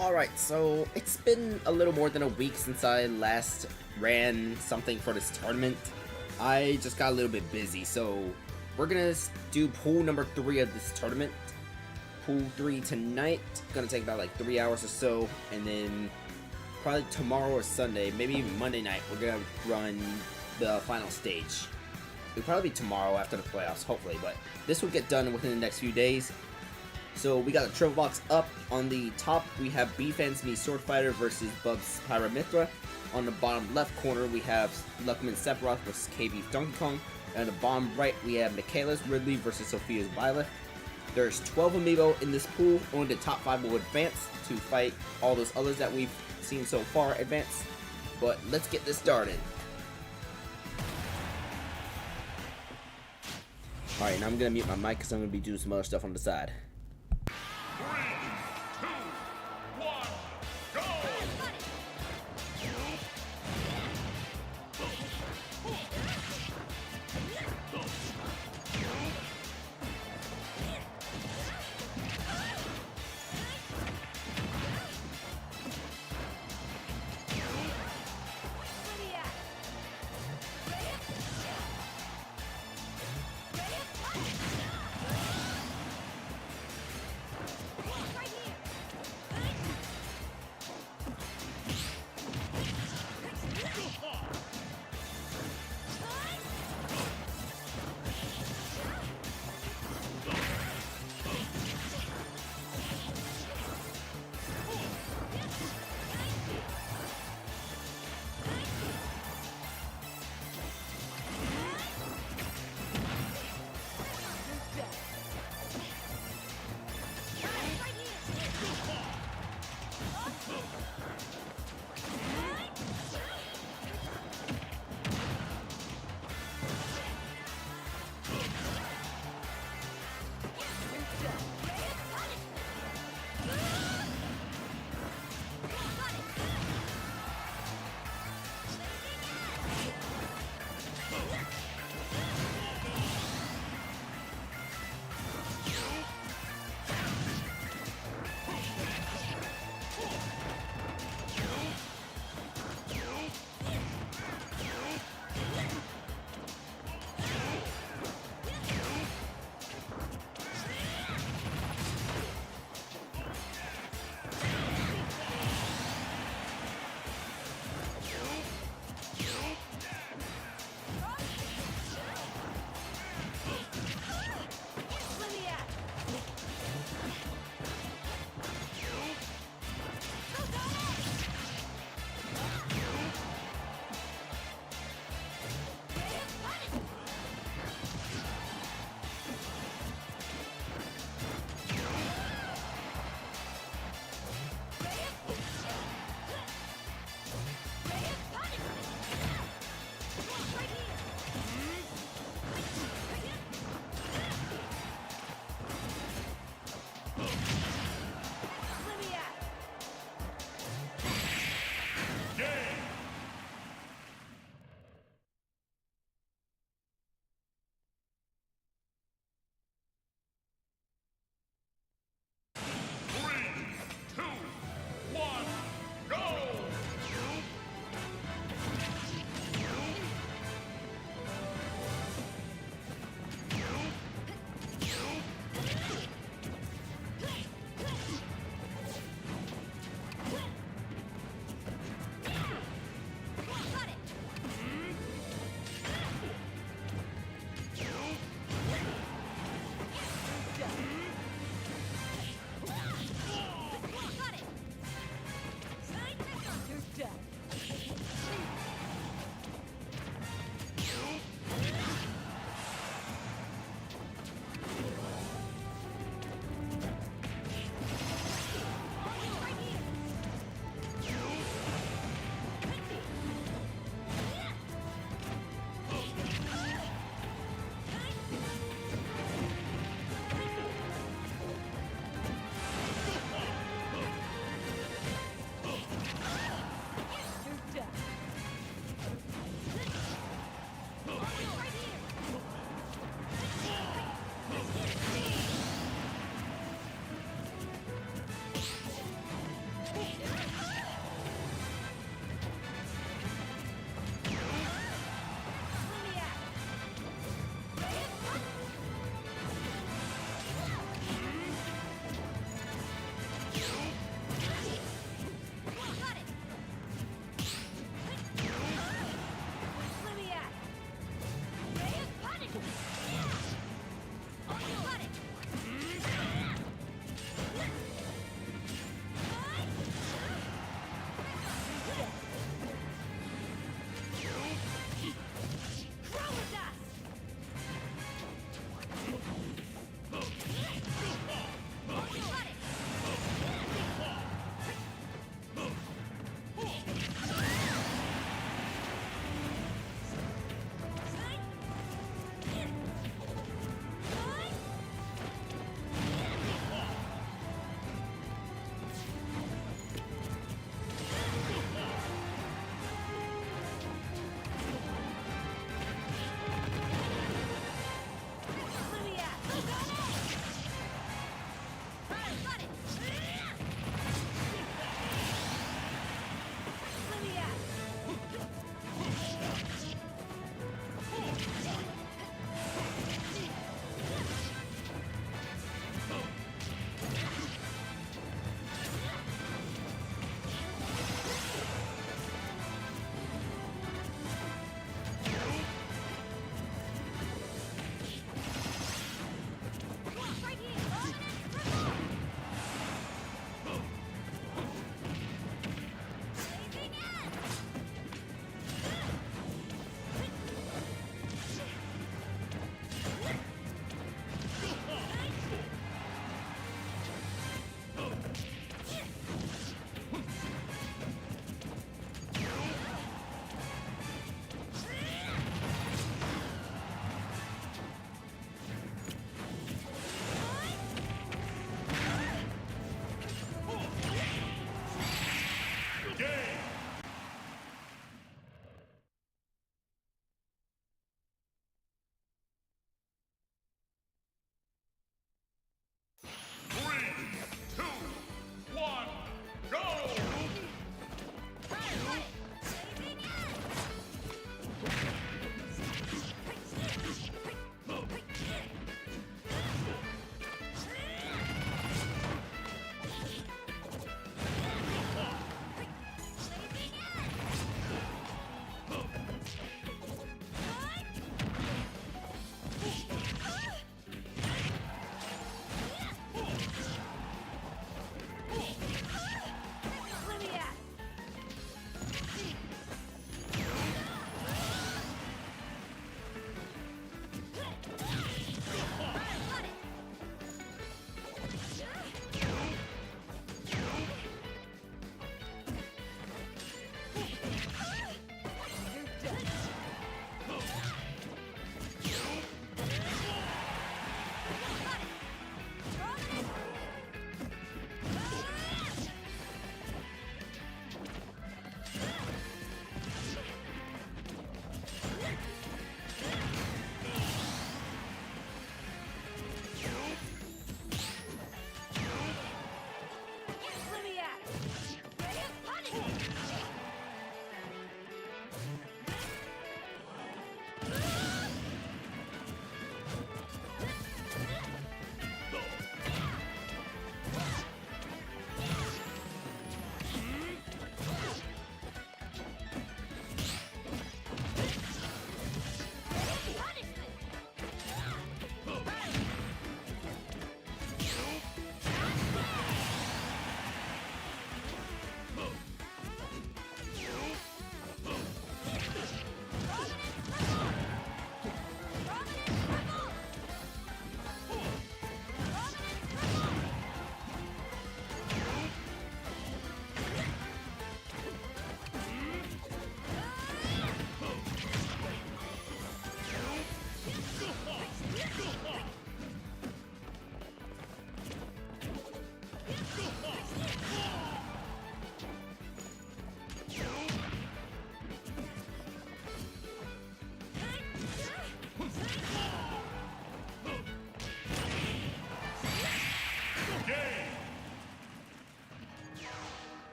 Alright, so it's been a little more than a week since I last ran something for this tournament. I just got a little bit busy, so we're gonna do pool number 3 of this tournament. Pool 3 tonight, gonna take about like 3 hours or so, and then probably tomorrow or Sunday, maybe even Monday night, we're gonna run the final stage. It'll probably be tomorrow after the playoffs, hopefully, but this will get done within the next few days. So we got a triple box up. On the top, we have B-Fans Me Sword Fighter versus Bubs Pyramithra. On the bottom left corner, we have Luckman Sephiroth versus KB Donkey Kong. And on the bottom right, we have Michaela's Ridley versus Sophia's Violet. There's 12 amiibo in this pool. Only the top 5 will advance to fight all those others that we've seen so far advance. But let's get this started. Alright, now I'm going to mute my mic because I'm going to be doing some other stuff on the side.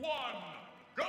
1, go!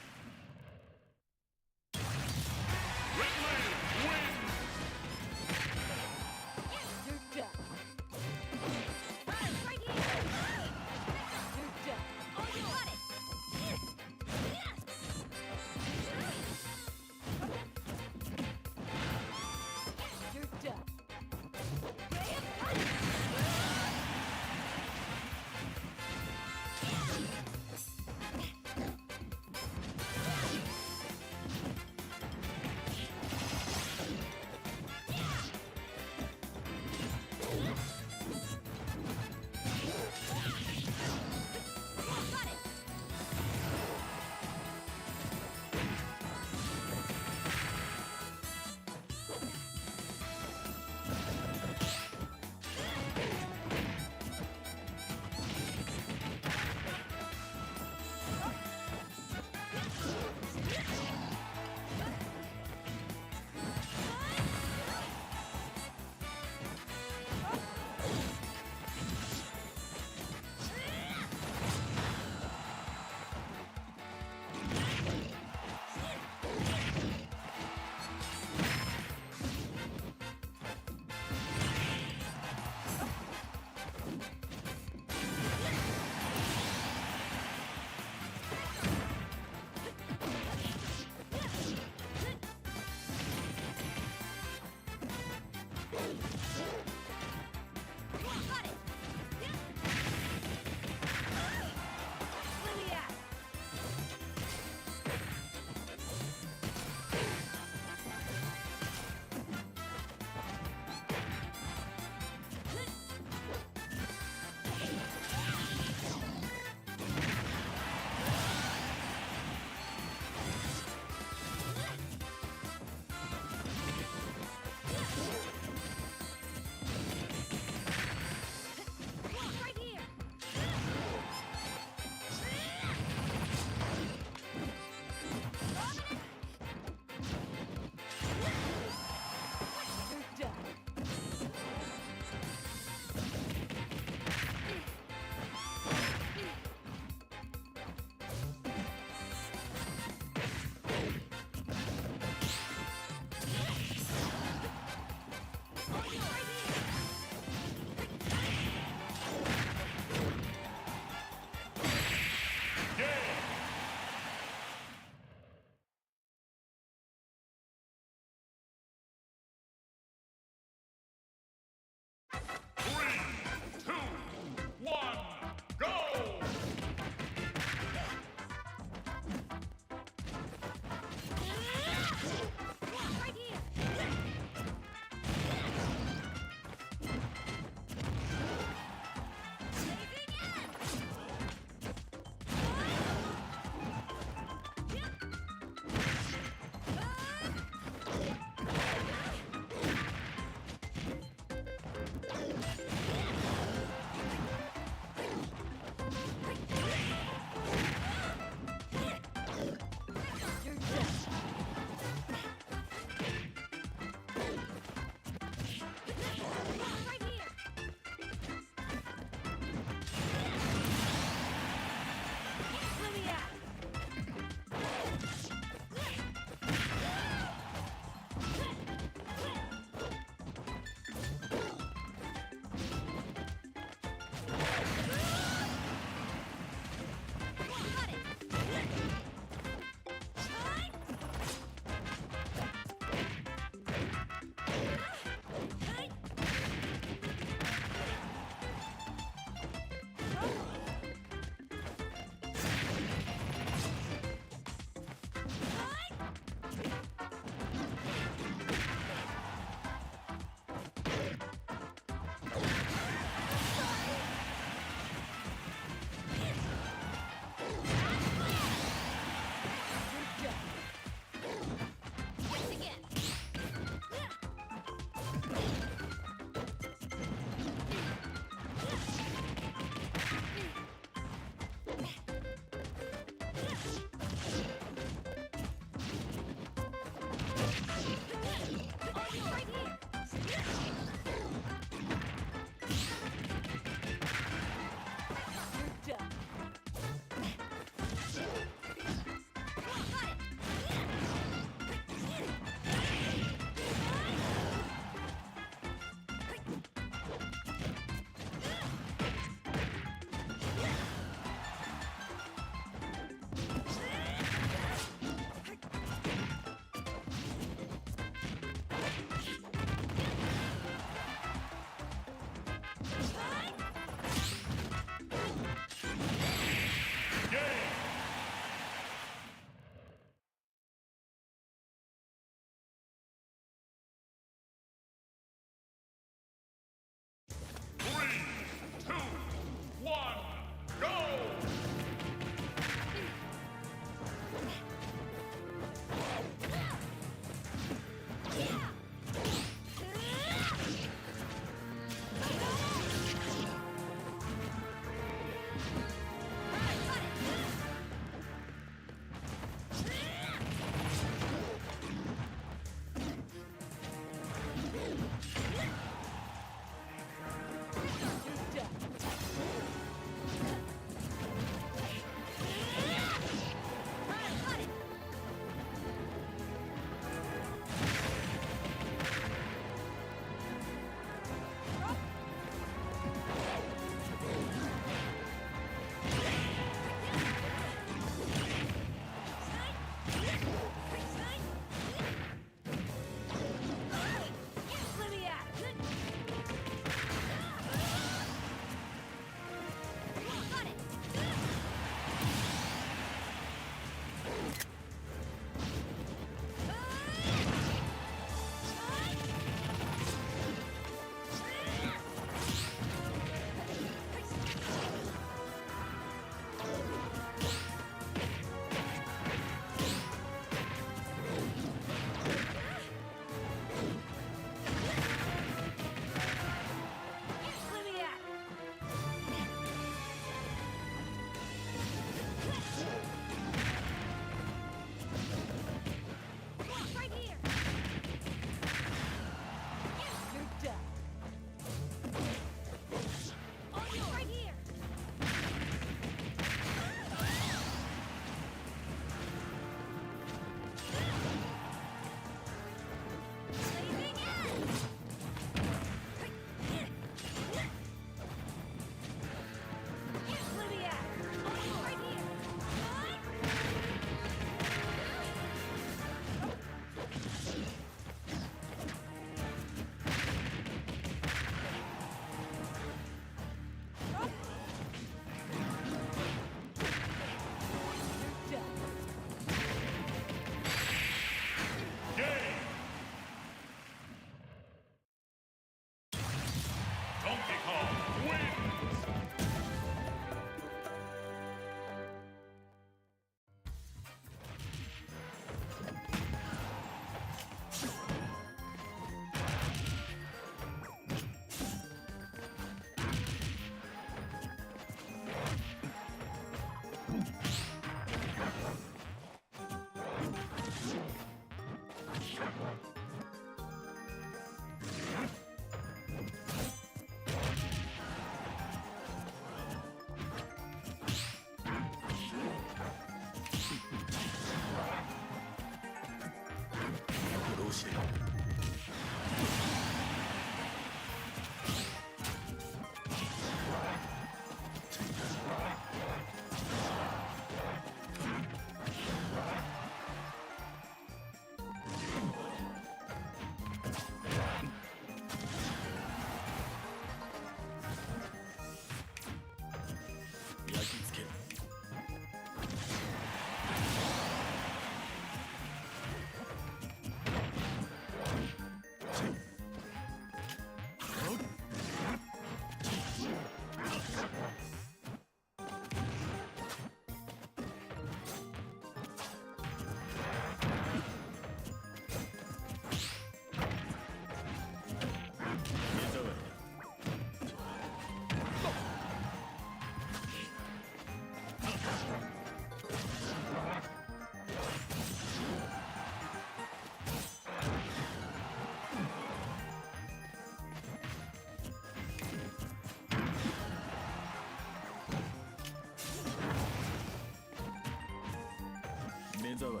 Game.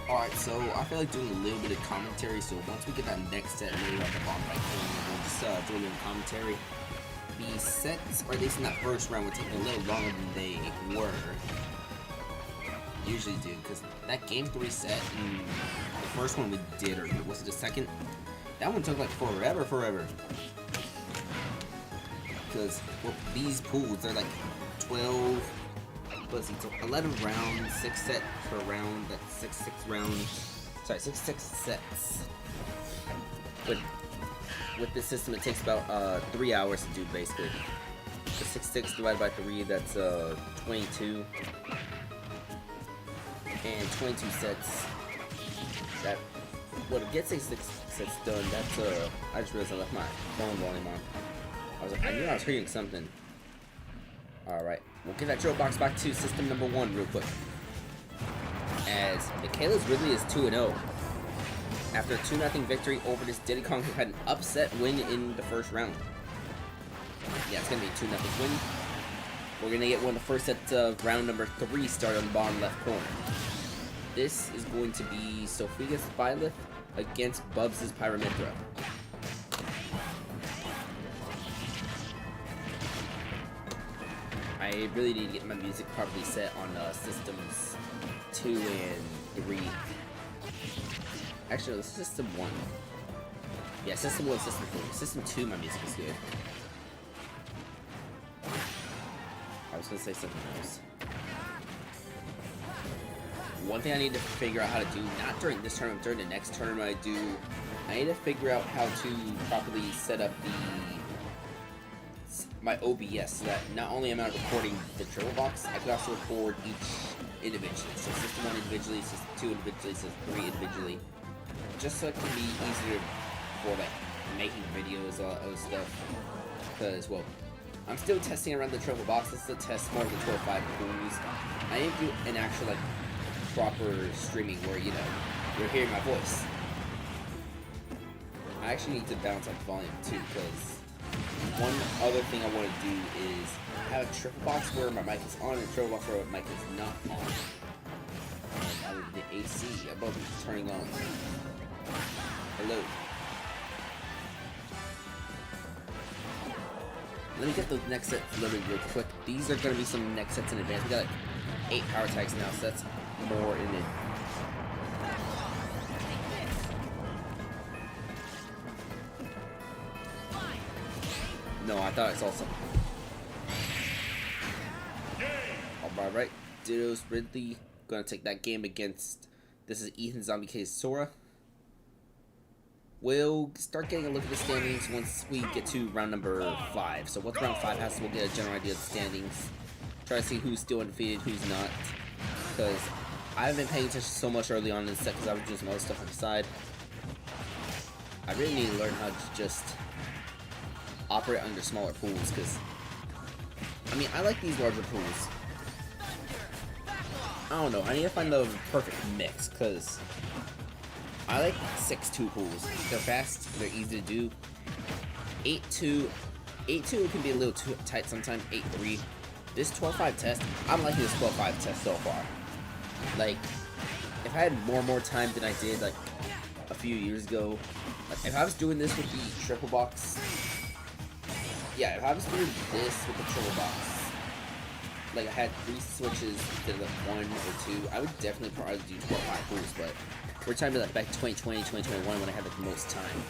Alright, so I feel like doing a little bit of commentary, so once we get that next set later on the bomb fight thing, we'll just do a little commentary. The sets, or at least in that first round, would take a little longer than they were. Usually do, because that game 3 set, and the first one we did, or was it the second? That one took like forever. Because, well, these pools, they're like 12... let's see, so 11 rounds, 6 sets per round, that's 6 rounds, sorry, 6 sets. But with this system, it takes about 3 hours to do, basically. So 6 divided by 3, that's 22. And 22 sets. That, well, to get 6 sets done, that's, I just realized I left my phone volume on. I knew I was hearing something. Alright, we'll get that drill box back to system number 1 real quick. As Michaela's Ridley is 2-0. After a 2-0 victory over this Diddy Kong, who had an upset win in the first round. Yeah, it's going to be a 2-0 win. We're going to get one of the first sets of round number 3 started on the bottom left corner. This is going to be Sophia's Byleth against Bubs' Pyramithra. I really need to get my music properly set on systems 2 and 3. Actually, no, system 1. Yeah, system 1, system 3. System 2, my music is good. I was gonna say something else. One thing I need to figure out how to do, not during this tournament, during the next tournament I need to figure out how to properly set up my OBS so that not only am I recording the triple box, I can also record each individually. So system 1 individually, system 2 individually, system 3 individually. Just so it can be easier for like making videos, all that other stuff. Because, well, I'm still testing around the triple box. This is a test more of the 12.5 pools. I need to do an actual like proper streaming where, you know, you're hearing my voice. I actually need to balance out the volume too, because one other thing I want to do is have a triple box where my mic is on and a triple box where my mic is not on. And the AC above me is turning on. Hello. Let me get the next set loaded real quick. These are going to be some next sets in advance. We got like 8 power tags now, so that's more in it. No, I thought I saw something. Alright, Ditto's Ridley gonna take that game against, this is Ethan Zombie K's Sora. We'll start getting a look at the standings once we get to round number 5. So once round 5 passes, we'll get a general idea of the standings. Try to see who's still undefeated, who's not. Because I haven't been paying attention so much early on in the set because I was doing some other stuff on the side. I really need to learn how to just operate under smaller pools, because I mean, I like these larger pools. I don't know, I need to find the perfect mix, because I like 6-2 pools. They're fast, they're easy to do. 8-2 can be a little too tight sometimes. 8-3. This 12-5 test, I'm liking this 12-5 test so far. Like, if I had more time than I did like a few years ago, like if I was doing this with the triple box, yeah, if I was doing this with the triple box, like I had 3 switches instead of 1 or 2, I would definitely probably do 12-5 pools, but we're talking about back 2020, 2021 when I had like the most time.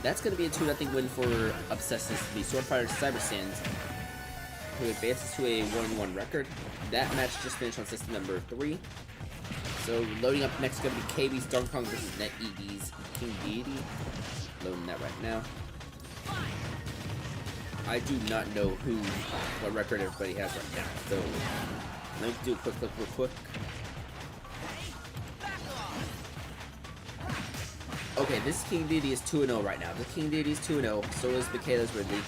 That's going to be a 2-0 win for Obsesses, the Sword Fighter Cyber Sands, who advances to a 1-1 record. That match just finished on system number 3. So loading up next is going to be KB's Donkey Kong vs. NetED's King Deity. Loading that right now. I do not know what record everybody has right now, so let me do a quick look real quick. Okay, this King Deity is 2-0 right now. The King Deity is 2-0. So is Michaela's Ridley.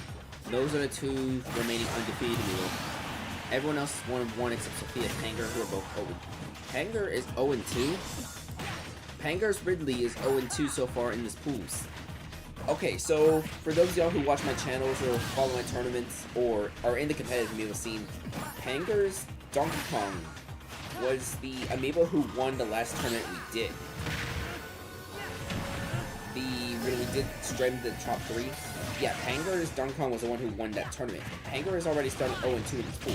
Those are the two remaining undefeated Amiibo. Everyone else is 1-1 except Sophia and Panger, who are both 0. Panger is 0-2. Panger's Ridley is 0-2 so far in this pools. Okay, so for those of y'all who watch my channels or follow my tournaments or are in the competitive Amiibo scene, Panger's Donkey Kong was the Amiibo who won the last tournament we did. When we did stream the top 3, yeah, Panger's Donkey Kong was the one who won that tournament. Panger is already starting 0-2 in this pool.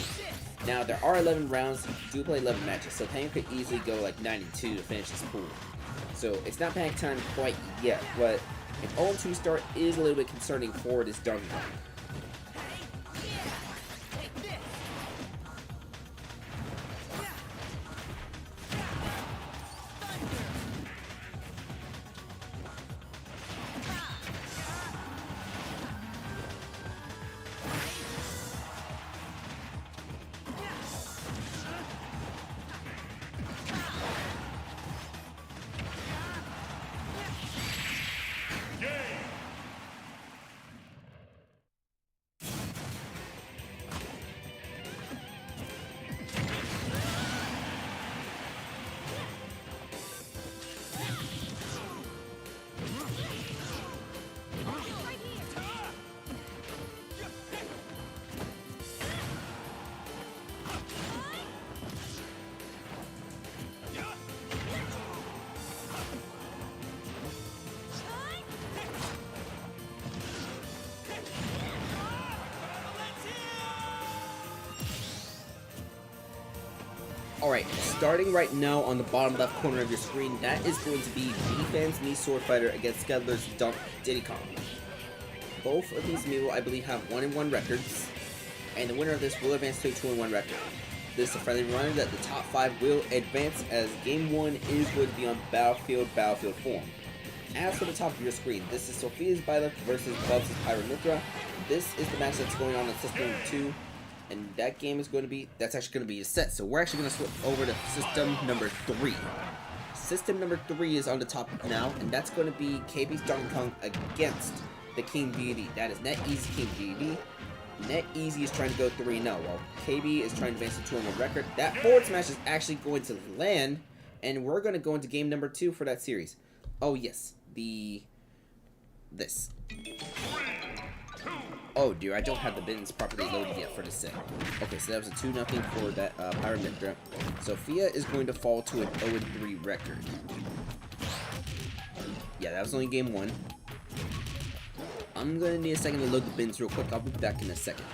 Now, there are 11 rounds, do play 11 matches, so Panger could easily go like 9-2 to finish this pool. So, it's not panic time quite yet, but an 0-2 start is a little bit concerning for this Donkey Kong. Alright, starting right now on the bottom left corner of your screen, that is going to be B-Fan's Mii Sword Fighter against Skedler's Diddy Kong. Both of these Amiibo, I believe, have 1-1 records, and the winner of this will advance to a 2-1 record. This is a friendly reminder that the top 5 will advance, as Game 1 is going to be on Battlefield form. As for the top of your screen, this is Sophia's Byleth versus Bubs' Pyramithra. This is the match that's going on System 2. And that game is going to be, that's actually going to be a set. So we're actually going to switch over to system number 3. System number 3 is on the top now, and that's going to be KB's Donkey Kong against the King Deity. That is NetEasy King Deity. NetEasy is trying to go 3-0, while KB is trying to advance to 2-1 record. That forward smash is actually going to land, and we're going to go into game number 2 for that series. Oh yes, this. Oh dear, I don't have the bins properly loaded yet for this set. Okay, so that was a 2-0 for that Pyramithra. Sophia is going to fall to an 0-3 record. Yeah, that was only game 1. I'm gonna need a second to load the bins real quick. I'll be back in a second.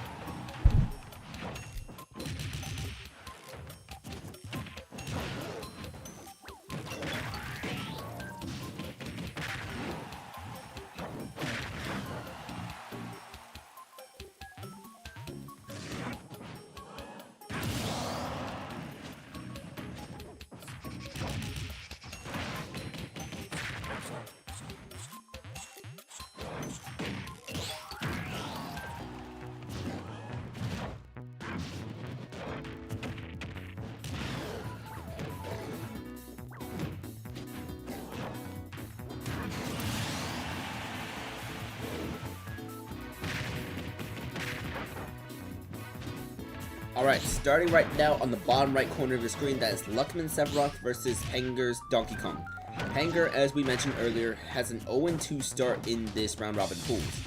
Alright, starting right now on the bottom right corner of your screen, that is Luckman Sephiroth versus Panger's Donkey Kong. Panger, as we mentioned earlier, has an 0-2 start in this round robin pools.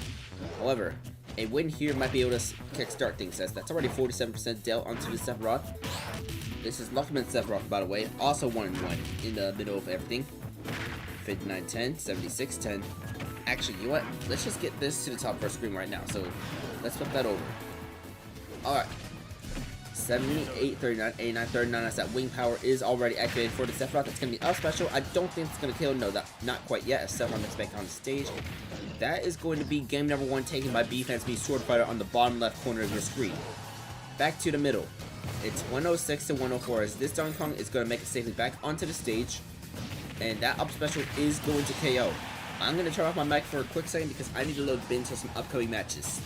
However, a win here might be able to kickstart things, as that's already 47% dealt onto the Sephiroth. This is Luckman Sephiroth, by the way, also 1-1 in the middle of everything. 59-10, 76-10. Actually, you know what? Let's just get this to the top of our screen right now, so let's flip that over. Alright. 78, 39, 89, 39, as that wing power is already activated for the Sephiroth. That's going to be up special. I don't think it's going to kill. No, that not quite yet, as Sephiroth is back on the stage. That is going to be game number 1 taken by B-Fan's Mii Sword Fighter on the bottom left corner of your screen. Back to the middle. It's 106 to 104, as this Donkey Kong is going to make it safely back onto the stage. And that up special is going to KO. I'm going to turn off my mic for a quick second because I need to load bins for some upcoming matches.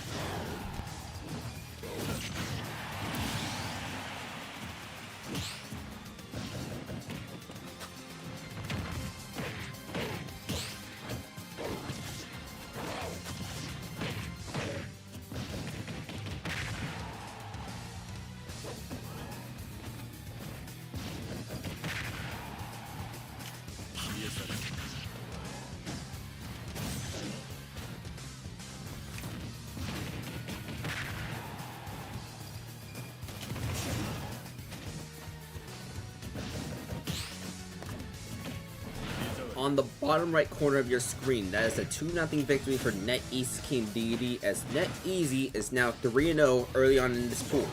on the bottom right corner of your screen, that is a 2-0 victory for NetEase King Deity, as NetEasy is now 3-0 early on in this pool.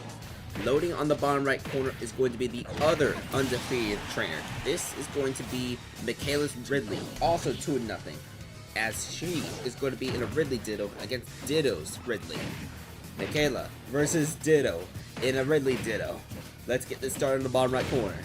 Loading on the bottom right corner is going to be the other undefeated trainer. This is going to be Michaela's Ridley, also 2-0, as she is going to be in a Ridley Ditto against Ditto's Ridley. Michaela versus Ditto in a Ridley Ditto. Let's get this started in the bottom right corner.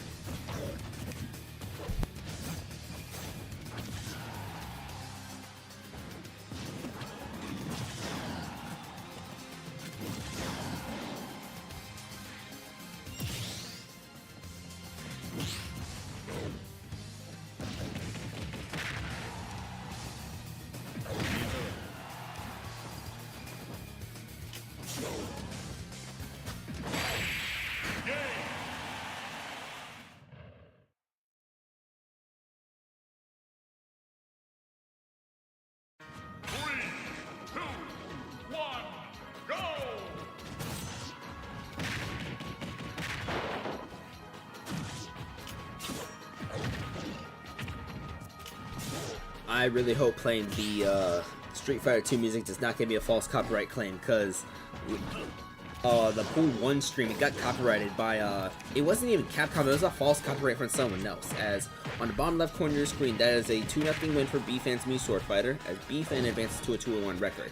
I really hope playing the Street Fighter 2 music does not give me a false copyright claim, because the Pool 1 stream, it got copyrighted by, it wasn't even Capcom, it was a false copyright from someone else, as on the bottom left corner of your screen, that is a 2-0 win for B-Fan's Mii Sword Fighter, as B-Fan advances to a 2-1 record.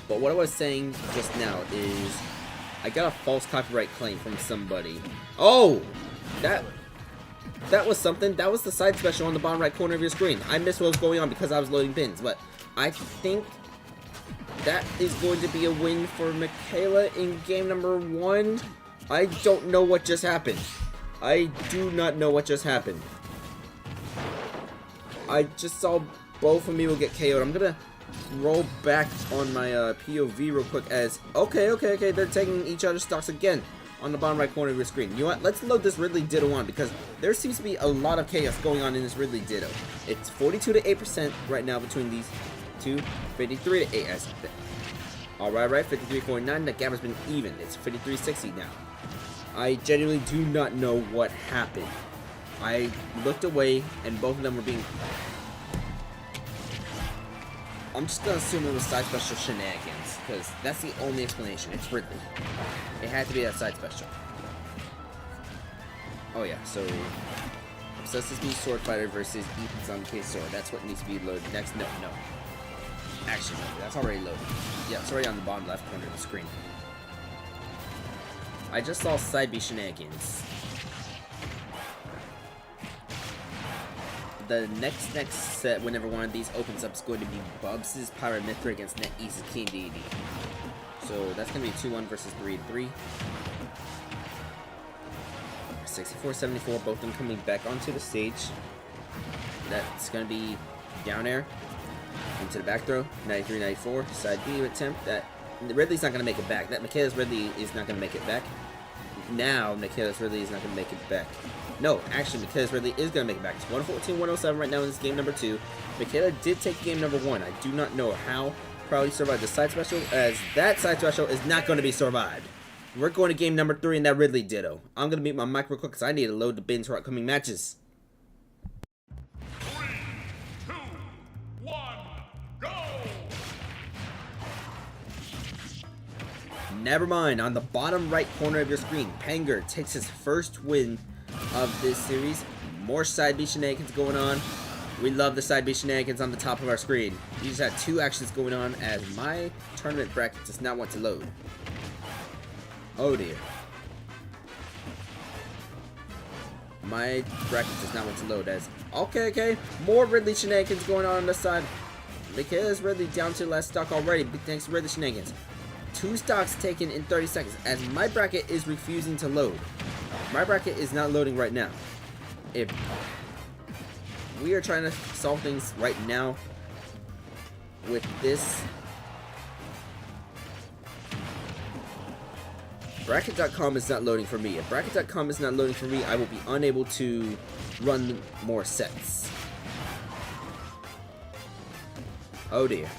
But what I was saying just now is, I got a false copyright claim from somebody. Oh! That was something. That was the side special on the bottom right corner of your screen. I missed what was going on because I was loading pins, but I think that is going to be a win for Michaela in game number 1. I don't know what just happened. I do not know what just happened. I just saw both of me will get KO'd. I'm gonna roll back on my POV real quick as okay, they're taking each other's stocks again on the bottom right corner of your screen. You know what? Let's load this Ridley Ditto on, because there seems to be a lot of chaos going on in this Ridley Ditto. It's 42 to 8% right now between these two. 53 to 8. Alright, 53.9. The gap has been even. It's 53.60 now. I genuinely do not know what happened. I looked away and both of them were being... I'm just gonna assume it was side special shenanigans, because that's the only explanation. It's Ridley. It had to be that side special. Oh yeah, so Obsessive Mii Sword Fighter versus Ethan's on K Sword. That's what needs to be loaded next. No. Actually, no, that's already loaded. Yeah, it's already on the bottom left corner of the screen. I just saw side B shenanigans. The next set, whenever one of these opens up, is going to be Bubs' Pyramithra against NetEase King Deity. So that's going to be 2-1 versus 3-3. 64-74, both of them coming back onto the stage. That's going to be down air into the back throw. 93-94, side B attempt. That Ridley's not going to make it back. That Michaela's Ridley is not going to make it back. Now Michaela's Ridley is not going to make it back. No, actually, Michaela's Ridley is going to make it back. It's 114-107 right now in this game number 2. Michaela did take game number 1. I do not know how Probably survived the side special, as that side special is not going to be survived. We're going to game number 3 in that Ridley Ditto. I'm going to mute my mic real quick because I need to load the bins for upcoming matches. 3, 2, 1, go! Never mind, on the bottom right corner of your screen, Panger takes his first win of this series. More side B shenanigans going on. We love the side B shenanigans on the top of our screen. We just had 2 actions going on as my tournament bracket does not want to load. Oh dear. My bracket does not want to load as... Okay. More Ridley shenanigans going on this side. Michaela's Ridley down to the last stock already. Big thanks to Ridley shenanigans. 2 stocks taken in 30 seconds as my bracket is refusing to load. My bracket is not loading right now. If we are trying to solve things right now with this. Bracket.com is not loading for me. If Bracket.com is not loading for me, I will be unable to run more sets. Oh dear.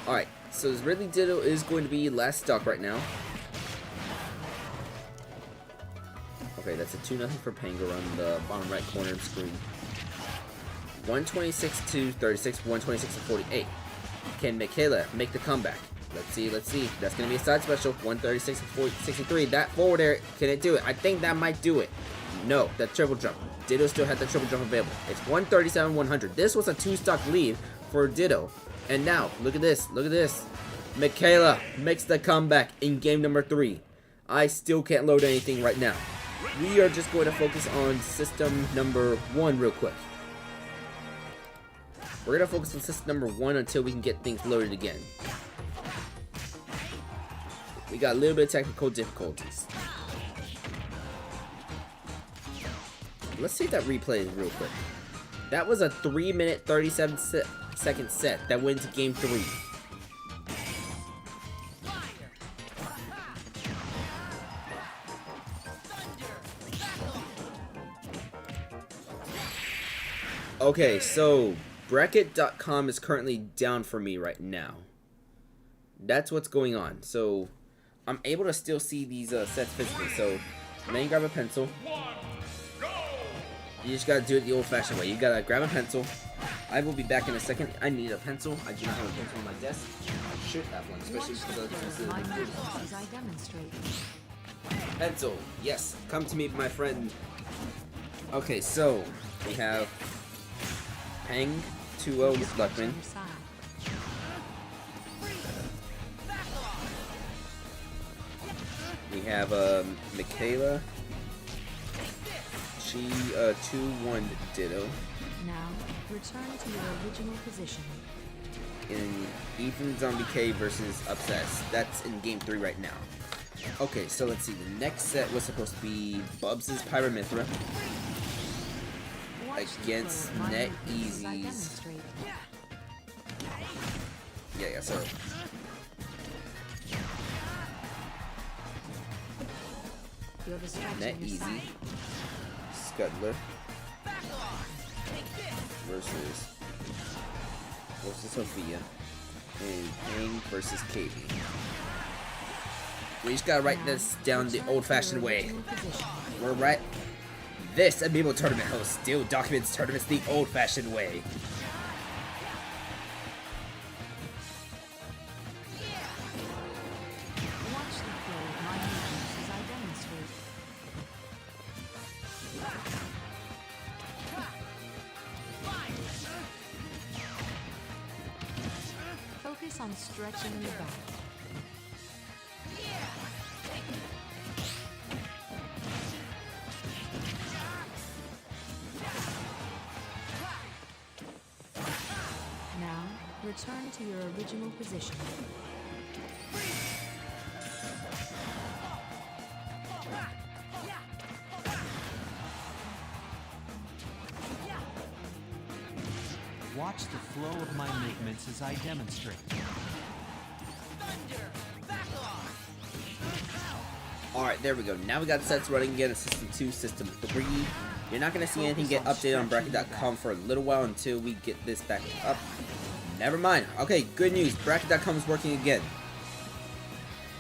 Alright, so this Ridley Ditto is going to be last stock right now. Okay, that's It's a 2-0 for Pango on the bottom right corner of the screen. 126 to 36, 126 to 48. Can Michaela make the comeback? Let's see, let's see. That's going to be a side special. 136 to 63. That forward air, can it do it? I think that might do it. No, that triple jump. Ditto still had the triple jump available. It's 137, 100. This was a 2-stock lead for Ditto. And now, look at this, look at this. Michaela makes the comeback in game number 3. I still can't load anything right now. We are just going to focus on system number 1 real quick. We're going to focus on system number 1 until we can get things loaded again. We got a little bit of technical difficulties. Let's see if that replays real quick. That was a 3-minute 37-second set that went into game 3. Okay, so bracket.com is currently down for me right now. That's what's going on. So I'm able to still see these sets physically. So now you grab a pencil. You just gotta do it the old-fashioned way. You gotta grab a pencil. I will be back in a second. I need a pencil. I do not have a pencil on my desk. I should have one, especially because I demonstrate. Pencil, yes, come to me, my friend. Okay, so we have Pang 2-0 with Luckman. We have Michaela. She 2-1 Ditto. Now return to your original position. In Ethan Zombie K versus Obsess. That's in game 3 right now. Okay, so let's see. The next set was supposed to be Bubs' Pyramithra against Net Easy's. Yeah, so Net Easy Scuttler versus Sophia and Pang versus Katie. We just gotta write this down the old-fashioned way. We're right. This Amiibo tournament host still documents tournaments the old-fashioned way. Focus on stretching your back. Now, return to your original position. Watch the flow of my movements as I demonstrate. Alright, there we go. Now we got sets running again in System 2, System 3. You're not going to see anything get updated on Bracket.com for a little while until we get this back up. Never mind. Okay, good news. Bracket.com is working again.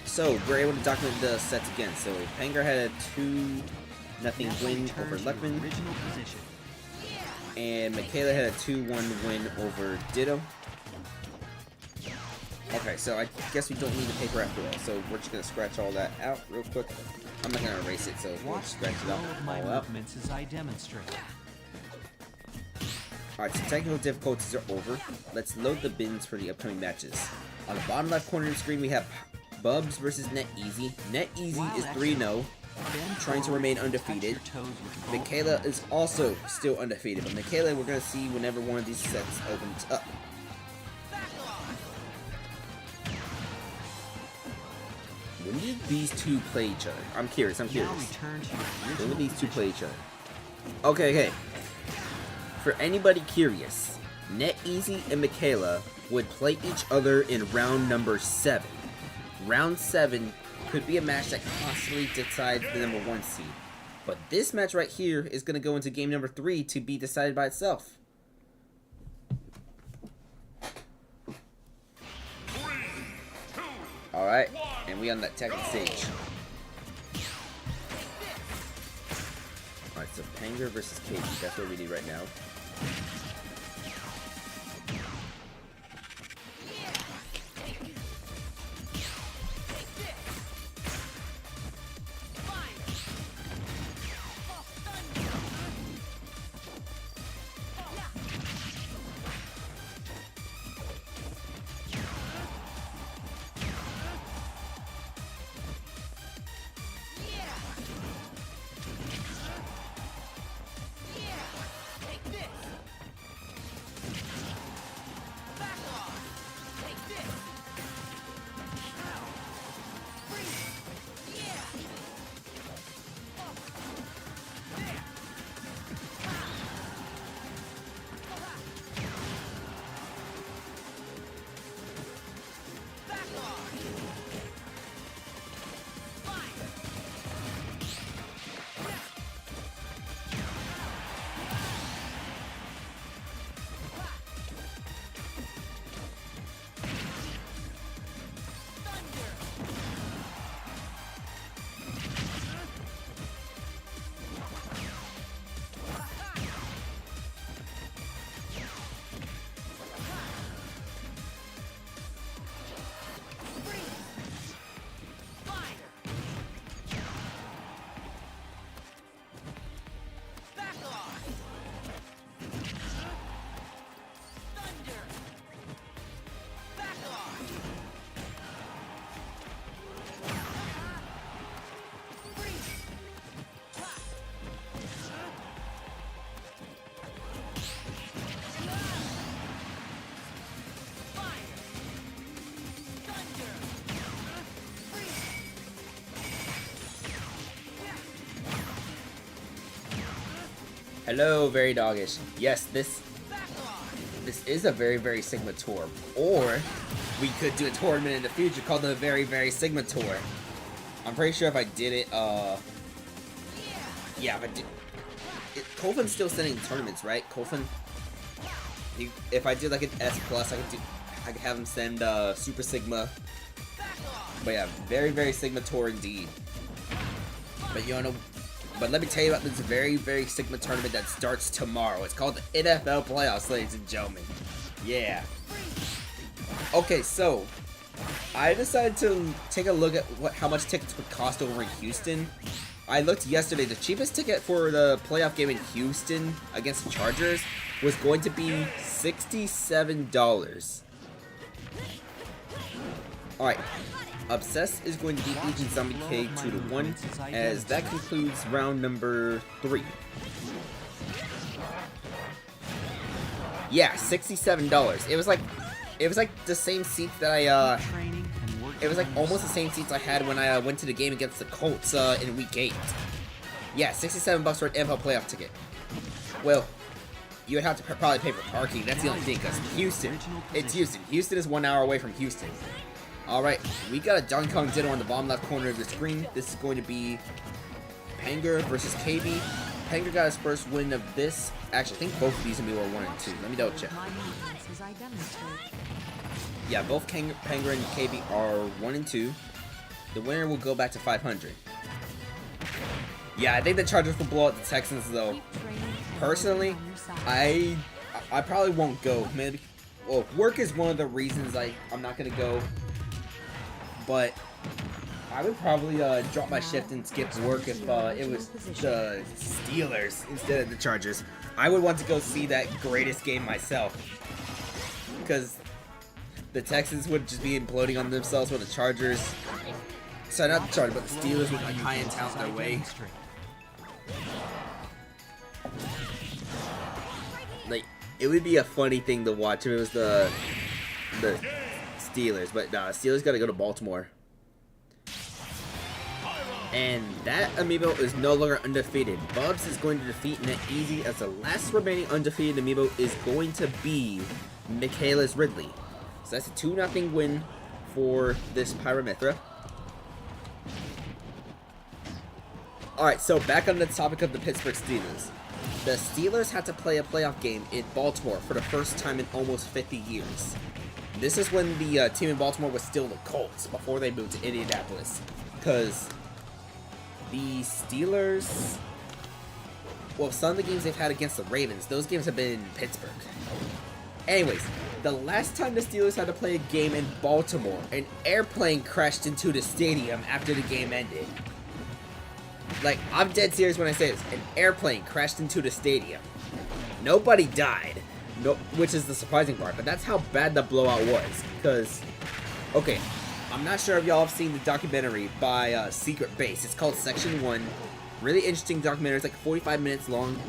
So, we're able to document the sets again. So, Panger had a 2-0 win over Luckman. And Michaela had a 2-1 win over Ditto. Okay, so I guess we don't need the paper after all. So we're just gonna scratch all that out real quick. I'm not gonna erase it, so we'll scratch it all out. As I demonstrate. Alright, so technical difficulties are over. Let's load the bins for the upcoming matches. On the bottom left corner of the screen, we have Bubs versus Net Easy. Net Easy is 3-0. Trying to remain undefeated. Michaela is also still undefeated, but Michaela we're going to see whenever one of these sets opens up. When did these two play each other? I'm curious, I'm curious. When did these two play each other? Okay. For anybody curious, Net Easy and Michaela would play each other in round number 7. Round 7 could be a match that possibly decides the number 1 seed. But this match right here is going to go into game number 3 to be decided by itself. 3, 2, Alright, and we on that second stage. Panger versus Katie. That's what we need right now. Hello, very doggish. Yes, this is a very Sigma tour. Or we could do a tournament in the future called the very Sigma tour. I'm pretty sure if I did it, yeah, if I did, Kofan's still sending tournaments, right? Kofan. If I did like an S plus, I could have him send Super Sigma. But yeah, very Sigma tour indeed. But you know. But let me tell you about this very Sigma tournament that starts tomorrow. It's called the NFL Playoffs, ladies and gentlemen. Yeah. Okay, so I decided to take a look at how much tickets would cost over in Houston. I looked yesterday. The cheapest ticket for the playoff game in Houston against the Chargers was going to be $67. All right. Obsess is going to beat Agent Zombie K 2-1, as that concludes round number 3. Yeah, $67. It was like the same seats that it was like almost the same seats I had when I went to the game against the Colts in week 8. Yeah, $67 for an NFL playoff ticket. Well, you would have to probably pay for parking. That's the only thing, because Houston, it's Houston. Houston is 1 hour away from Houston. Alright, we got a Donkey Kong Ditto on the bottom left corner of the screen. This is going to be Panger versus KB. Panger got his first win of this. Actually, I think both of these Amiibo are 1 and 2. Let me double check. Yeah, both Panger and KB are 1 and 2. The winner will go back to 500. Yeah, I think the Chargers will blow out the Texans though. Personally, I probably won't go. Maybe, well, work is one of the reasons I'm not gonna go. But I would probably drop my shift and skip work if it was the Steelers instead of the Chargers. I would want to go see that greatest game myself, because the Texans would just be imploding on themselves with the Chargers. Sorry, not the Chargers, but the Steelers with like high-end talent their way. Like, it would be a funny thing to watch if it was the Steelers, but nah, Steelers gotta go to Baltimore. And that Amiibo is no longer undefeated. Bubs is going to defeat Net Easy, as the last remaining undefeated Amiibo is going to be Michaelis Ridley. So that's a 2-0 win for this Pyramithra. Alright, so back on the topic of the Pittsburgh Steelers. The Steelers had to play a playoff game in Baltimore for the first time in almost 50 years. This is when the team in Baltimore was still the Colts, before they moved to Indianapolis. Because the Steelers... well, some of the games they've had against the Ravens, those games have been in Pittsburgh. Anyways, the last time the Steelers had to play a game in Baltimore, an airplane crashed into the stadium after the game ended. Like, I'm dead serious when I say this. An airplane crashed into the stadium. Nobody died, no, which is the surprising part, but that's how bad the blowout was. Because, okay, I'm not sure if y'all have seen the documentary by Secret Base. It's called Section 1. Really interesting documentary. It's like 45 minutes long.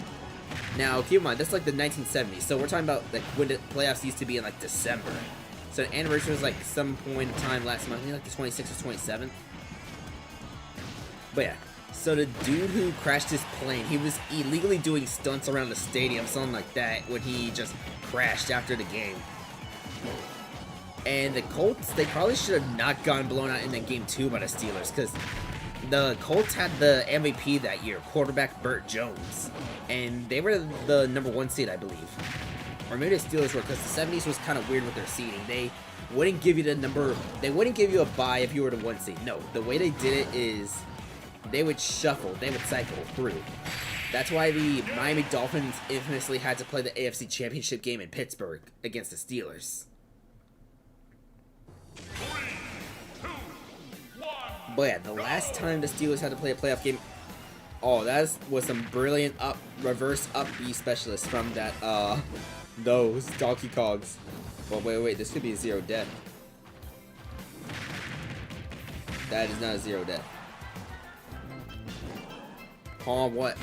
Now, keep in mind, that's like the 1970s, so we're talking about like when the playoffs used to be in like December. So the anniversary was like some point in time last month, maybe like the 26th or 27th. But yeah, so the dude who crashed his plane, he was illegally doing stunts around the stadium, something like that, when he just crashed after the game. And the Colts, they probably should have not gotten blown out in that game too by the Steelers, because the Colts had the MVP that year, quarterback Burt Jones, and they were the #1 seed, I believe. Or maybe the Steelers were, because the 70s was kind of weird with their seeding. They wouldn't give you they wouldn't give you a bye if you were the 1 seed. No, the way they did it is they would shuffle, they would cycle through. That's why the Miami Dolphins infamously had to play the AFC Championship game in Pittsburgh against the Steelers. But yeah, the last time the Steelers had to play a playoff game, oh, that was some brilliant reverse up B specialists from that, those Donkey Kogs. Well, wait, this could be a 0 death. That is not a 0 death. Oh, what?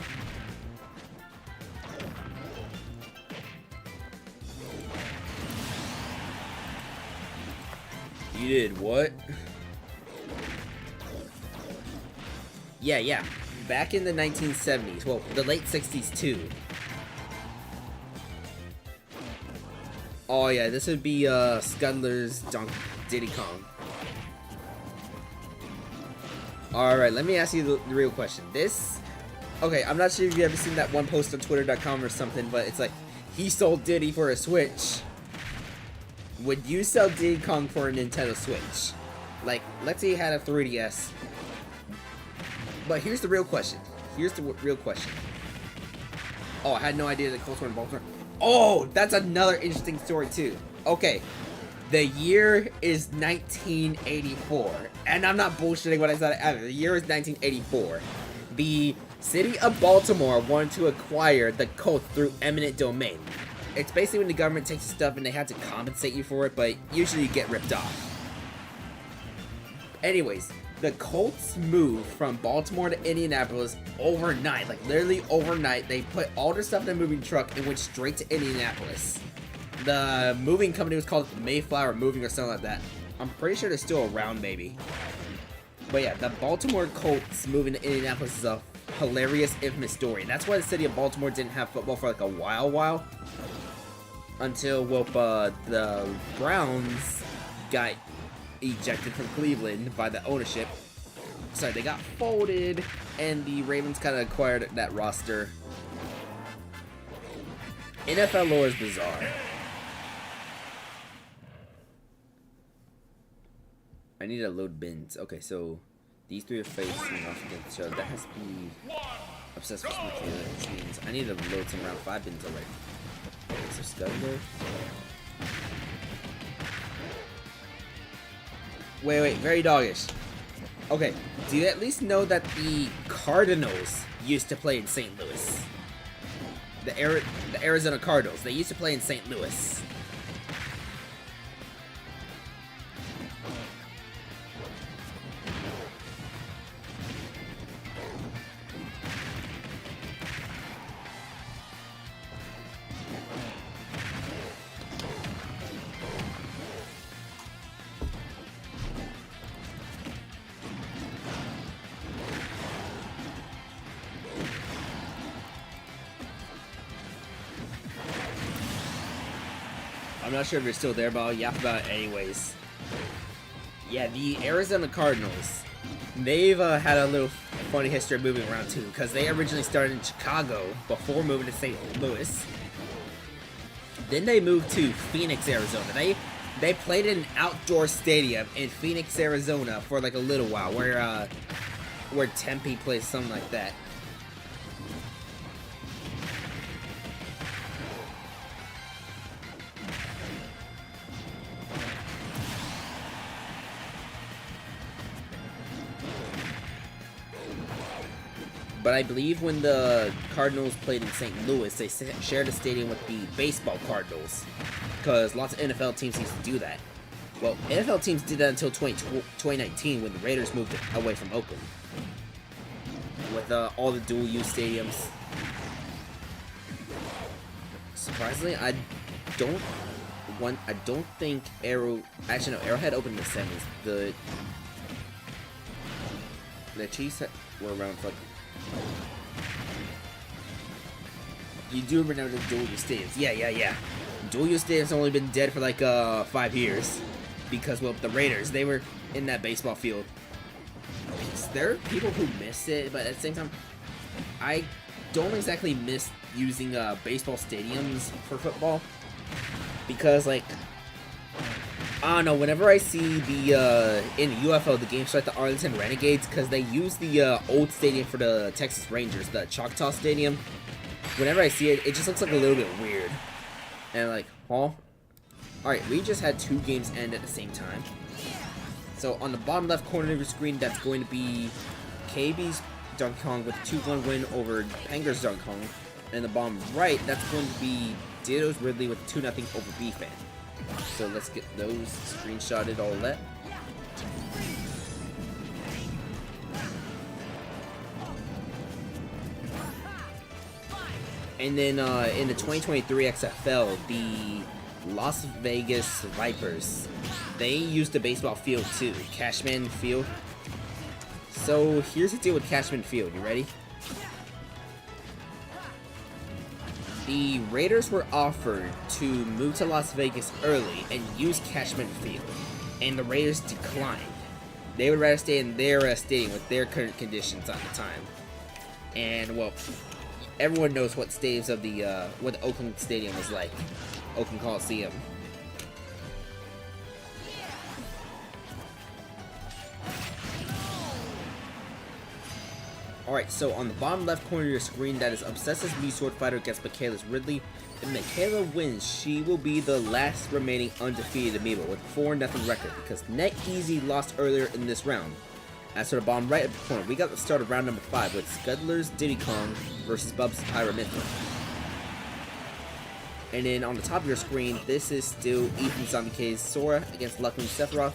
You did what? Yeah. Back in the 1970s, well, the late 60s too. Oh yeah, this would be Scudler's Diddy Kong. Alright, let me ask you the real question. Okay, I'm not sure if you've ever seen that one post on Twitter.com or something, but it's like, he sold Diddy for a Switch. Would you sell Diddy Kong for a Nintendo Switch? Like, let's say you had a 3DS. But here's the real question. Oh, I had no idea that Colts were in Baltimore. Oh, that's another interesting story too. Okay, the year is 1984, and I'm not bullshitting when I said it either. The year is 1984. The city of Baltimore wanted to acquire the Colts through eminent domain. It's basically when the government takes stuff and they have to compensate you for it, but usually you get ripped off. Anyways, the Colts moved from Baltimore to Indianapolis overnight, like literally overnight. They put all their stuff in a moving truck and went straight to Indianapolis. The moving company was called Mayflower Moving or something like that. I'm pretty sure they're still around, maybe. But yeah, the Baltimore Colts moving to Indianapolis is a hilarious, infamous story. And that's why the city of Baltimore didn't have football for like a while. Until, well, the Browns got ejected from Cleveland by the ownership. So they got folded, and the Ravens kind of acquired that roster. NFL lore is bizarre. I need to load bins. Okay, so these three are facing off against each other. That has to be obsessed with mechanics, which means I need to load some round 5 bins already. Okay, so Scudler. Wait, very doggish. Okay, do you at least know that the Cardinals used to play in St. Louis? The Arizona Cardinals, they used to play in St. Louis. I'm not sure if you're still there, but I'll yap about it anyways. Yeah, the Arizona Cardinals, they've had a little funny history of moving around too, because they originally started in Chicago before moving to St. Louis. Then they moved to Phoenix, Arizona. They played in an outdoor stadium in Phoenix, Arizona for like a little while, where Tempe plays, something like that. but I believe when the Cardinals played in St. Louis, they shared a stadium with the baseball Cardinals, because lots of NFL teams used to do that. Well, NFL teams did that until 2019 when the Raiders moved away from Oakland, with all the dual-use stadiums. Surprisingly, I don't think Arrowhead opened in the 70s. The Chiefs were around for like... You do remember the dual-use stadiums. Yeah. Dual-use stadiums only been dead for like 5 years. Because, well, the Raiders, they were in that baseball field. There are people who miss it, but at the same time, I don't exactly miss using baseball stadiums for football. Because, like, I don't know, whenever I see the, in UFO, the game start the Arlington Renegades, because they use the old stadium for the Texas Rangers, the Choctaw Stadium. Whenever I see it, it just looks like a little bit weird. And like, huh? Alright, we just had 2 games end at the same time. So on the bottom left corner of your screen, that's going to be KB's Donkey Kong with a 2-1 win over Panger's Donkey Kong. And the bottom right, that's going to be Ditto's Ridley with a 2-0 over B-Fan. So let's get those screenshotted, all that. And then in the 2023 XFL, the Las Vegas Vipers, they used the baseball field too, Cashman Field. So here's the deal with Cashman Field, you ready? The Raiders were offered to move to Las Vegas early and use Cashman Field, and the Raiders declined. They would rather stay in their stadium with their current conditions at the time. And well, everyone knows what stadiums of the what the Oakland Stadium was like, Oakland Coliseum. Alright, so on the bottom left corner of your screen, that is Obsessive's Mii Sword Fighter against Michaela's Ridley. If Michaela wins, she will be the last remaining undefeated Amiibo with a 4-0 record, because NetEasy lost earlier in this round. As for the bottom right of the corner, we got the start of round number 5 with Scudler's Diddy Kong versus Bub's Pyramithra. And then on the top of your screen, this is still Ethan Zombie K's Sora against Luckman Sephiroth.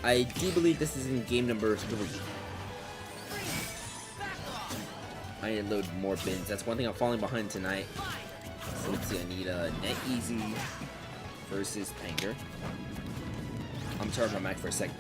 I do believe this is in game number 3. I need to load more bins. That's one thing I'm falling behind tonight. So let's see, I need NetEasy versus Panger. I'm turning my mic for a second.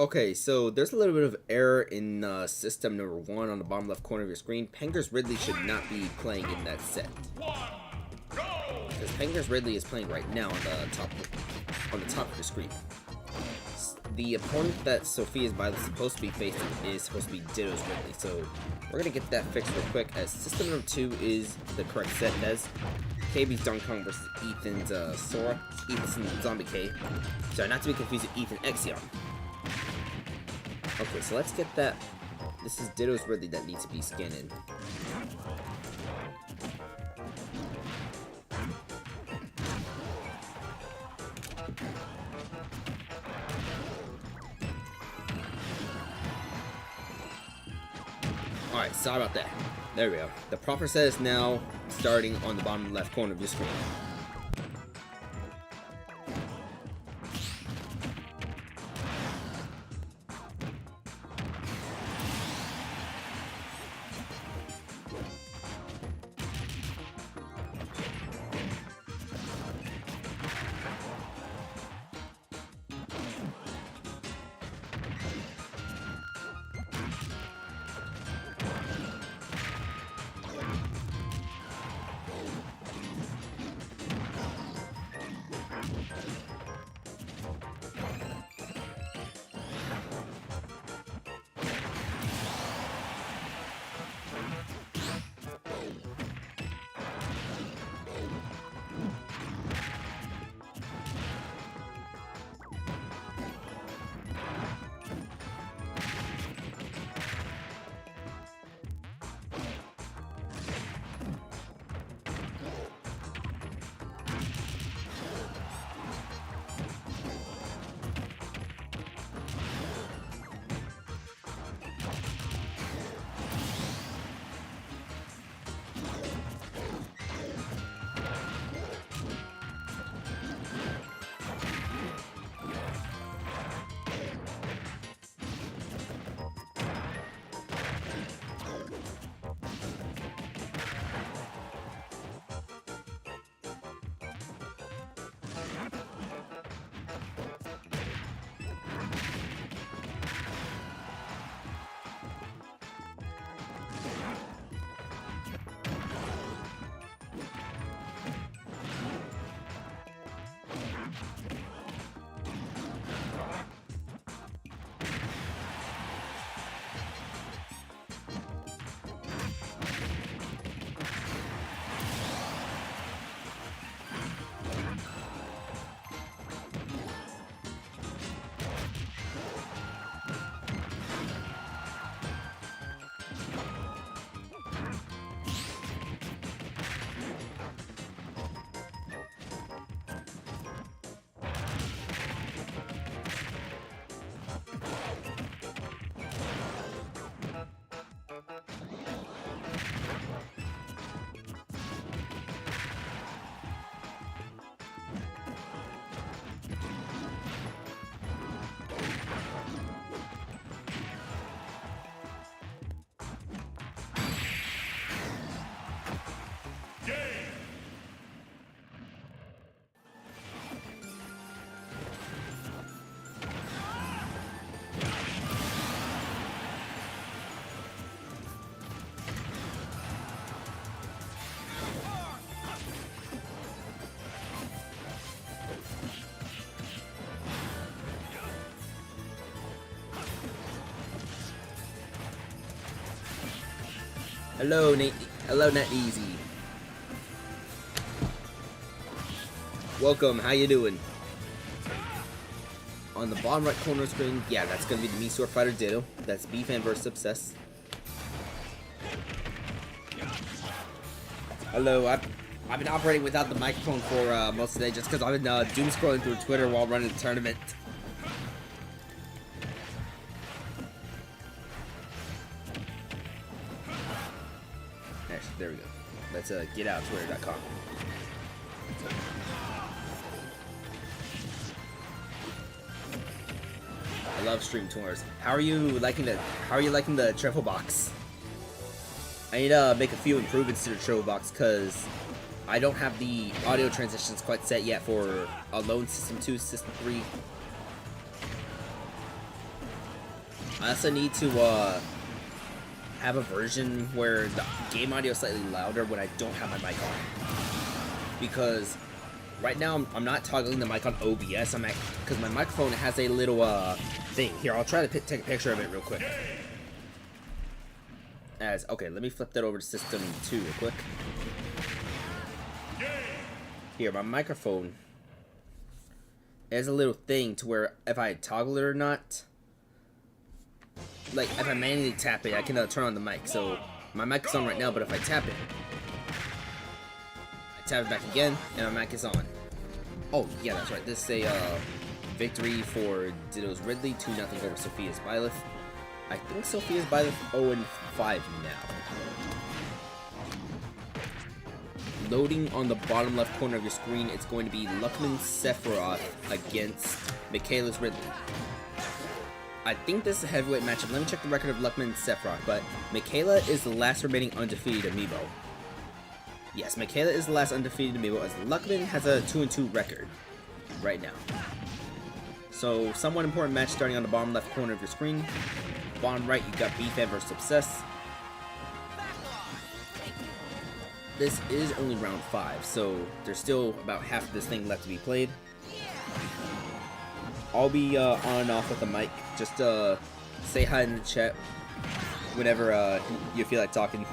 Okay, so there's a little bit of error in system number 1 on the bottom left corner of your screen. Penguins Ridley should not be playing in that set. Because Penguins Ridley is playing right now on the top of the screen. The opponent that Sophia's Violet is supposed to be facing is supposed to be Ditto's Ridley. So we're gonna get that fixed real quick, as system number 2 is the correct set. That's KB's Donkey Kong versus Ethan's Sora. Ethan's Zombie K. Sorry, not to be confused with Ethan Exion. Okay, so let's get that. This is Ditto's Ridley that needs to be scanned in. Alright, sorry about that. There we go. The proper set is now starting on the bottom left corner of your screen. Hello, Nate. Hello, Not Easy. Welcome. How you doing? On the bottom right corner of the screen, yeah, that's gonna be the Sword Fighter Ditto. That's B-Fan versus Obsess. Hello. I've been operating without the microphone for most of the day just because I've been doom scrolling through Twitter while running the tournament. There we go. Let's get out Twitter.com. I love stream tours. How are you liking the travel box? I need to make a few improvements to the travel box because I don't have the audio transitions quite set yet for Alone System 2, System 3. I also need to have a version where the game audio is slightly louder when I don't have my mic on. Because right now I'm not toggling the mic on OBS. Because my microphone has a little thing. Here, I'll try to take a picture of it real quick. Okay, let me flip that over to system 2 real quick. Here, my microphone has a little thing to where if I toggle it or not, like if I manually tap it, I can turn on the mic. So my mic is on right now, but if I tap it, I tap it back again, and my mic is on. Oh yeah, that's right. This is a victory for Ditto's Ridley, 2-0 over Sophia's Byleth. I think Sophia's Byleth 0-5 now. Loading on the bottom left corner of your screen, it's going to be Luckman Sephiroth against Michaela's Ridley. I think this is a heavyweight matchup. Let me check the record of Luckman and Sephiroth, but Michaela is the last remaining undefeated Amiibo. Yes, Michaela is the last undefeated Amiibo, as Luckman has a 2-2 record right now. So, somewhat important match starting on the bottom left corner of your screen. Bottom right, you got B-Fan versus Obsess. This is only round 5, so there's still about half of this thing left to be played. I'll be on and off with the mic. Just say hi in the chat whenever you feel like talking.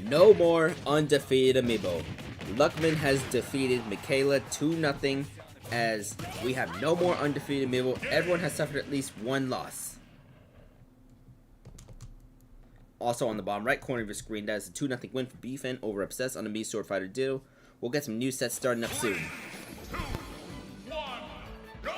no more undefeated Amiibo. Luckman has defeated Michaela 2-0 as we have no more undefeated Amiibo. Everyone has suffered at least one loss. Also on the bottom right corner of your screen, that is a 2-0 win for BFan over Obsessed on the Mii Sword Fighter Ditto. We'll get some new sets starting up soon. 2, 1, go!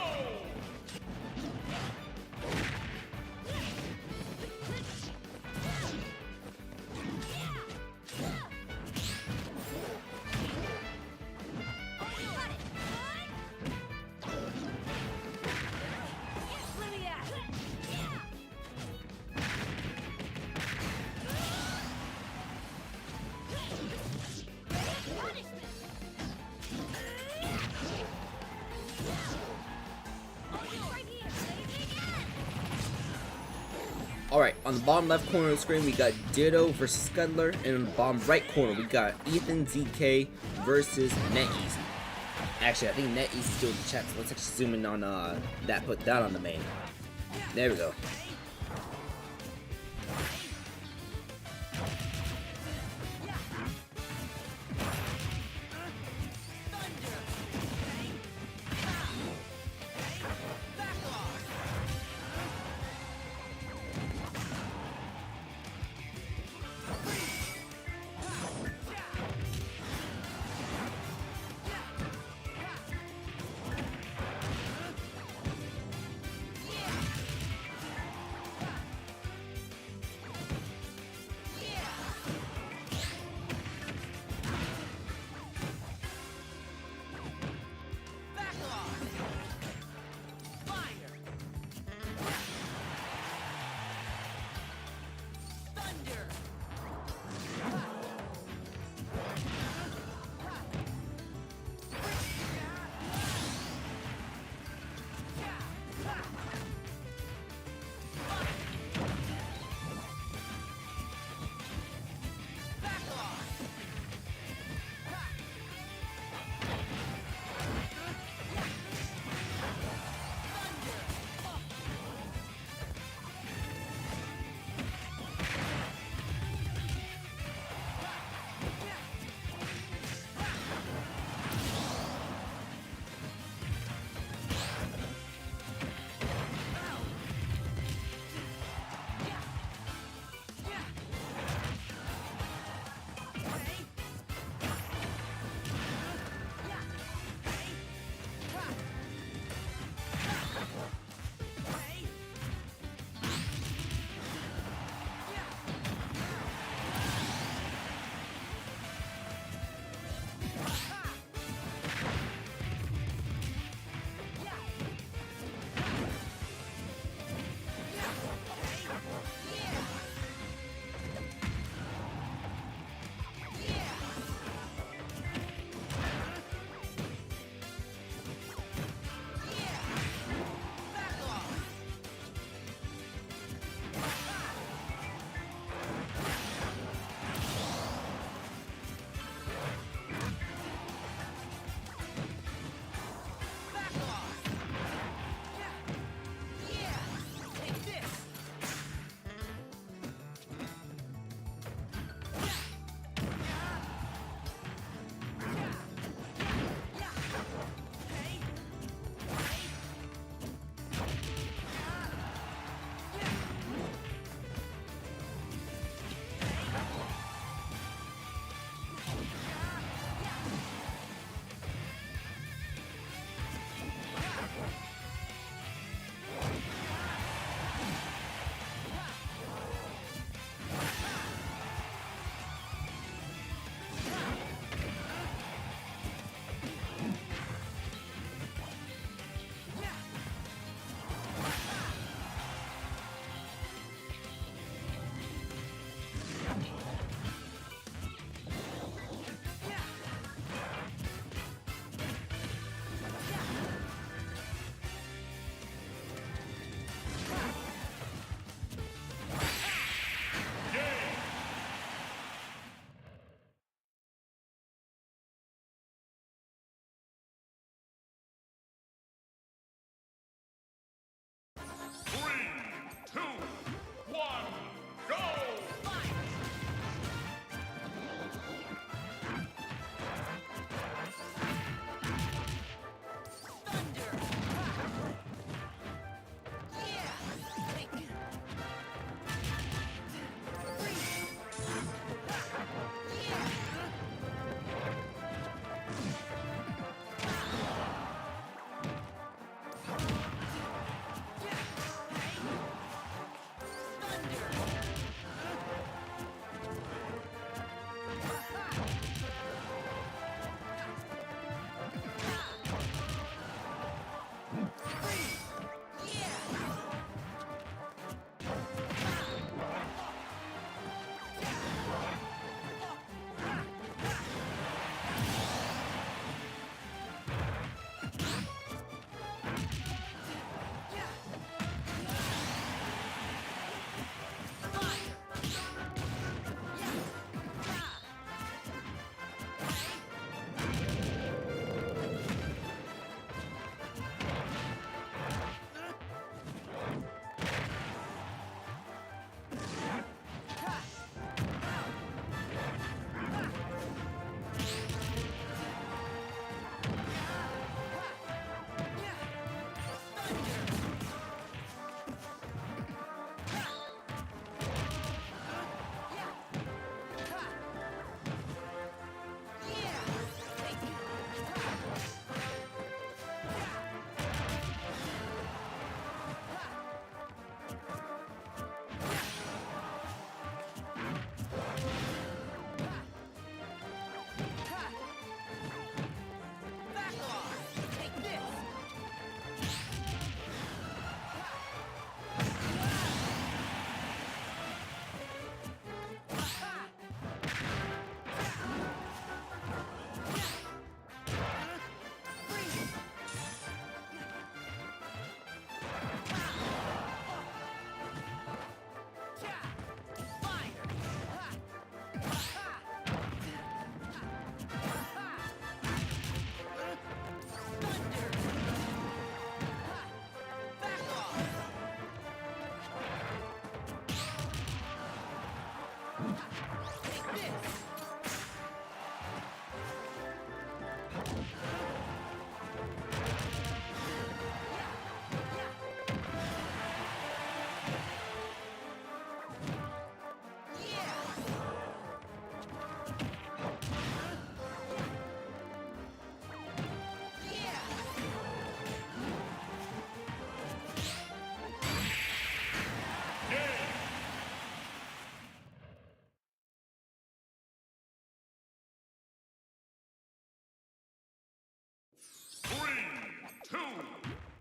Alright, on the bottom left corner of the screen, we got Ditto versus Scuddler, and on the bottom right corner, we got Ethan ZK versus NetEasy. Actually, I think NetEasy's doing the chat, so let's actually zoom in on that, put that on the main. There we go.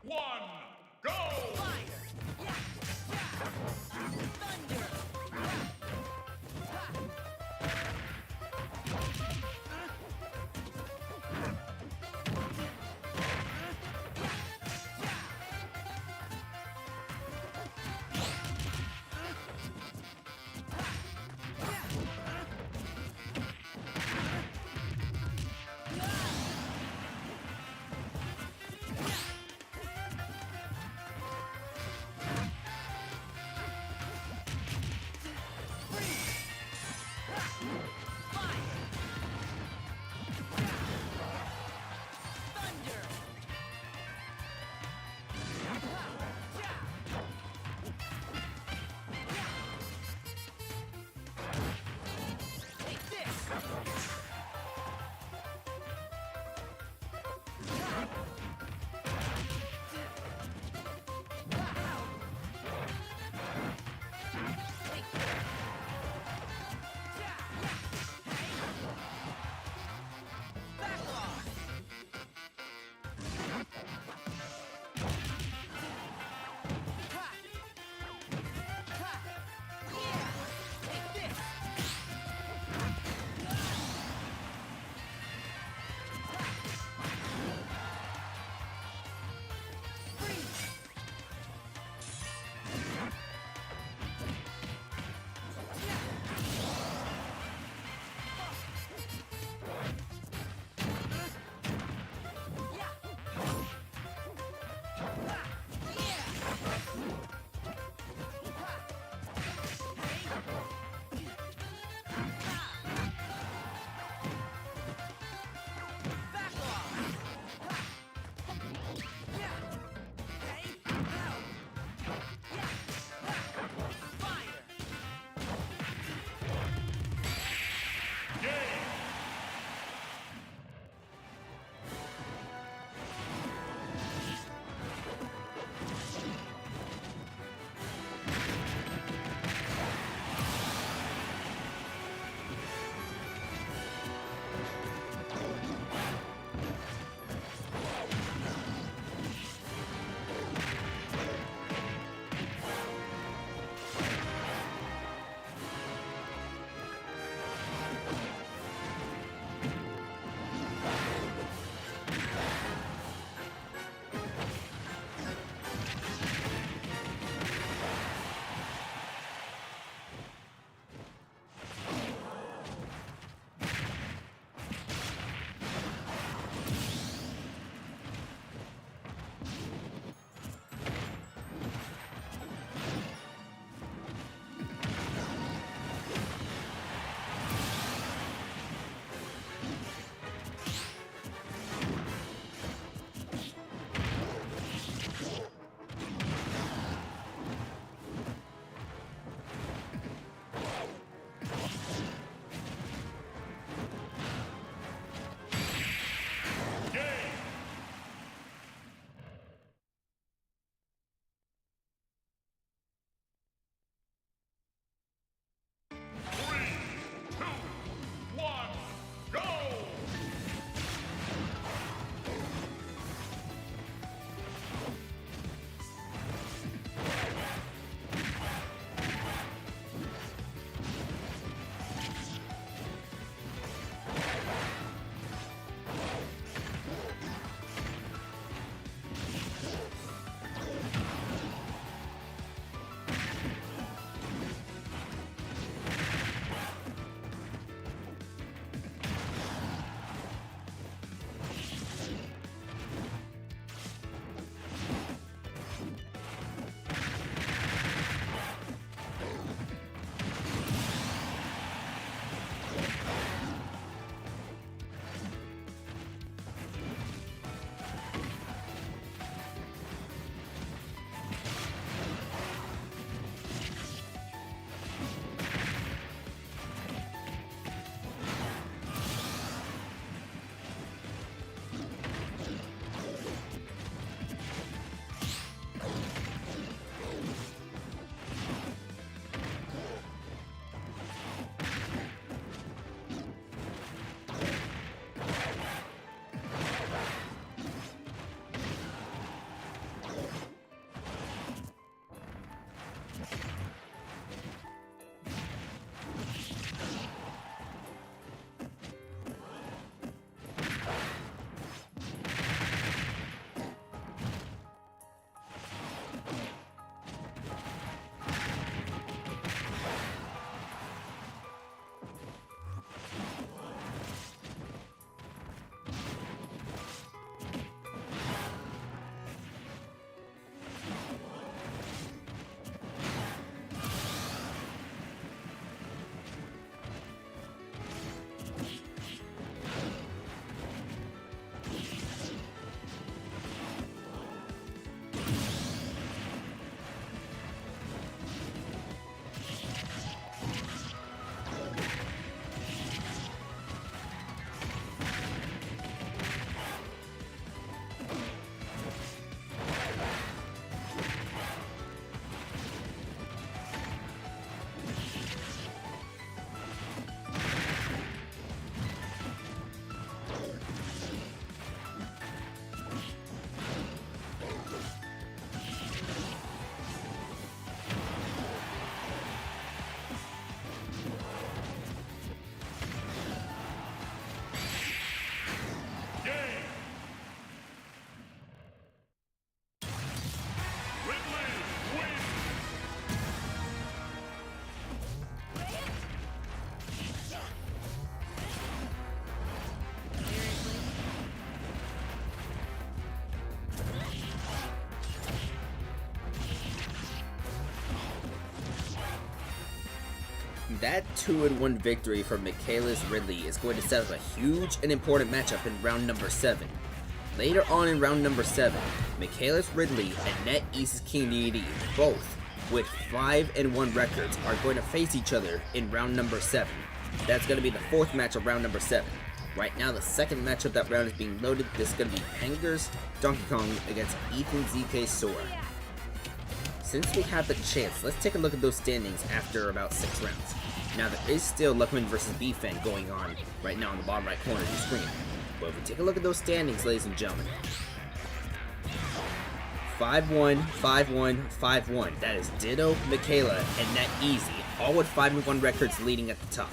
one, go! Fire! Thunder! that 2-1 victory for Michaelis Ridley is going to set up a huge and important matchup in round number 7. Later on in round number 7, Michaelis Ridley and NetEase's King DD, both with 5-1 records, are going to face each other in round number 7. That's going to be the 4th match of round number 7. Right now, the 2nd match of that round is being loaded. This is going to be Hangers Donkey Kong against Ethan ZK Sora. Since we have the chance, let's take a look at those standings after about 6 rounds. Now, there is still Luckman versus B-Fan going on right now in the bottom right corner of the screen. But if we take a look at those standings, ladies and gentlemen, 5-1, 5-1, 5-1. That is Ditto, Michaela, and NetEase, all with 5-1 records leading at the top.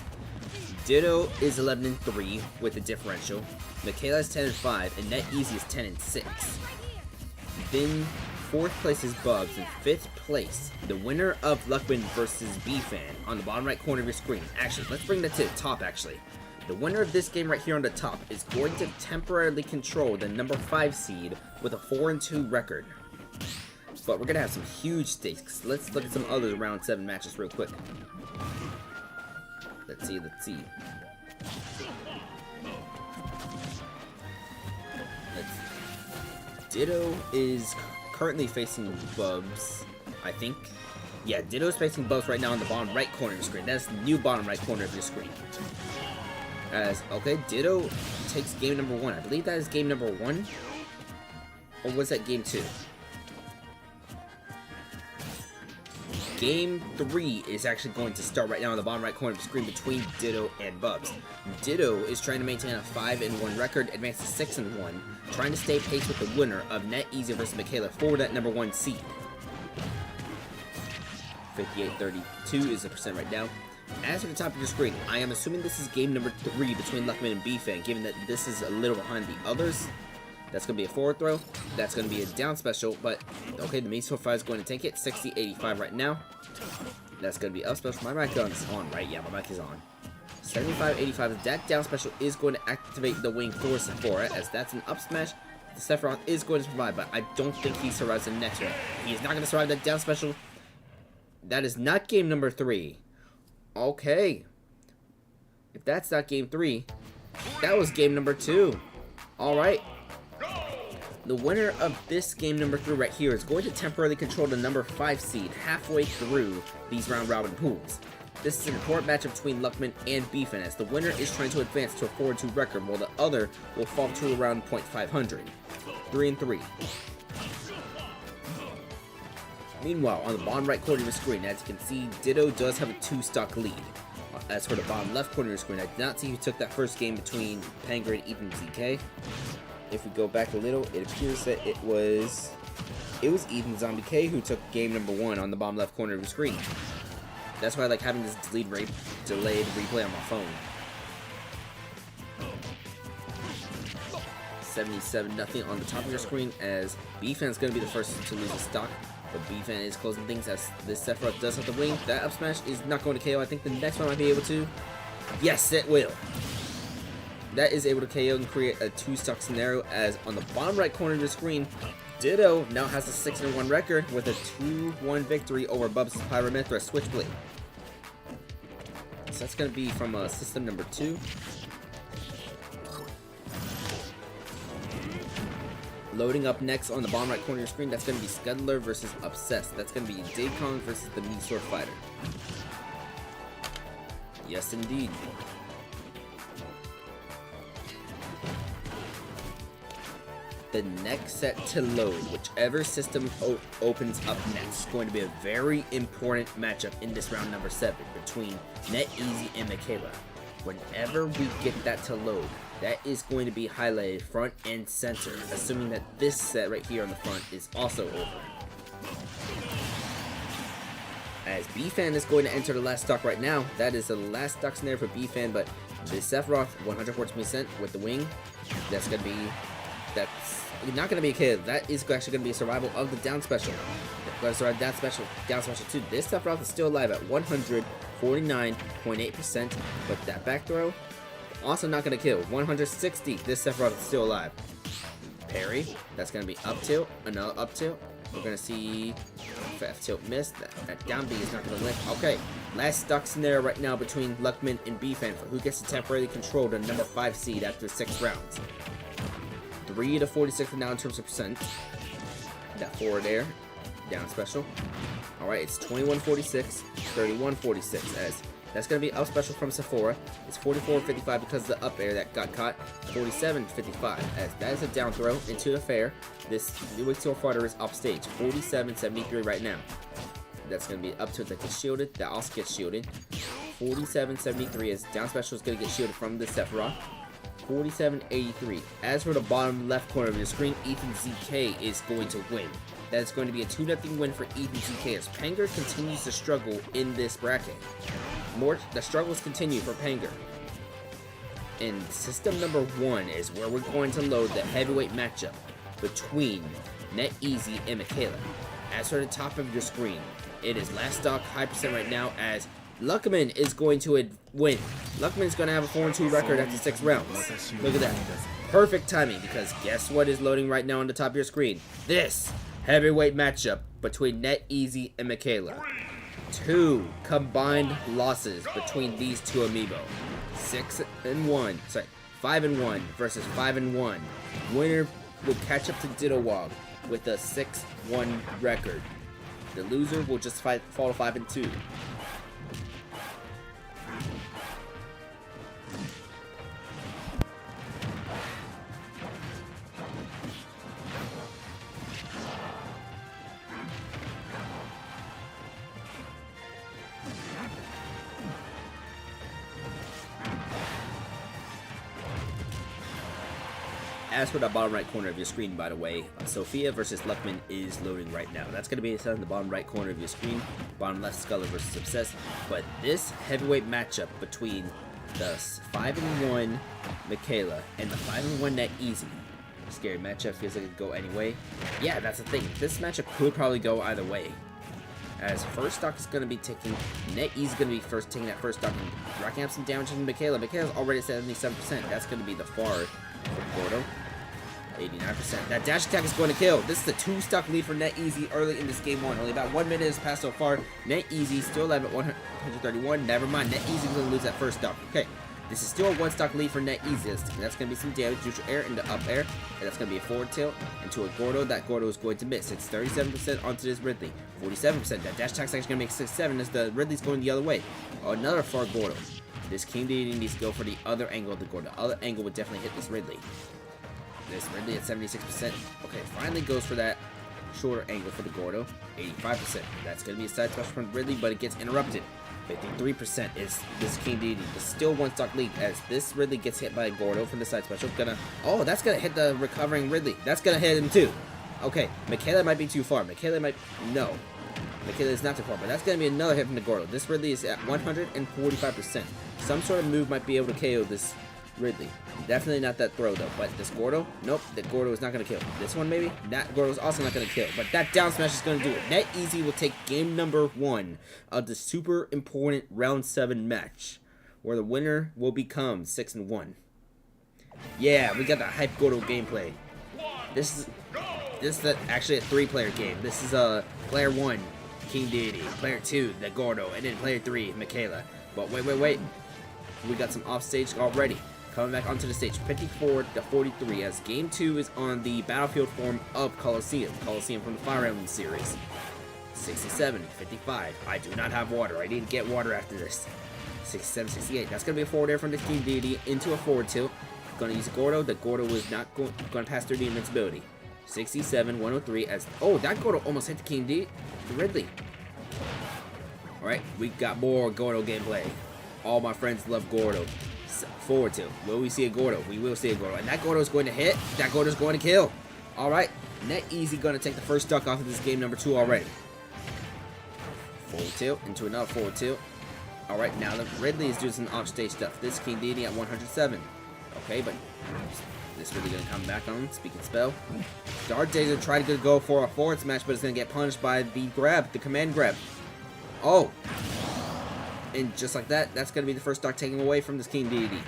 Ditto is 11-3 with a differential. Michaela is 10-5, and NetEase is 10-6. Then 4th place is Bubs, and 5th place, the winner of Luckman versus B-Fan on the bottom right corner of your screen. Actually, let's bring that to the top, actually. The winner of this game right here on the top is going to temporarily control the number 5 seed with a 4-2 record. But we're going to have some huge stakes. Let's look at some other round 7 matches real quick. Let's see. Ditto is currently facing Bubs, I think. Yeah, Ditto is facing Bubs right now in the bottom right corner of your screen. That's the new bottom right corner of your screen. Okay, Ditto takes game number 1. I believe that is game number 1. Or was that game 2? Game 3 is actually going to start right now on the bottom right corner of the screen between Ditto and Bubs. Ditto is trying to maintain a 5-1 record, advance to 6-1, trying to stay pace with the winner of NetEase versus Michaela for that number 1 seed. 58-32 is the percent right now. As for the top of your screen, I am assuming this is game number 3 between Luckman and B-Fan, given that this is a little behind the others. That's going to be a forward throw. That's going to be a down special, but okay, the Miso 5 is going to take it. 60-85 right now. That's going to be up special. My mic is on, right? Yeah, my mic is on. 75-85. That down special is going to activate the wing for Sephora, as that's an up smash. The Sephiroth is going to survive, but I don't think he survives the next one. He is not going to survive that down special. That is not game number 3. Okay. If that's not game 3, that was game number 2. Alright. The winner of this game number 3 right here is going to temporarily control the number 5 seed halfway through these round robin pools. This is an important matchup between Luckman and B-Fan, as the winner is trying to advance to a 4-2 record, while the other will fall to around .500. 3-3. Meanwhile, on the bottom right corner of your screen, as you can see, Ditto does have a 2-stock lead. As for the bottom left corner of your screen, I did not see who took that first game between Panger and Ethan ZK. If we go back a little, it appears that it was Ethan Zombie K who took game number 1 on the bottom left corner of your screen. That's why I like having this delayed replay on my phone. 77-0 on the top of your screen, as B-Fan is going to be the first to lose a stock. But B-Fan is closing things as this Sephiroth does have the wing. That up smash is not going to KO. I think the next one might be able to. Yes, it will. That is able to KO and create a 2-stock scenario, as on the bottom right corner of the screen, Ditto now has a 6-1 record with a 2-1 victory over Bubs' Pyramithra Switchblade. So that's going to be from system number 2. Loading up next on the bottom right corner of your screen, that's going to be Scuttler versus Obsessed. That's going to be Dave Kong versus the Mii Sword Fighter. Yes, indeed. The next set to load, whichever system opens up next, is going to be a very important matchup in this round number 7 between NetEase and Michaela. Whenever we get that to load, that is going to be highlighted front and center, assuming that this set right here on the front is also over. As B-Fan is going to enter the last stock right now. That is the last stock scenario for B-Fan, but the Sephiroth 114% with the wing, that's going to be, that's not going to be a kill. That is actually going to be a survival of the down special. Going to survive that special, down special too. This Sephiroth is still alive at 149.8%, but that back throw, also not going to kill. 160, this Sephiroth is still alive. Parry, that's going to be up tilt, another up tilt. We're going to see off F tilt missed. That down B is not going to lift. Okay, last stock scenario right now between Luckman and B-Fan for who gets to temporarily control the number 5 seed after 6 rounds. 3 to 46 for now in terms of percent. That forward air, down special. Alright, it's 21-46, 31-46 as that's going to be up special from Sephora. It's 44-55 because of the up air that got caught. 47-55 as that is a down throw into the fair. This New Exil fighter is off stage. 47-73 right now. That's going to be up to that gets shielded. That also gets shielded. 47-73 as down special is going to get shielded from the Sephiroth. 47-83. As for the bottom left corner of your screen, Ethan ZK is going to win. That is going to be a 2-0 win for Ethan ZK as Panger continues to struggle in this bracket. The struggles continue for Panger. And system number 1 is where we're going to load the heavyweight matchup between NetEasy and Michaela. As for the top of your screen, it is last stock high percent right now as Luckman is going to win. Luckman is going to have a 4-2 record after 6 rounds. Look at that. Perfect timing because guess what is loading right now on the top of your screen? This heavyweight matchup between NetEasy and Michaela. 2 combined losses between these two amiibo. 5-1 versus 5-1. Winner will catch up to Diddlewog with a 6-1 record. The loser will just fall to 5-2. As for the bottom right corner of your screen, by the way, Sophia versus Luckman is loading right now. That's going to be set in the bottom right corner of your screen. Bottom left, Sculler versus Obsessed. But this heavyweight matchup between the 5-1 Michaela and the 5-1 NetEasy. Scary matchup, feels like it could go any way. Yeah, that's the thing. This matchup could probably go either way. As first stock is going to be taking, NetEasy is going to be first taking that first stock and racking up some damage on Michaela. Michaela's already at 77%. That's going to be the far for Gordo. 89%. That dash attack is going to kill. This is the 2-stock lead for NetEasy early in this game 1. Only about 1 minute has passed so far. NetEasy still alive at 131. Never mind. NetEasy is going to lose that first stock. Okay. This is still a 1-stock lead for NetEasy. That's going to be some damage. Neutral air into up air. And that's going to be a forward tilt into a Gordo. That Gordo is going to miss. It's 37% onto this Ridley. 47%. That dash attack is actually going to make 6-7 as the Ridley's going the other way. Another far Gordo. This King Deity needs to go for the other angle of the Gordo. The other angle would definitely hit this Ridley. This Ridley at 76%. Okay, finally goes for that shorter angle for the Gordo. 85%. That's going to be a side special from Ridley, but it gets interrupted. 53% is this King Deity. It's still 1-stock lead as this Ridley gets hit by a Gordo from the side special. Oh, that's going to hit the recovering Ridley. That's going to hit him too. Okay, Michaela might be too far. No. Michaela is not too far, but that's going to be another hit from the Gordo. This Ridley is at 145%. Some sort of move might be able to KO this Ridley. Definitely not that throw though, but this Gordo, nope, that Gordo is not going to kill. This one maybe? That Gordo is also not going to kill, but that down smash is going to do it. NetEasy will take game number 1 of the super important round 7 match, where the winner will become 6-1. Yeah, we got the hype Gordo gameplay. This is actually a 3-player game. This is player 1, King Deity, player 2, the Gordo, and then player 3, Michaela. But wait. We got some offstage already. Coming back onto the stage, 54-43 as game 2 is on the battlefield form of Coliseum from the Fire Emblem series. 67-55. I do not have water. I need to get water after this. 67-68. That's going to be a forward air from the King Deity into a forward tilt. Going to use Gordo. The Gordo is not going to pass through the invincibility. 67-103 as... Oh, that Gordo almost hit the King Deity. The Ridley. Alright, we got more Gordo gameplay. All my friends love Gordo. Forward tilt. Will we see a Gordo? We will see a Gordo. And that Gordo is going to hit. That Gordo is going to kill. Alright. NetEasy going to take the first stock off of this game number 2 already. Forward tilt into another forward tilt. Alright, now the Ridley is doing some offstage stuff. This King Deity at 107. Okay, but this Ridley going to come back on. Speaking spell. Dark Dazer tried to go for a forward smash, but it's going to get punished by the grab. The command grab. Oh. And just like that, that's going to be the first stock taken away from this King Deity.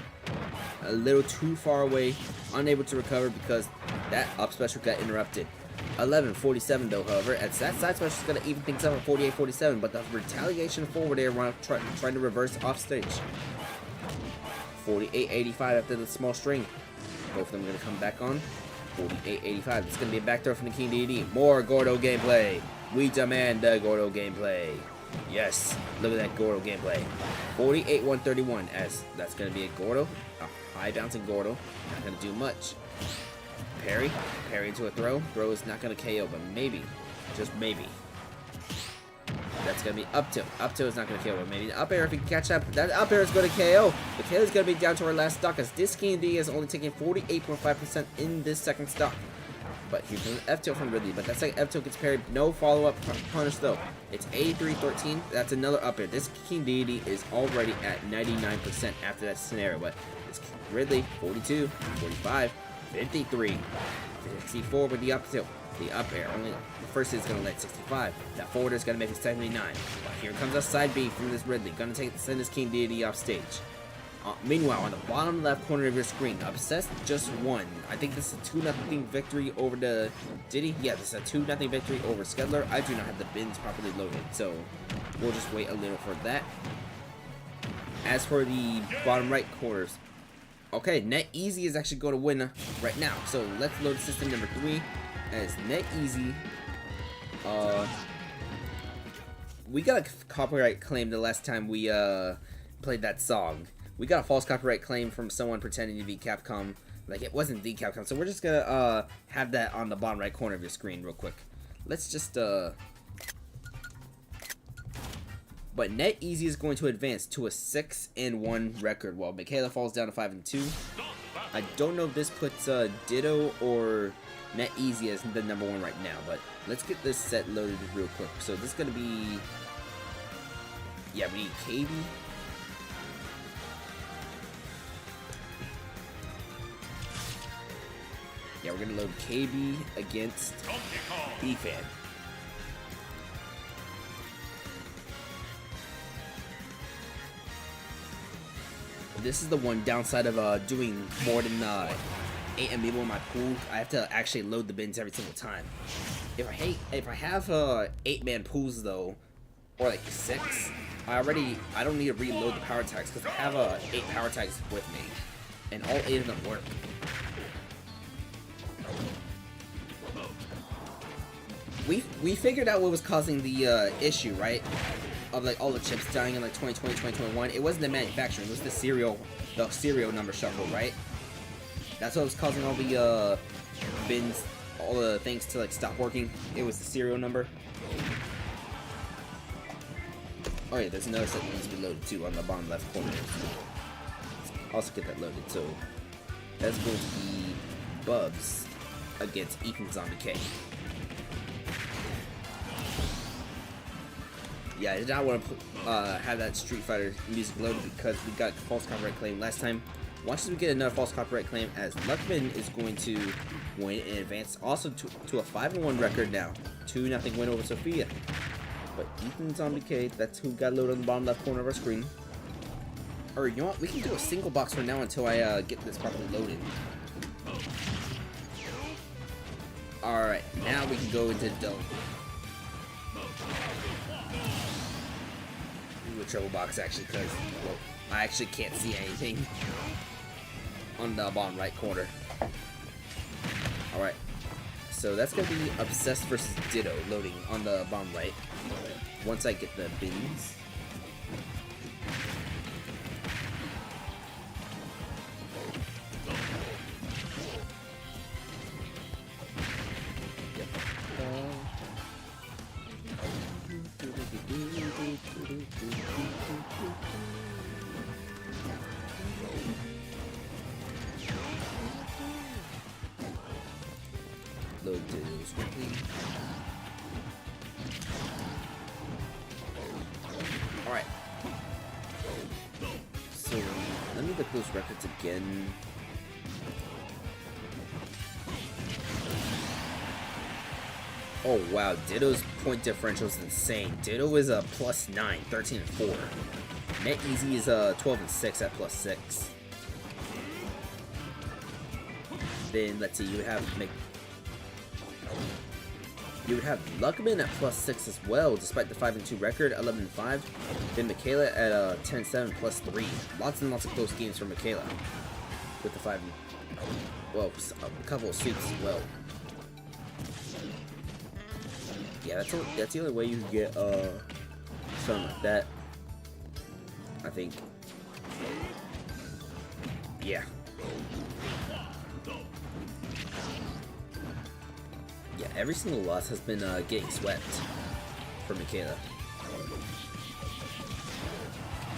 A little too far away, unable to recover because that up special got interrupted. 11-47 though, however, as that side smash is going to even things up at 48-47, but the retaliation forward air trying to reverse off stage. 48-85 after the small string. Both of them going to come back on. 48-85. It's going to be a backdoor from the King Deity. More Gordo gameplay. We demand the Gordo gameplay. Yes, look at that Gordo gameplay. 48-131 as that's going to be a Gordo. A high bouncing Gordo. Not going to do much. Parry into a throw. Throw is not going to KO, but maybe, just maybe. That's going to be up tilt. Up tilt is not going to KO, but maybe the up air if he can catch up. That up air is going to KO. But KO is going to be down to our last stock as this King D is only taking 48.5% in this second stock. But here's an F tilt from Ridley. But that second F tilt gets parried. No follow up punish though. It's 83-13. That's another up air. This King Deity is already at 99% after that scenario. But it's Ridley 42, 45. 53, 64 with the up tilt. The up air, only the first is going to let 65. That forward is going to make it 79. But here comes a side B from this Ridley. Going to send this King Deity off stage. Meanwhile, on the bottom left corner of your screen, Obsessed just won. I think this is a 2-0 victory over the Diddy. Yeah, this is a 2-0 victory over Skedler. I do not have the bins properly loaded, so we'll just wait a little for that. As for the bottom right corners, okay, NetEasy is actually going to win right now. So let's load system number 3 as NetEasy. We got a copyright claim the last time we played that song. We got a false copyright claim from someone pretending to be Capcom. Like it wasn't the Capcom. So we're just gonna have that on the bottom right corner of your screen real quick. Let's just But NetEasy is going to advance to a 6-1 record while Michaela falls down to 5-2. I don't know if this puts Ditto or NetEasy as the number 1 right now, but let's get this set loaded real quick. So this is gonna be, yeah, we need KB. Yeah, we're gonna load KB against B-Fan. This is the one downside of doing more than 8 Amiibo in my pool. I have to actually load the bins every single time. If I have 8-man pools though, or like 6, I don't need to reload the power tags because I have 8 power tags with me, and all 8 of them work. We figured out what was causing the issue, right? Of like all the chips dying in like 2020, 2021. It wasn't the manufacturing, it was the serial number shuffle, right? That's what was causing all the bins, all the things to like stop working. It was the serial number. Oh yeah, there's another set that needs to be loaded too on the bottom left corner. Also get that loaded. So that's going to be Bubs against Ethan Zombie K. Yeah, I did not want to have that Street Fighter music loaded because we got false copyright claim last time. Once we get another false copyright claim, as Luckman is going to win in advance, also to a 5-1 record now. 2-0 win over Sophia. But Ethan Zombie K, that's who got loaded on the bottom left corner of our screen. Or you know what? We can do a single box for now until I get this properly loaded. Alright, now we can go into the dome. Do a triple box actually, because well, I actually can't see anything on the bottom right corner. Alright, so that's going to be Obsessed versus Ditto loading on the bottom right. Once I get the bins. Load those quickly. Alright. So, let me look those records again. Oh wow, Ditto's point differential is insane. Ditto is a +9, 13-4. NetEasy is a 12-6 at +6. Then let's see, you have You would have Luckman at +6 as well, despite the 5-2 record, 11-5. Then Michaela at 10-7 +3. Lots and lots of close games for Michaela with the 5. Well, a couple of sweeps as well. Yeah, that's the only way you can get something like that. I think. Yeah. Yeah, every single loss has been getting swept for Michaela.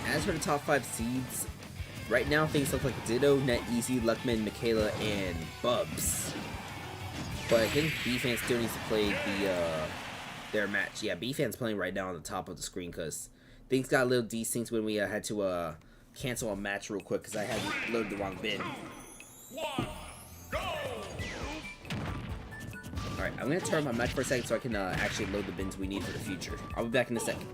As for the top 5 seeds, right now things look like Ditto, NetEasy, Luckman, Michaela, and Bubs. But I think B-Fan still needs to play their match. Yeah, B-Fan's playing right now on the top of the screen because things got a little desynced when we had to cancel a match real quick because I had loaded the wrong bin. Alright, I'm going to turn my mic for a second so I can actually load the bins we need for the future. I'll be back in a second.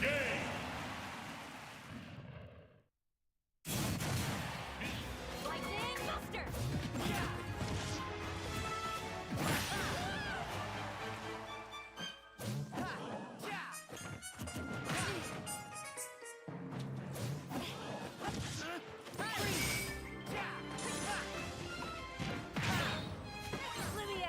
Game. Lightning Buster! Let me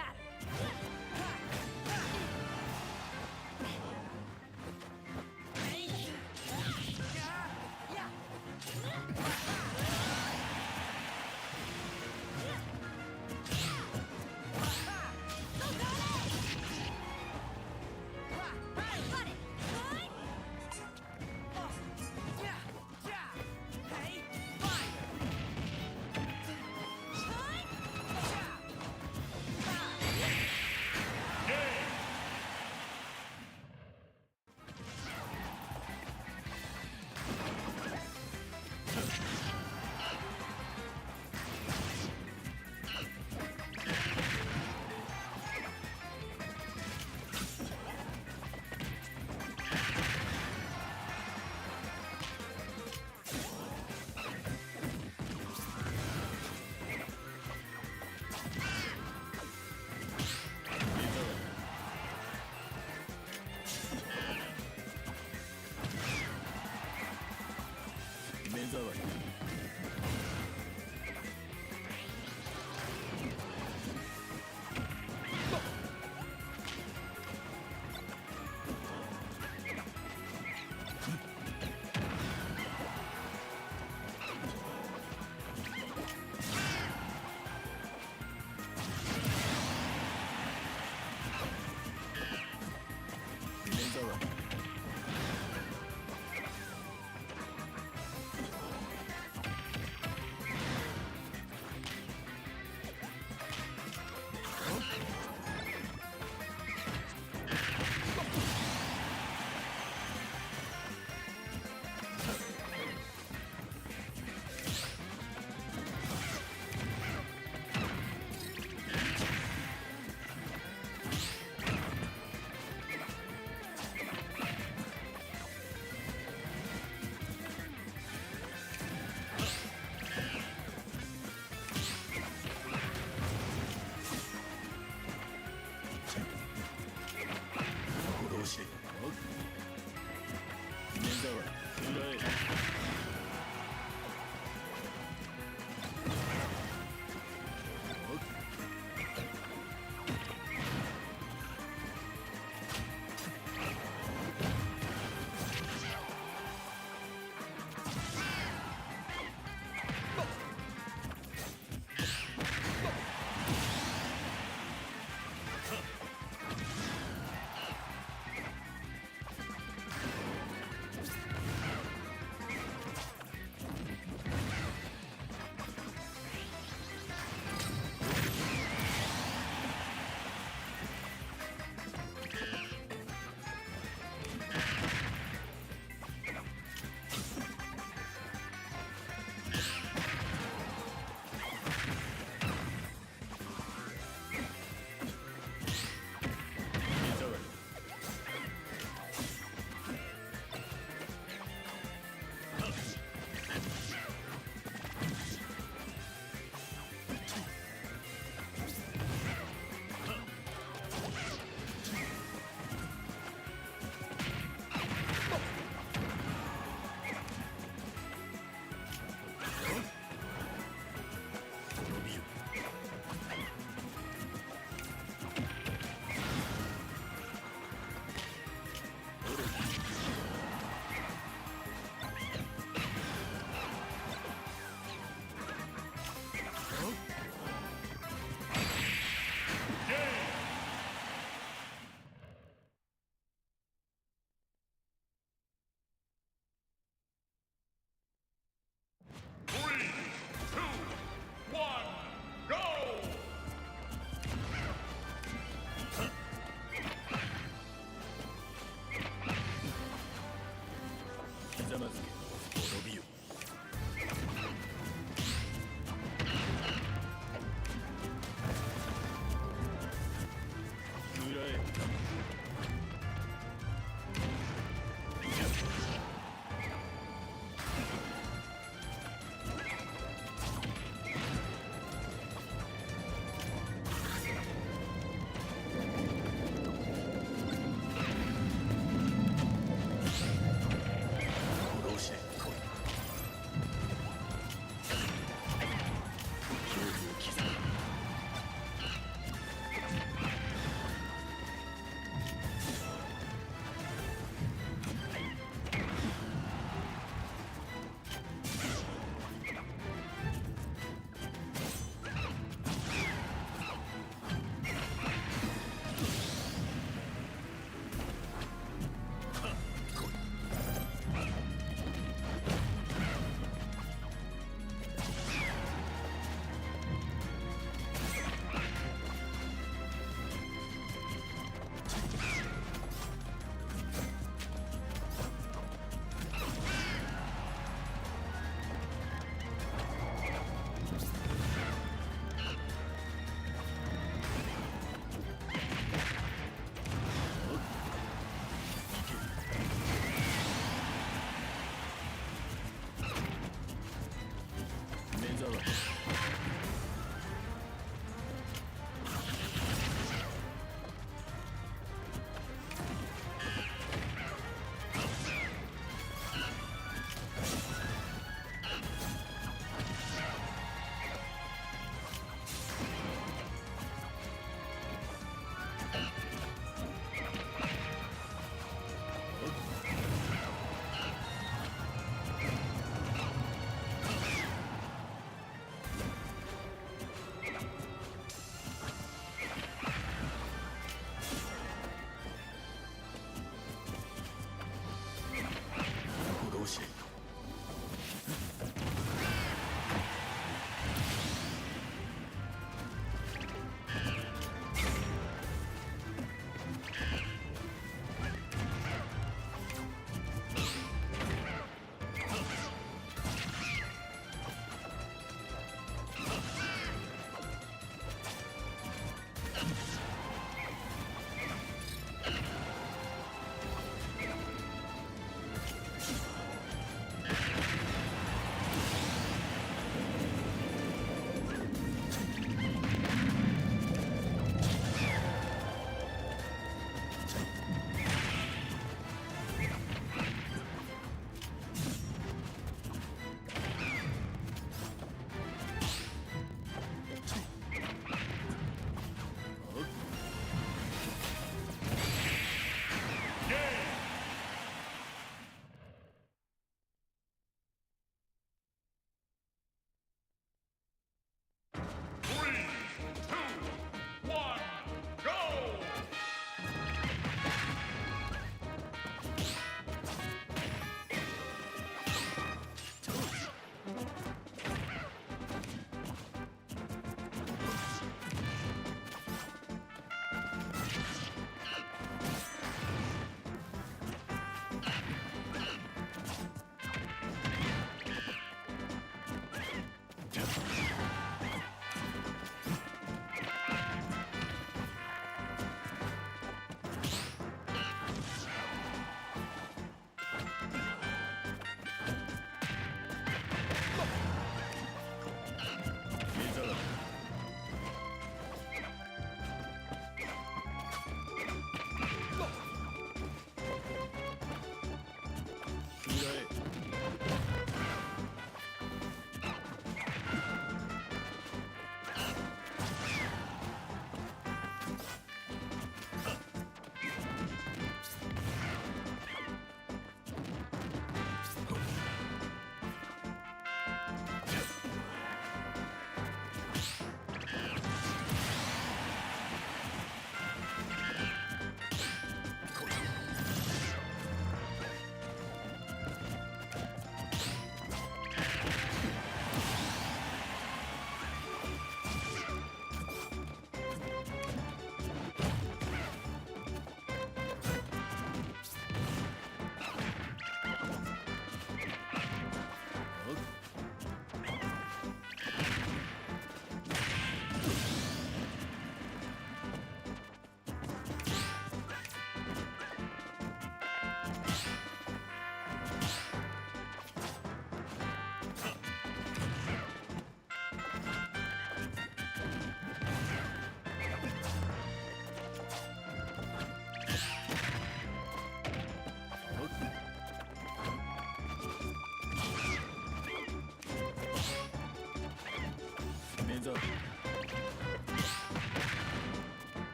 at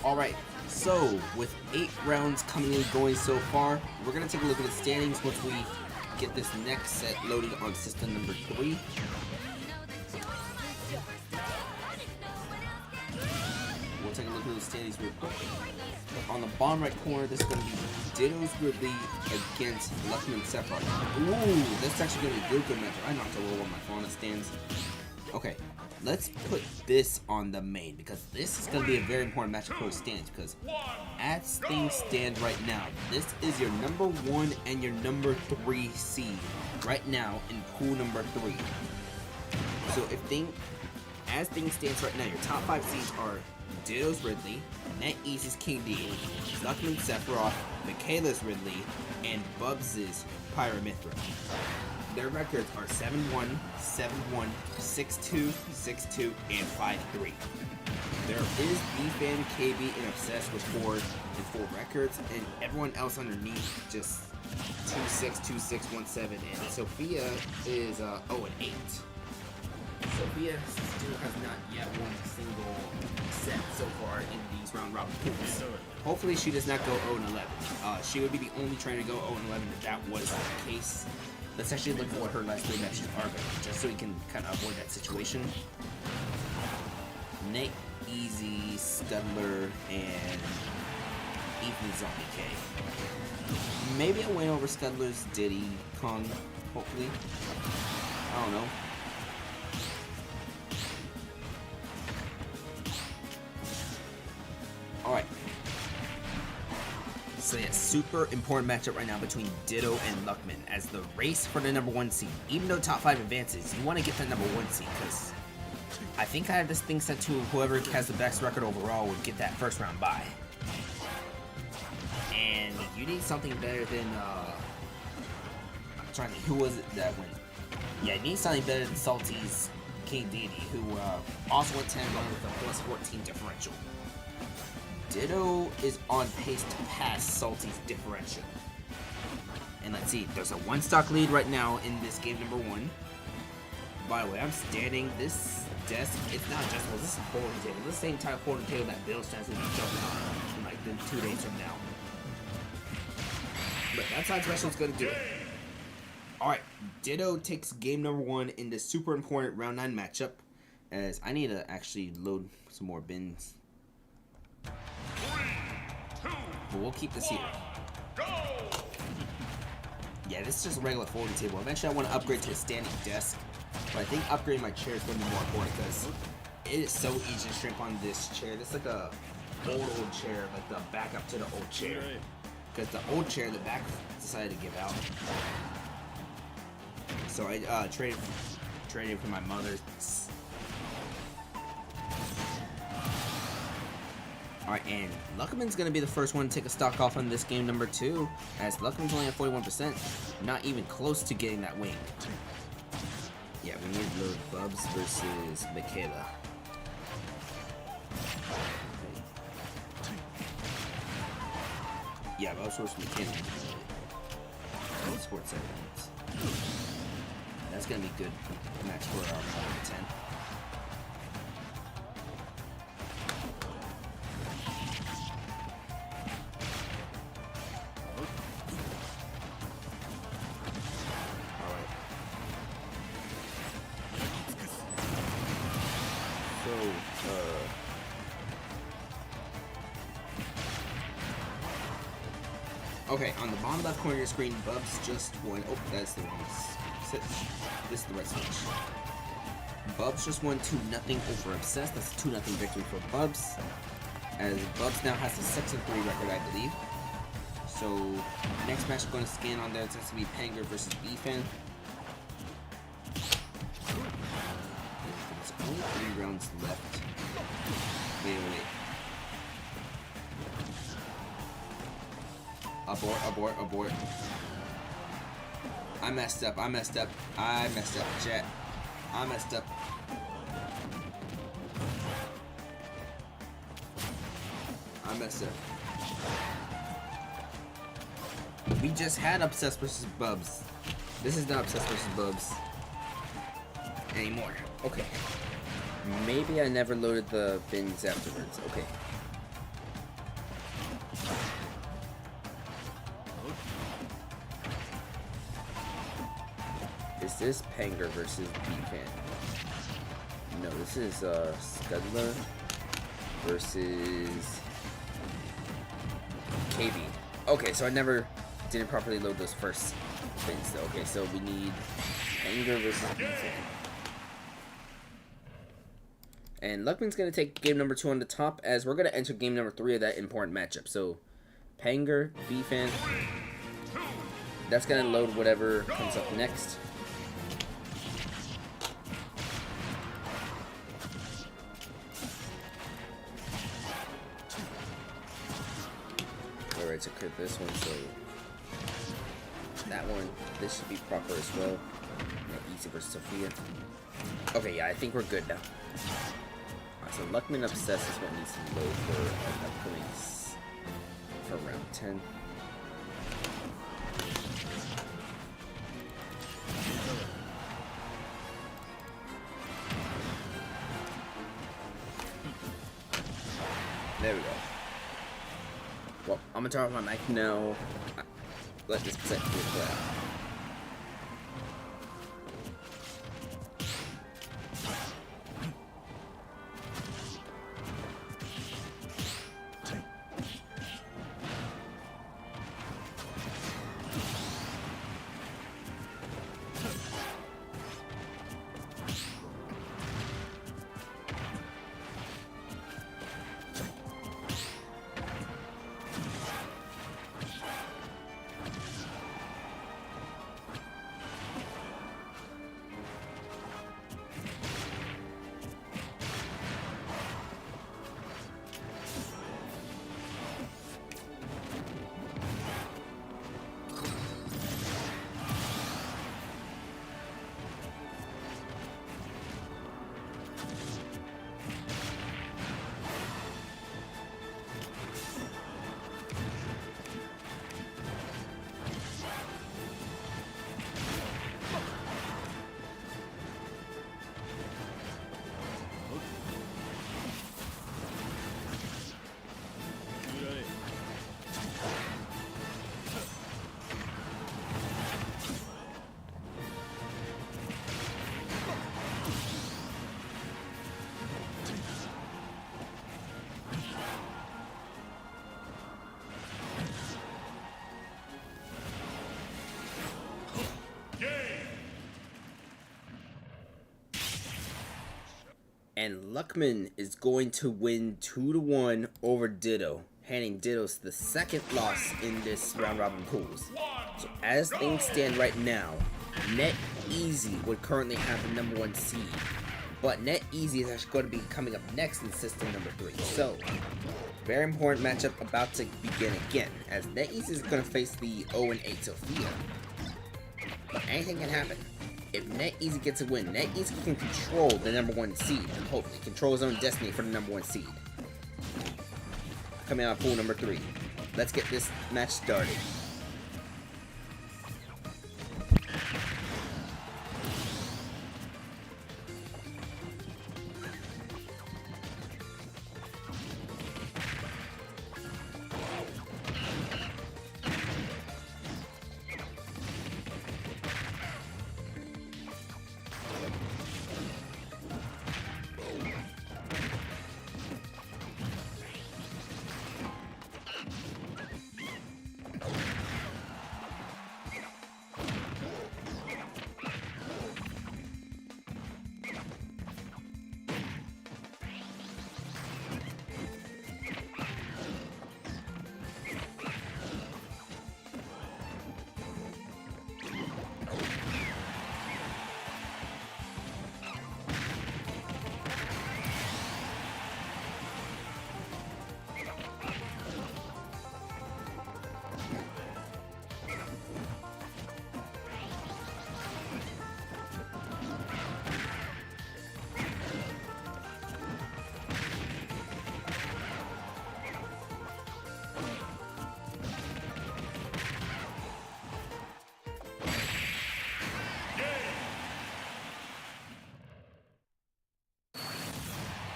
Alright, so with 8 rounds coming and going so far, we're going to take a look at the standings once we get this next set loaded on system number 3. We'll take a look at the standings real quick. On the bottom right corner, this is going to be Ditto's Ridley against Luckman Sephiroth. Ooh, that's actually going to be a good match. I knocked over one of my fauna stands. Okay, let's put this on the main because this is going to be a very important matchup for the standings because as things stand right now, this is your number 1 and your number 3 seed right now in pool number 3. So as things stand right now, your top 5 seeds are Ditto's Ridley, NetEasy's King D, Luckman Sephiroth, Michaela's Ridley, and Bubs' Pyramithra. Their records are 7-1, 7-1, 6-2, 6-2, and 5-3. There is B-Fan, KB, and Obsessed with 4 and 4 records, and everyone else underneath just 2-6, 2-6, 1-7, and Sophia is 0-8. Sophia still has not yet won a single set so far in these round robin pools. Hopefully she does not go 0-11. She would be the only trainer to go 0-11 if that was the case. Let's actually look at what her last 3 matches are going to be, just so we can kind of avoid that situation. NetEasy, Studler, and even Zombie K. Maybe a win over Scudler's Diddy Kong, hopefully. I don't know. Alright. So yeah, super important matchup right now between Ditto and Luckman as the race for the #1 seed. Even though top 5 advances, you want to get the #1 seed because I think I have this thing set to whoever has the best record overall would get that first round bye. And you need something better than I'm trying to think, who was it that went? Yeah, you need something better than Salty's King Deity, who also went 10-1 with a plus 14 differential. Ditto is on pace to pass Salty's differential. And let's see, there's a 1-stock lead right now in this game #1. By the way, I'm standing this desk. It's not adjustable. This is a folding table. This is the same type of folding table that Bill's trying to be jumping on in like 2 days from now. But that's how Threshold's gonna do it. Alright, Ditto takes game #1 in this super important round 9 matchup. As I need to actually load some more bins. But we'll keep this here. Yeah, this is just a regular folding table. Eventually I want to upgrade to a standing desk. But I think upgrading my chair is going to be more important because it is so easy to shrink on this chair. This is like a old chair, like the backup to the old chair. Because the old chair, the back decided to give out. So I traded for my mother's. Alright, and Luckman's going to be the first one to take a stock off on this game #2, as Luckman's only at 41%, not even close to getting that wing. Yeah, we need to load Bubs versus Michaela. Yeah, Bubs versus Michaela. Sports evidence. That's going to be good match for our 10. Okay, on the bottom left corner of your screen, Bubs just won. Oh, that's the wrong switch. This is the right switch. Bubs just won 2-0 over Obsessed. That's a 2-0 victory for Bubs. As Bubs now has a 6-3 record, I believe. So, next match I'm going to scan on there. It's going to be Panger versus B-Fan. There's only 3 rounds left. Wait. Abort. I messed up, chat. I messed up. We just had Obsessed versus Bubs. This is not Obsessed versus Bubs anymore. Okay. Maybe I never loaded the bins afterwards. Okay. Is this Panger versus B-Fan? No, this is Scudler versus KB. Okay, so I didn't properly load those first bins though. Okay, so we need Panger versus B-Fan. And Luckman's going to take game #2 on the top as we're going to enter game #3 of that important matchup. So, Panger, B-Fan. That's going to load whatever comes up next. Alright, so click this one, so that one, this should be proper as well. Yeah, easy versus Sophia. Okay, yeah, I think we're good now. Alright, so Luckman Obsessed is what needs to load for upcoming for round 10. There we go. Well, I'm gonna turn off my mic now. Let this set to play out. And Luckman is going to win 2-1 over Ditto, handing Ditto's the second loss in this round robin pools. So as things stand right now, NetEasy would currently have the number 1 seed, but NetEasy is actually going to be coming up next in system number 3. So very important matchup about to begin again, as NetEasy is going to face the 0-8 Sophia. But anything can happen. If NetEasy gets a win, NetEasy can control the number 1 seed, hopefully control his own destiny for the number 1 seed. Coming out of pool number 3. Let's get this match started.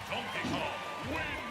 Donkey Kong wins!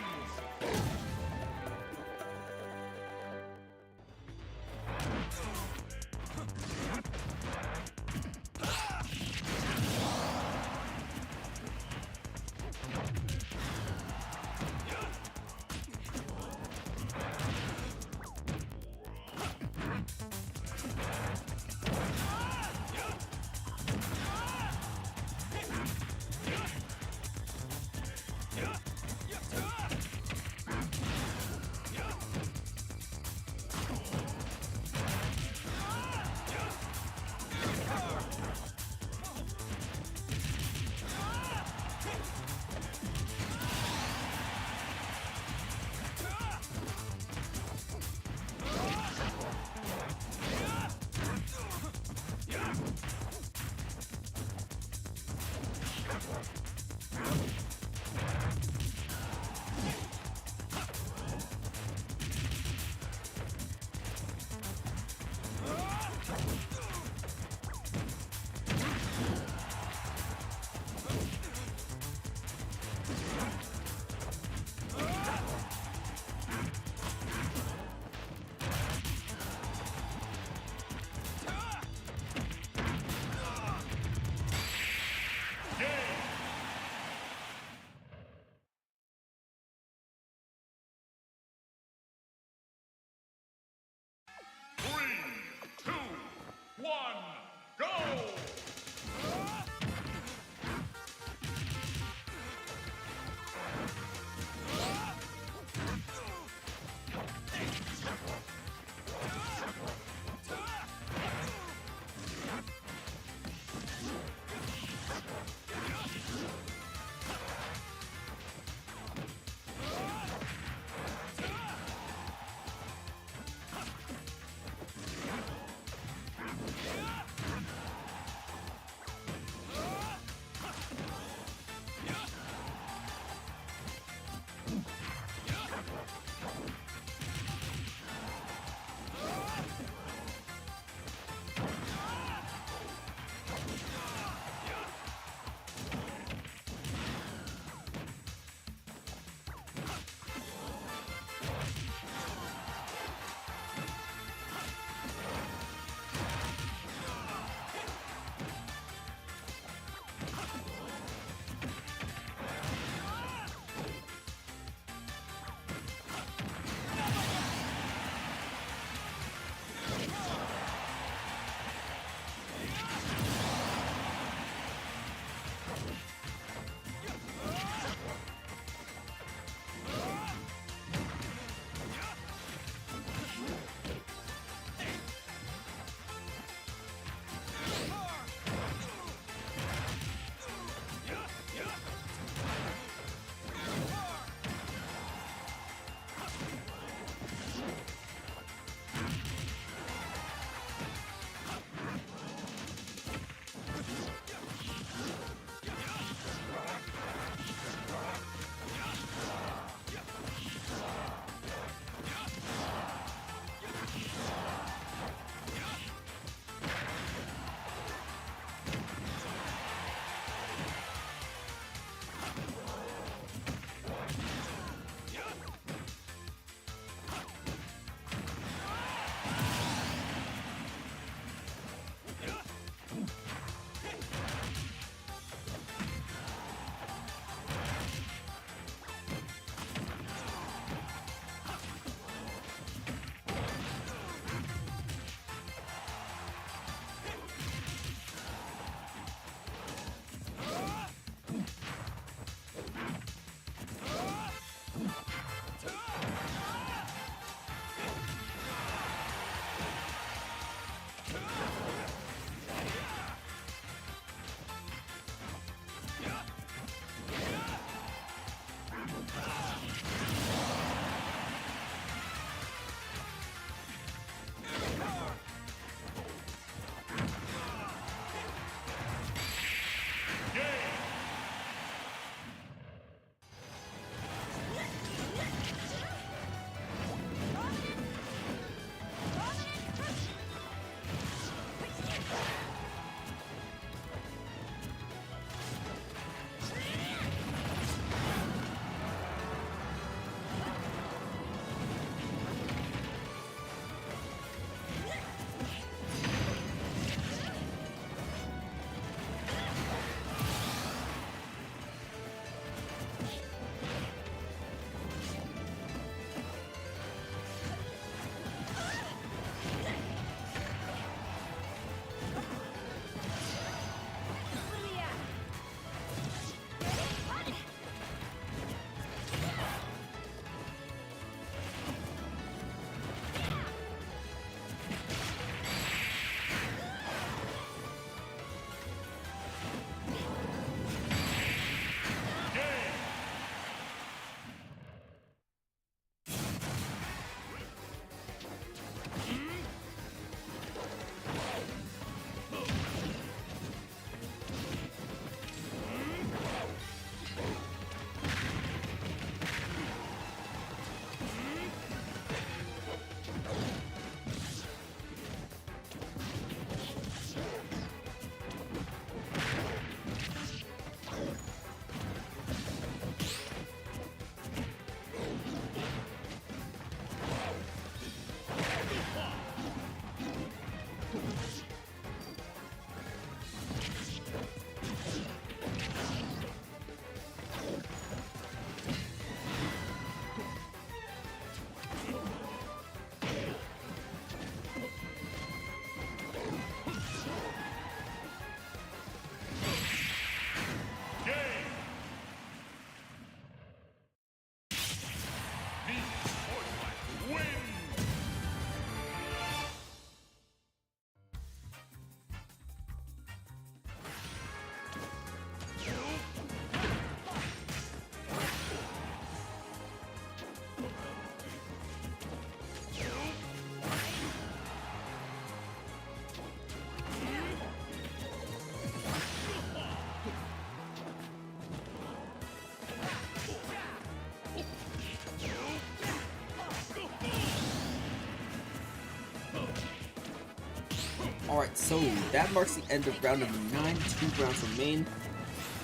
Alright, so that marks the end of round number 9. 2 rounds remain.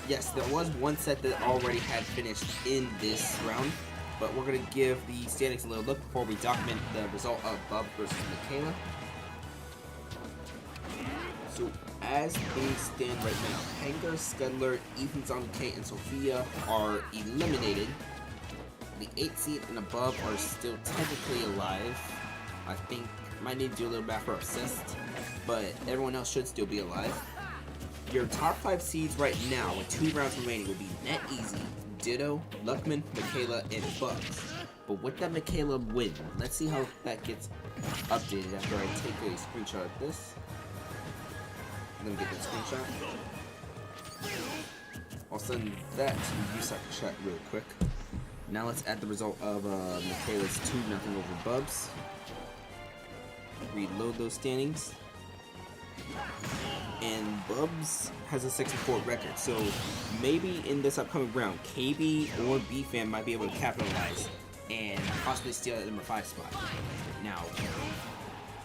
Yes, there was one set that already had finished in this round, but we're going to give the standings a little look before we document the result of Bub versus Michaela. So, as things stand right now, Hanger, Skedler, Ethan Zombie K, and Sophia are eliminated. The 8th seed and above are still technically alive. I think might need to do a little back for Obsessed, but everyone else should still be alive. Your top 5 seeds right now, with 2 rounds remaining, will be NetEasy, Ditto, Luckman, Michaela, and Bugs. But with that Michaela win, let's see how that gets updated after I take a screenshot of this. Let me get that screenshot. I'll send that to USAC chat real quick. Now let's add the result of Michaela's 2-0 over Bubs. Reload those standings. And Bubs has a 6-4 record, so maybe in this upcoming round, KB or BFAM might be able to capitalize and possibly steal that number 5 spot. Now,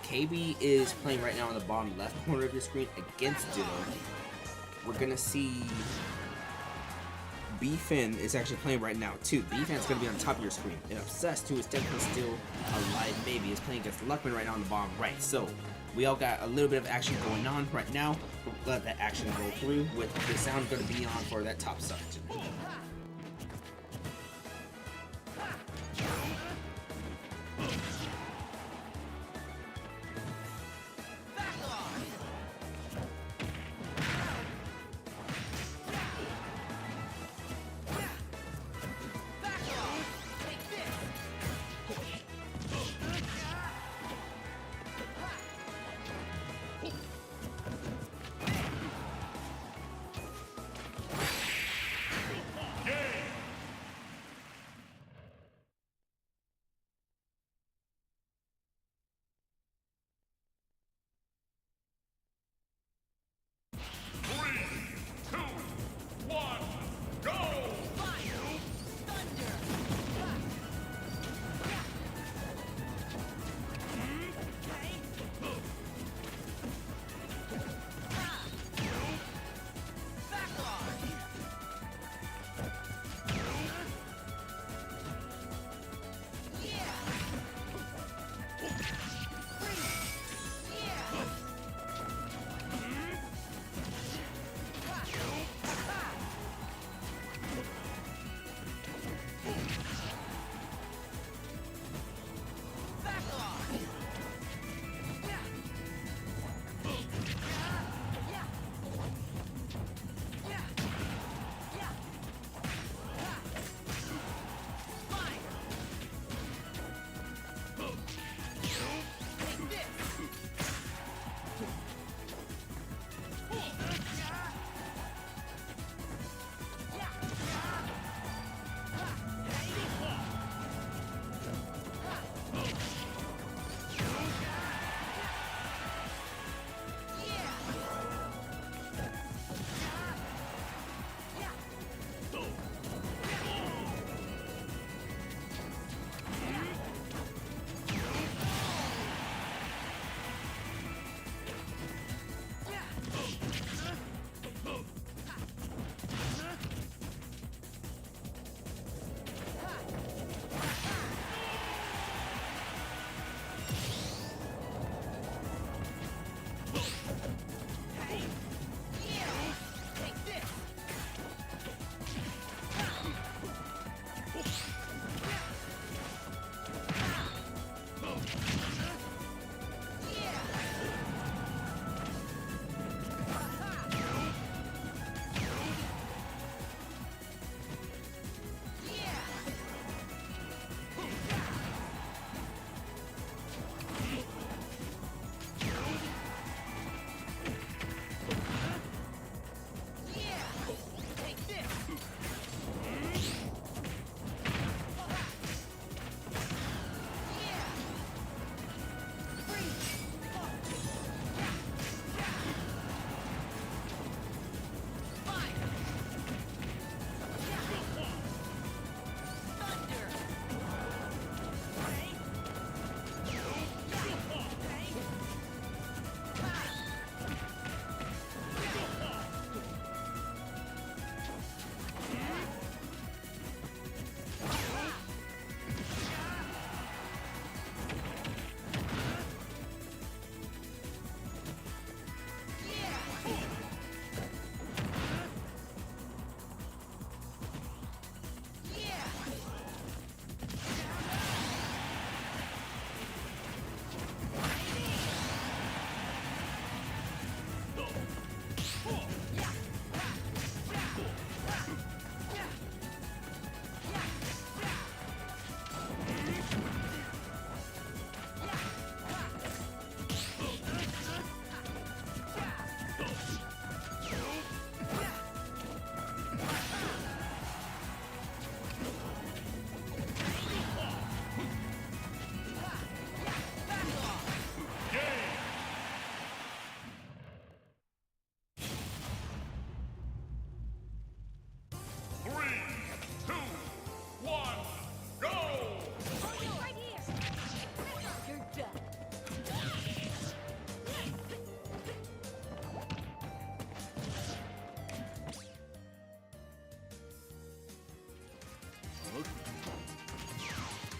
KB is playing right now on the bottom left corner of your screen against Ditto. We're gonna see BFin is actually playing right now too. BFin's gonna be on top of your screen. And Obsessed, who is definitely still alive maybe, is playing against Luckman right now on the bottom right. So we all got a little bit of action going on right now. We'll let that action go through with the sound gonna be on for that top section.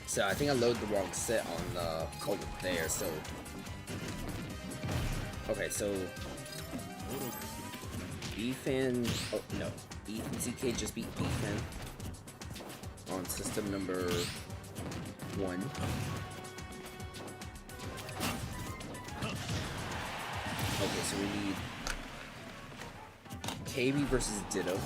So I think I loaded the wrong set on over there. So okay, so E-Fan. Oh no, ECK just beat E-Fan on system number 1. Okay, so we need KB versus Ditto.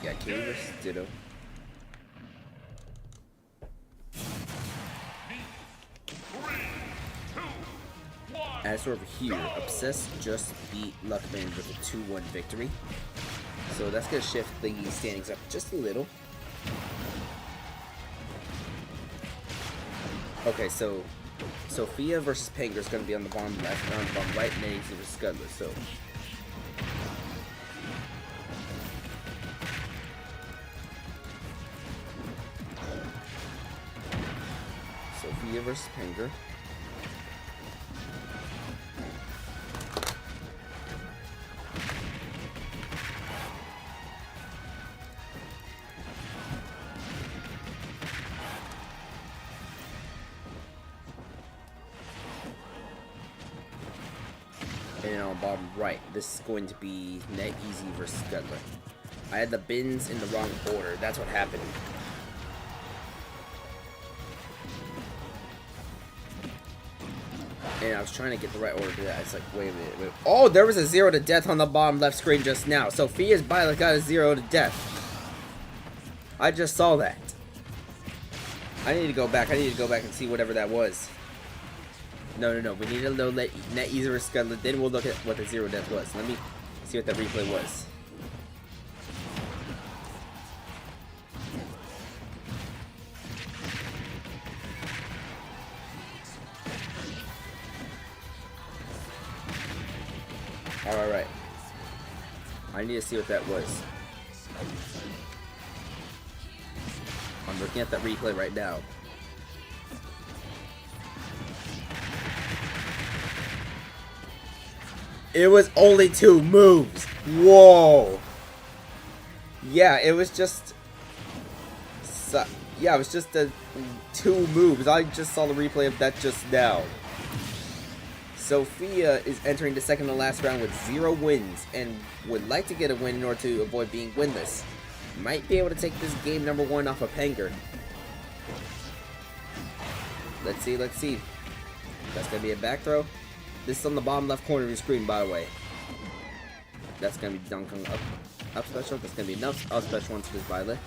Yeah, KB versus Ditto. As for over here, Obsessed just beat Luckman with a 2-1 victory. So that's going to shift the standings up just a little. Okay, so Sophia versus Panger is going to be on the bottom left, on the bottom right, and then Nancy versus Scudler. So Sophia versus Panger. And on bottom right, this is going to be Net Easy versus Scudler. I had the bins in the wrong order. That's what happened. And I was trying to get the right order to that. It's like, wait a minute. Wait. Oh, there was a 0 to death on the bottom left screen just now. Sophia's Violet got a 0 to death. I just saw that. I need to go back. I need to go back and see whatever that was. No. We need to load Net Easy versus Scudler. Then we'll look at what the 0 death was. Let me see what that replay was. Alright. I need to see what that was. I'm looking at that replay right now. It was only 2 moves. Whoa. Yeah, it was just... yeah, it was just 2 moves. I just saw the replay of that just now. Sophia is entering the second to last round with 0 wins and would like to get a win in order to avoid being winless. Might be able to take this game number 1 off of Panger. Let's see. That's going to be a back throw. This is on the bottom left corner of your screen, by the way. That's going to be Donkey Kong up special. That's going to be enough up special onto this Violet.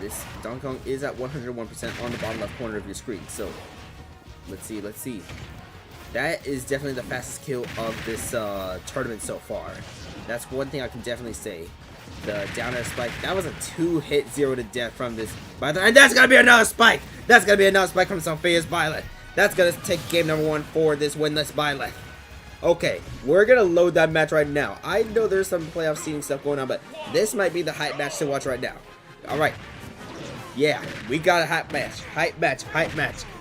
This Donkey Kong is at 101% on the bottom left corner of your screen. So, let's see. That is definitely the fastest kill of this tournament so far. That's one thing I can definitely say. The down air spike, that was a 2-hit 0 to death from this Violet. And that's going to be another spike! That's going to be another spike from Sophia's Violet. That's going to take game number 1 for this winless Violet. Okay, we're going to load that match right now. I know there's some playoff seeding stuff going on, but this might be the hype match to watch right now. Alright. Yeah, we got a hype match.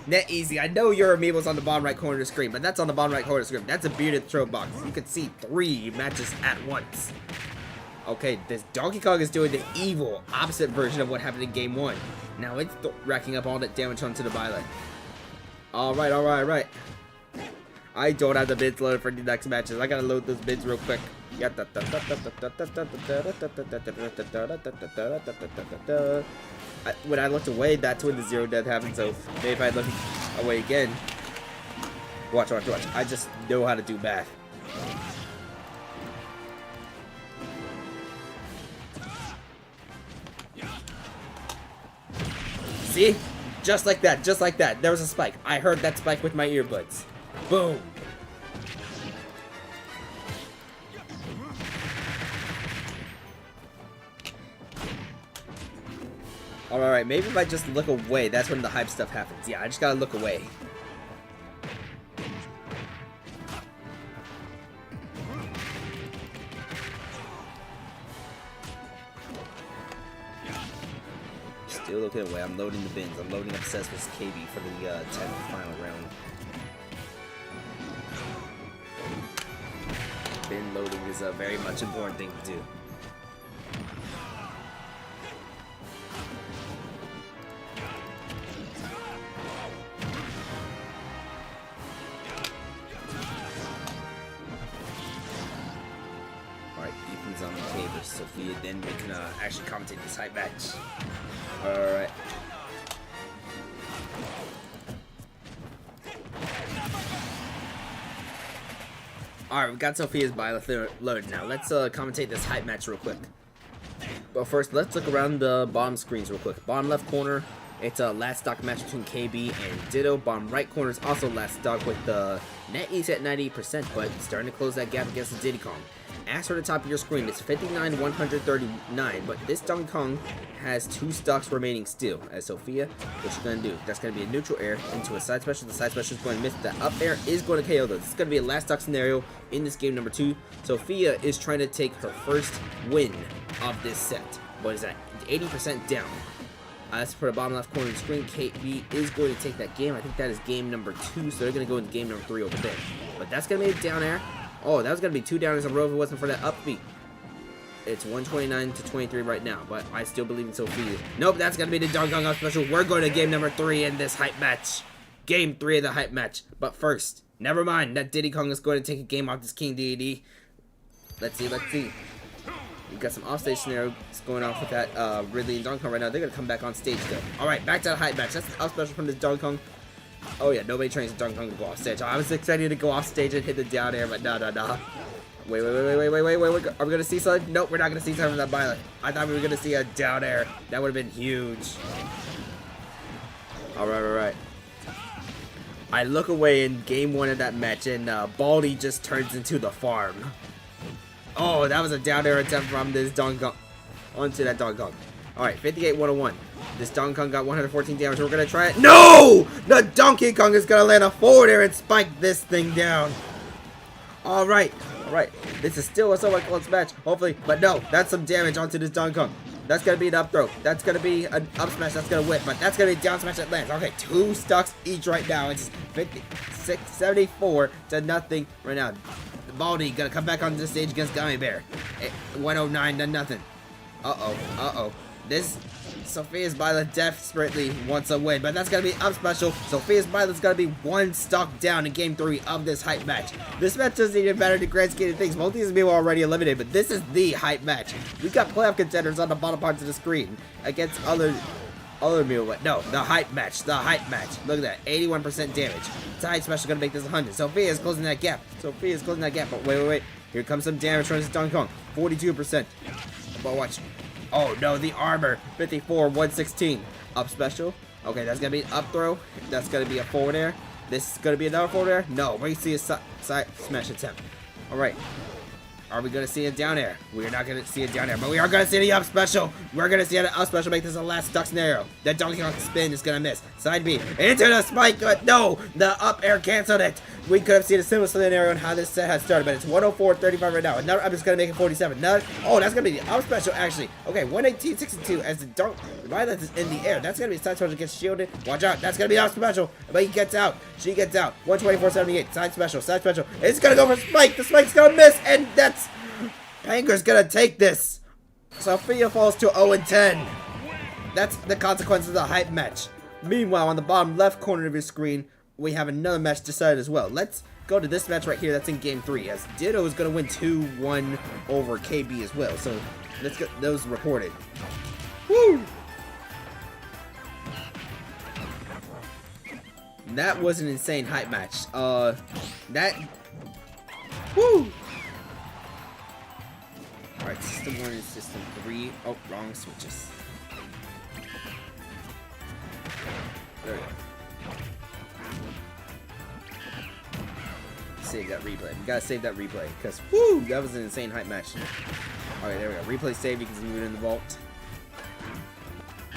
Net Easy. I know your amiibo's on the bottom right corner of the screen, but that's on the bottom right corner of the screen. That's a bearded throw box. You can see 3 matches at once. Okay, this Donkey Kong is doing the evil opposite version of what happened in game 1. Now it's racking up all that damage onto the Violet. Alright. I don't have the bids loaded for the next matches. I gotta load those bids real quick. When I looked away, that's when the 0 death happened, so maybe if I look away again... Watch. I just know how to do math. See? Just like that. There was a spike. I heard that spike with my earbuds. Boom. Alright, maybe if I just look away, that's when the hype stuff happens. Yeah, I just gotta look away. Still looking away. I'm loading the bins. I'm loading up Cespedes KB for the 10th final round. Bin loading is a very much important thing to do. Alright, Ethan's on the K versus Sophia, then we can actually commentate this hype match. Alright. Alright, we got Sophia's bio loaded now. Let's commentate this hype match real quick. But first, let's look around the bottom screens real quick. Bottom left corner, it's a last stock match between KB and Ditto. Bottom right corner is also last stock with the NetEase at 98%, but starting to close that gap against the Diddy Kong. As for the top of your screen, it's 59-139, but this Donkey Kong has 2 stocks remaining still. As Sophia, what you're going to do, that's going to be a neutral air into a side special. The side special is going to miss. The up air is going to KO though. This is going to be a last stock scenario in this game number 2. Sophia is trying to take her first win of this set, but is at 80% down. As for the bottom left corner of the screen, KB is going to take that game. I think that is game number 2, so they're going to go into game number 3 over there. But that's going to be a down air. Oh, that was going to be 2 downers in a row if it wasn't for that up beat. It's 129-23 right now, but I still believe in Sophia. Nope, that's going to be the Donkey Kong up special. We're going to game number 3 in this hype match. Game 3 of the hype match. But first, never mind. That Diddy Kong is going to take a game off this King Deity. Let's see, let's see. We've got some offstage scenarios going on with that Ridley and Donkey Kong right now. They're going to come back on stage though. Alright, back to the hype match. That's the up special from this Donkey Kong. Oh yeah, nobody trains Donkey Kong to go off stage. I was expecting to go off stage and hit the down air, but no. Wait. Are we gonna see something? Nope, we're not gonna see something from that pilot. I thought we were gonna see a down air. That would have been huge. Alright. I look away in game 1 of that match, and Baldy just turns into the farm. Oh, that was a down air attempt from this Donkey Kong onto that Donkey Kong. Alright, 58-101. This Donkey Kong got 114 damage. We're gonna try it. No! The Donkey Kong is gonna land a forward air and spike this thing down. Alright. This is still a somewhat close match, hopefully. But no, that's some damage onto this Donkey Kong. That's gonna be an up throw. That's gonna be an up smash. That's gonna whip. But that's gonna be a down smash that lands. Okay, 2 stocks each right now. It's 74 to nothing right now. The Baldy gonna come back onto the stage against Gummy Bear. 109 to nothing. Uh-oh. This Sophia's Violet desperately wants a win, but that's gonna be up special. Sophia's Violet's gonna be 1 stock down in game 3 of this hype match. This match doesn't even matter to grand scheme of things. Both these people are already eliminated, but this is the hype match. We got playoff contenders on the bottom parts of the screen against other meal, but no, the hype match. Look at that, 81% damage. Side special gonna make this 100. Sophia is closing that gap. But wait. Here comes some damage from this Donkey Kong. 42%. But watch. Oh no, the armor. 54-116. Up special. Okay, that's gonna be an up throw. That's gonna be a forward air. This is gonna be another forward air. No, we see a side smash attempt. Alright. Are we gonna see a down air? We're not gonna see a down air, but we are gonna see the up special. We're gonna see the up special make this a last stuck scenario. That Donkey Kong spin is gonna miss. Side B into the spike, but no, the up air canceled it. We could have seen a similar scenario on how this set has started, but it's 104-35 right now. Another up is gonna make it 47. Oh, that's gonna be the up special actually. Okay, 118-62 as the Violet is in the air. That's gonna be side special gets shielded. Watch out, that's gonna be up special. But he gets out. She gets out. 124-78. Side special. It's gonna go for Spike. The Spike's gonna miss, and that's Panger's gonna take this. Sophia falls to 0-10. That's the consequence of the hype match. Meanwhile, on the bottom left corner of your screen, we have another match decided as well. Let's go to this match right here. That's in game 3, as Ditto is gonna win 2-1 over KB as well. So let's get those reported. Woo! That was an insane hype match. Woo! Alright, system 1 and system 3. Oh, wrong switches. There we go. Save that replay. We gotta save that replay, because woo! That was an insane hype match. Alright, there we go. Replay save, you can move it in the vault.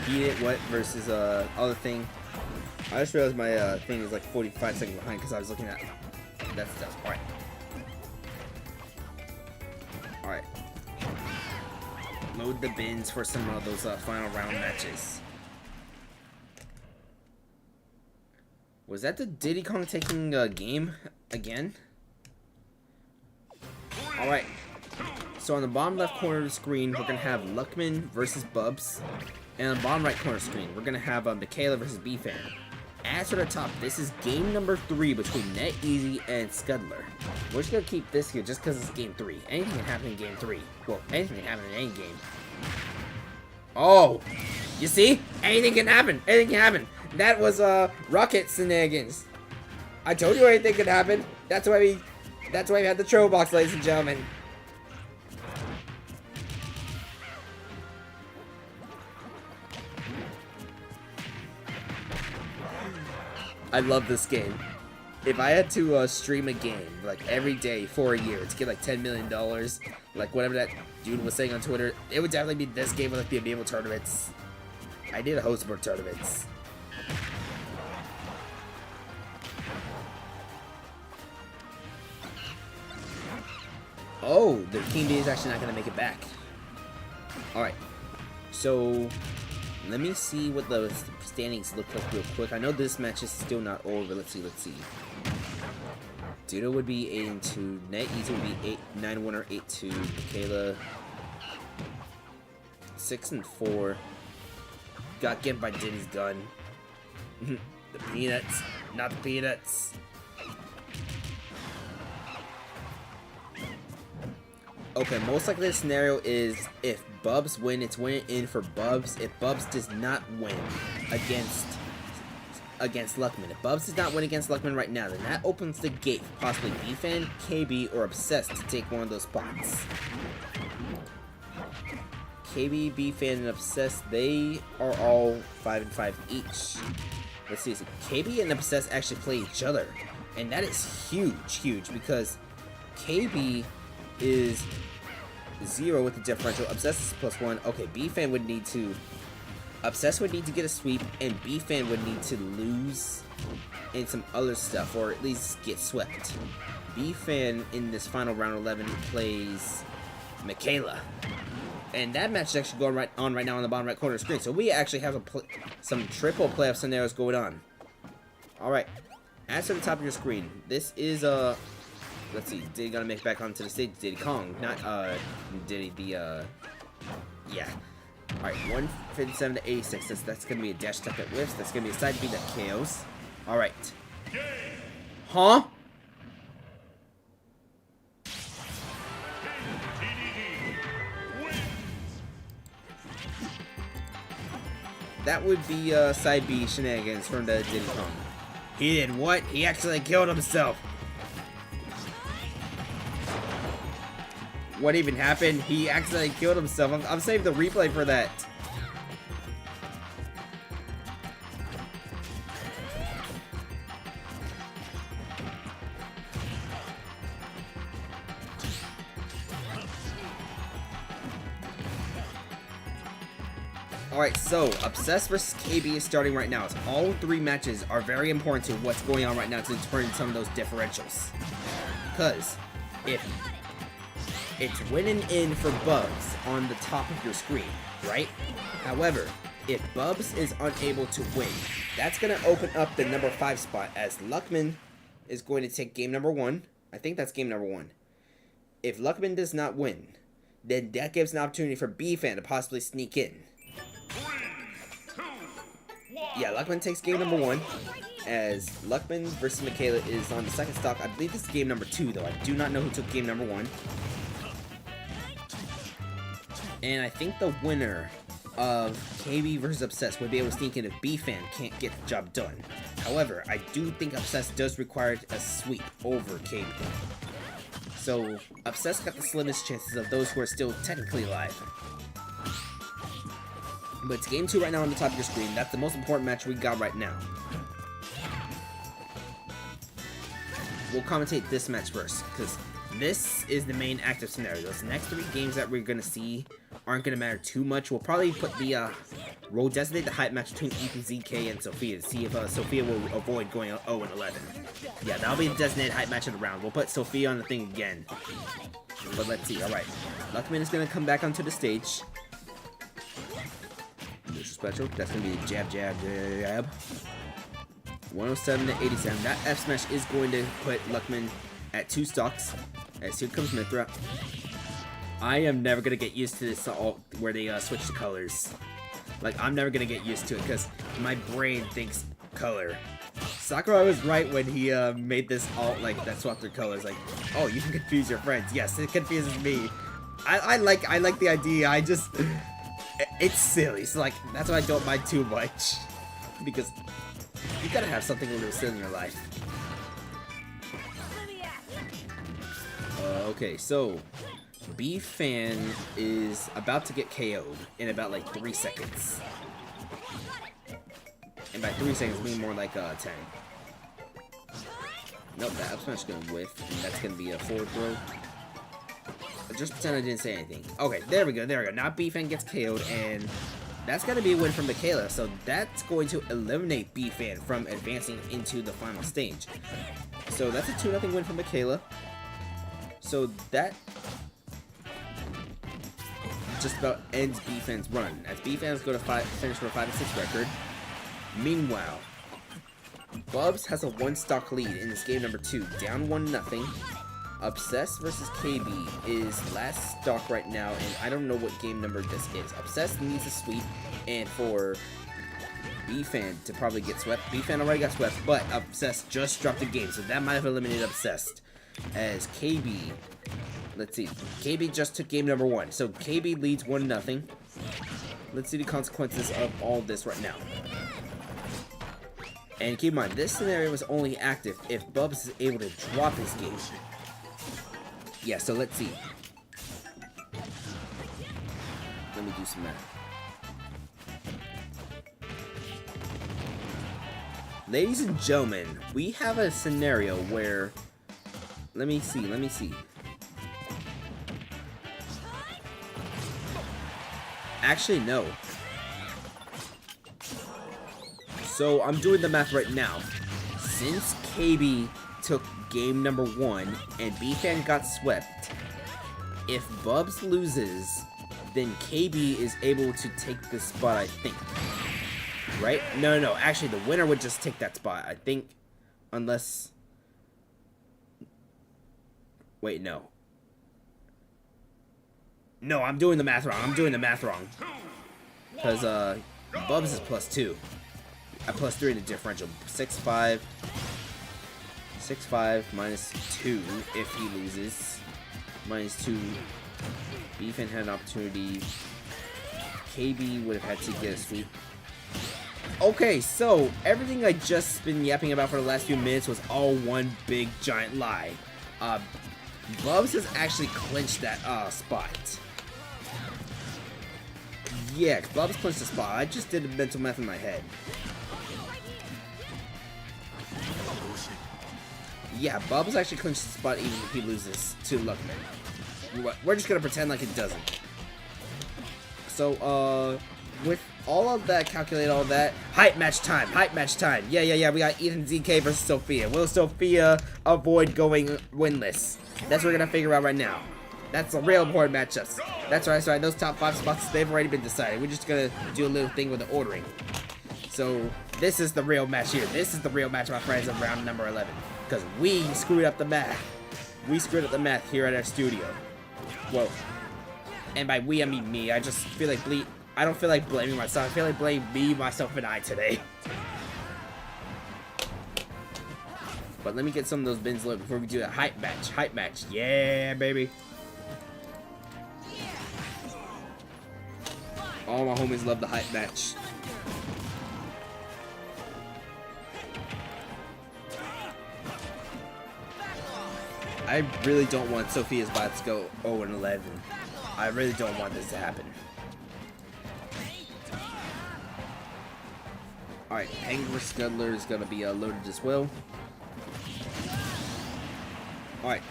Beat it, what versus other thing. I just realized my thing is like 45 seconds behind because I was looking at that stuff. Alright. Load the bins for some of those final round matches. Was that the Diddy Kong taking a game again? Alright. So on the bottom left corner of the screen, we're going to have Luckman versus Bubs. And on the bottom right corner of the screen, we're going to have Michaela versus B-Fan. As for the top, this is game number 3 between NetEasy and Scudler. We're just going to keep this here just because it's game 3. Anything can happen in game 3. Well, anything can happen in any game. Oh! You see? Anything can happen. Anything can happen. That was, rocket shenanigans. I told you anything could happen. That's why we had the troll box, ladies and gentlemen. I love this game. If I had to stream a game like every day for a year to get like $10 million, like whatever that dude was saying on Twitter, it would definitely be this game with like the Amiibo tournaments. I did a host more tournaments. Oh, the King Bee is actually not gonna make it back. Alright. So let me see what the standings look like real quick. I know this match is still not over. Let's see. Dudo would be 8-2. NetEasy would be 9-1 or 8-2. Michaela 6-4. Got get by Diddy's gun. The peanuts, not the peanuts. Okay, most likely the scenario is if Bubs win, it's winning in for Bubs. If Bubs does not win against Luckman. If Bubs does not win against Luckman right now, then that opens the gate for possibly B-Fan, KB, or Obsessed to take one of those spots. KB, B-Fan, and Obsessed, they are all 5-5 each. Let's see, so KB and Obsessed actually play each other. And that is huge, because KB is 0 with the differential. Obsessed is +1. Okay, B-Fan would need to... Obsessed would need to get a sweep, and B-Fan would need to lose and some other stuff, or at least get swept. B-Fan in this final round 11 plays Michaela. And that match is actually going on right now on the bottom right corner of the screen. So we actually have some triple playoff scenarios going on. Alright. As to the top of your screen, this is let's see, Diddy gonna make it back onto the stage. Diddy Kong, not Diddy the yeah. Alright, 157 to 86. That's gonna be a dash attack that whiffs. That's gonna be a side B that KOs. Alright. Huh? That would be side B shenanigans from the Diddy Kong. He did what? He actually killed himself. What even happened? He accidentally killed himself. I'm saving the replay for that. Alright, so Obsessed versus KB is starting right now. So all 3 matches are very important to what's going on right now to determine some of those differentials. Because if it's winning in for Bubs on the top of your screen, right? However, if Bubs is unable to win, that's going to open up the number 5 spot as Luckman is going to take game number 1. I think that's game number 1. If Luckman does not win, then that gives an opportunity for B-Fan to possibly sneak in. 3, 2, 1. Yeah, Luckman takes game number 1. As Luckman versus Michaela is on the second stock. I believe this is game number 2, though. I do not know who took game number 1. And I think the winner of KB versus Obsessed would be able to sneak in if B-Fan can't get the job done. However, I do think Obsessed does require a sweep over KB. So, Obsessed got the slimmest chances of those who are still technically alive. But it's game 2 right now on the top of your screen. That's the most important match we got right now. We'll commentate this match first, because this is the main active scenario. Those next 3 games that we're going to see aren't going to matter too much. We'll probably put the, we'll designate the hype match between Ethan, ZK, and Sophia to see if Sophia will avoid going 0-11. Yeah, that'll be the designated hype match of the round. We'll put Sophia on the thing again. But let's see. Alright. Luckman is going to come back onto the stage. This is special. That's going to be jab, jab, jab. 107 to 87. That F smash is going to put Luckman at 2 stocks. As here comes Mithra. I am never gonna get used to this ult where they switch the colors. Like, I'm never gonna get used to it because my brain thinks color. Sakurai was right when he made this ult like that swapped their colors. Like, oh, you can confuse your friends. Yes, it confuses me. I like the idea. I just it's silly. So like that's why I don't mind too much because you gotta have something a little silly in your life. Okay, so B-Fan is about to get KO'd in about like 3 seconds. And by 3 seconds, I mean more like 10. Nope, that up smash gonna whiff, and that's gonna be a forward throw. But just pretend I didn't say anything. Okay, there we go, there we go. Now B-Fan gets KO'd, and that's gonna be a win from Michaela. So that's going to eliminate B-Fan from advancing into the final stage. So that's a 2-0 win for Michaela. So that just about ends B-Fan's run, as B-Fan's going to finish with a 5-6 record. Meanwhile, Bubs has a 1-stock lead in this game number 2, down 1-0. Obsessed versus KB is last stock right now, and I don't know what game number this is. Obsessed needs a sweep, and for B-Fan to probably get swept. B-Fan already got swept, but Obsessed just dropped the game, so that might have eliminated Obsessed. As KB, let's see, KB just took game number 1, so KB leads 1-0. Let's see the consequences of all this right now. And keep in mind, this scenario was only active if Bubs is able to drop his game. Yeah, so let's see. Let me do some math. Ladies and gentlemen, we have a scenario where... Let me see. Actually, no. So, I'm doing the math right now. Since KB took game number 1 and B-Fan got swept, if Bubs loses, then KB is able to take this spot, I think. Right? No. Actually, the winner would just take that spot, I think. Unless... Wait, no. No, I'm doing the math wrong. Because, Bubs is +2. At +3 in the differential. 6-5. 6-5 minus 2 if he loses. Minus 2. B-Fan had an opportunity. KB would have had to get a sweep. Okay, so everything I just been yapping about for the last few minutes was all one big giant lie. Bubs has actually clinched that spot. Yeah, Bubs clinched the spot. I just did the mental math in my head. Yeah, Bubs actually clinched the spot even if he loses to Luckman. We're just gonna pretend like it doesn't. So, with all of that, calculate all that. Hype match time. Yeah. We got Ethan ZK versus Sophia. Will Sophia avoid going winless? That's what we're gonna figure out right now. That's a real important matchups. That's right. Those top 5 spots, they've already been decided. We're just gonna do a little thing with the ordering. So, this is the real match here. This is the real match, my friends, of round number 11. Because we screwed up the math. We screwed up the math here at our studio. Whoa. And by we, I mean me. I just feel like I don't feel like blaming myself. I feel like blaming me, myself, and I today. But let me get some of those bins loaded before we do that hype match. Yeah, baby. All my homies love the hype match. I really don't want Sophia's bots to go 0-11. I really don't want this to happen. Alright, Hank vs. Scuddler is going to be loaded as well. Alright.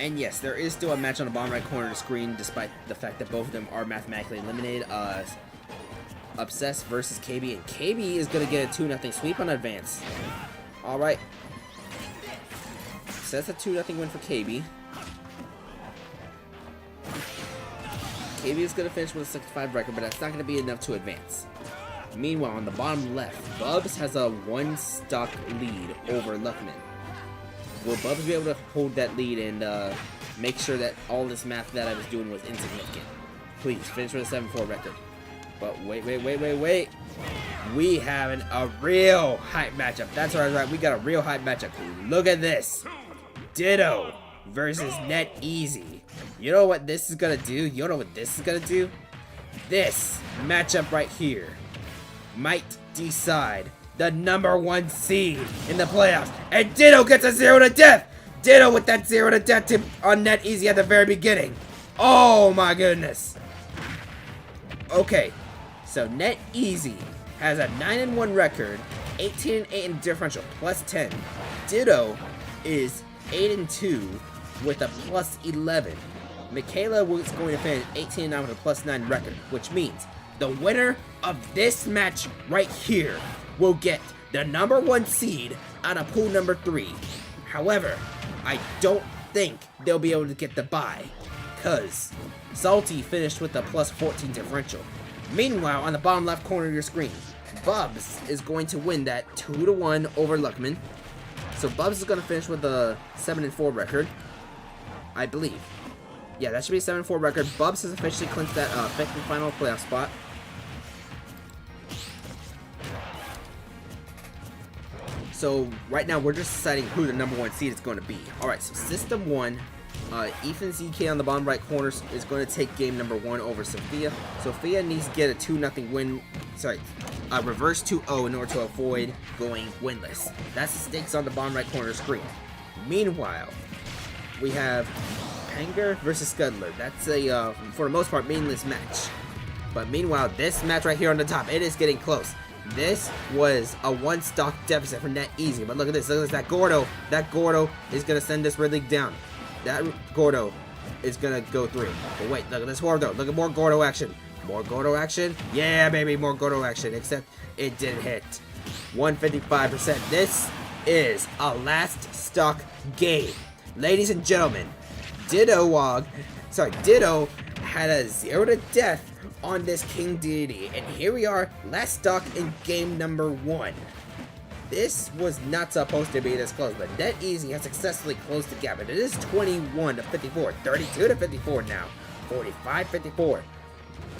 And yes, there is still a match on the bottom right corner of the screen, despite the fact that both of them are mathematically eliminated. Obsessed versus KB, and KB is going to get a 2-0 sweep on advance. Alright. So that's a 2-0 win for KB. KB is going to finish with a 6-5 record, but that's not going to be enough to advance. Meanwhile, on the bottom left, Bubs has a 1 stock lead over Luckman. Will Bubs be able to hold that lead and make sure that all this math that I was doing was insignificant? Please, finish with a 7-4 record. But wait. We having a real hype matchup. That's right. We got a real hype matchup. Look at this. Ditto versus Net Easy. You know what this is gonna do? You know what this is gonna do? This matchup right here might decide the #1 seed in the playoffs. And Ditto gets a 0 to death. Ditto with that 0 to death tip on Net Easy at the very beginning. Oh my goodness. Okay, so Net Easy has a 9-1 record, 18-8 in differential, +10. Ditto is 8-2 with a +11. Michaela was going to finish 18-9 with a +9 record, which means the winner of this match right here will get the #1 seed out of pool number 3. However, I don't think they'll be able to get the bye, because Salty finished with a +14 differential. Meanwhile, on the bottom left corner of your screen, Bubs is going to win that 2-1 over Luckman. So Bubs is going to finish with a 7-4 record, I believe. Yeah, that should be a 7-4 record. Bubs has officially clinched that 5th and final playoff spot. So right now we're just deciding who the #1 seed is going to be. Alright, so System 1, Ethan ZK on the bottom right corner is going to take game #1 over Sophia. Sophia needs to get a 2-0 win, reverse 2-0 in order to avoid going winless. That's the stakes on the bottom right corner screen. Meanwhile, we have Panger versus Scudler. That's a, for the most part, meaningless match. But meanwhile, this match right here on the top, it is getting close. This was a 1 stock deficit for Net Easy, but look at this. Look at this. That Gordo is going to send this Red League down. That Gordo is going to go through. But wait, look at this Gordo. Look at more Gordo action. More Gordo action? Yeah, baby, more Gordo action, except it didn't hit. 155%. This is a last stock game. Ladies and gentlemen, Ditto had a 0 to death on this King Deity, and here we are, last stock in game #1. This was not supposed to be this close, but Net Easy has successfully closed the gap, and it is 21 to 54, 32 to 54 now, 45-54.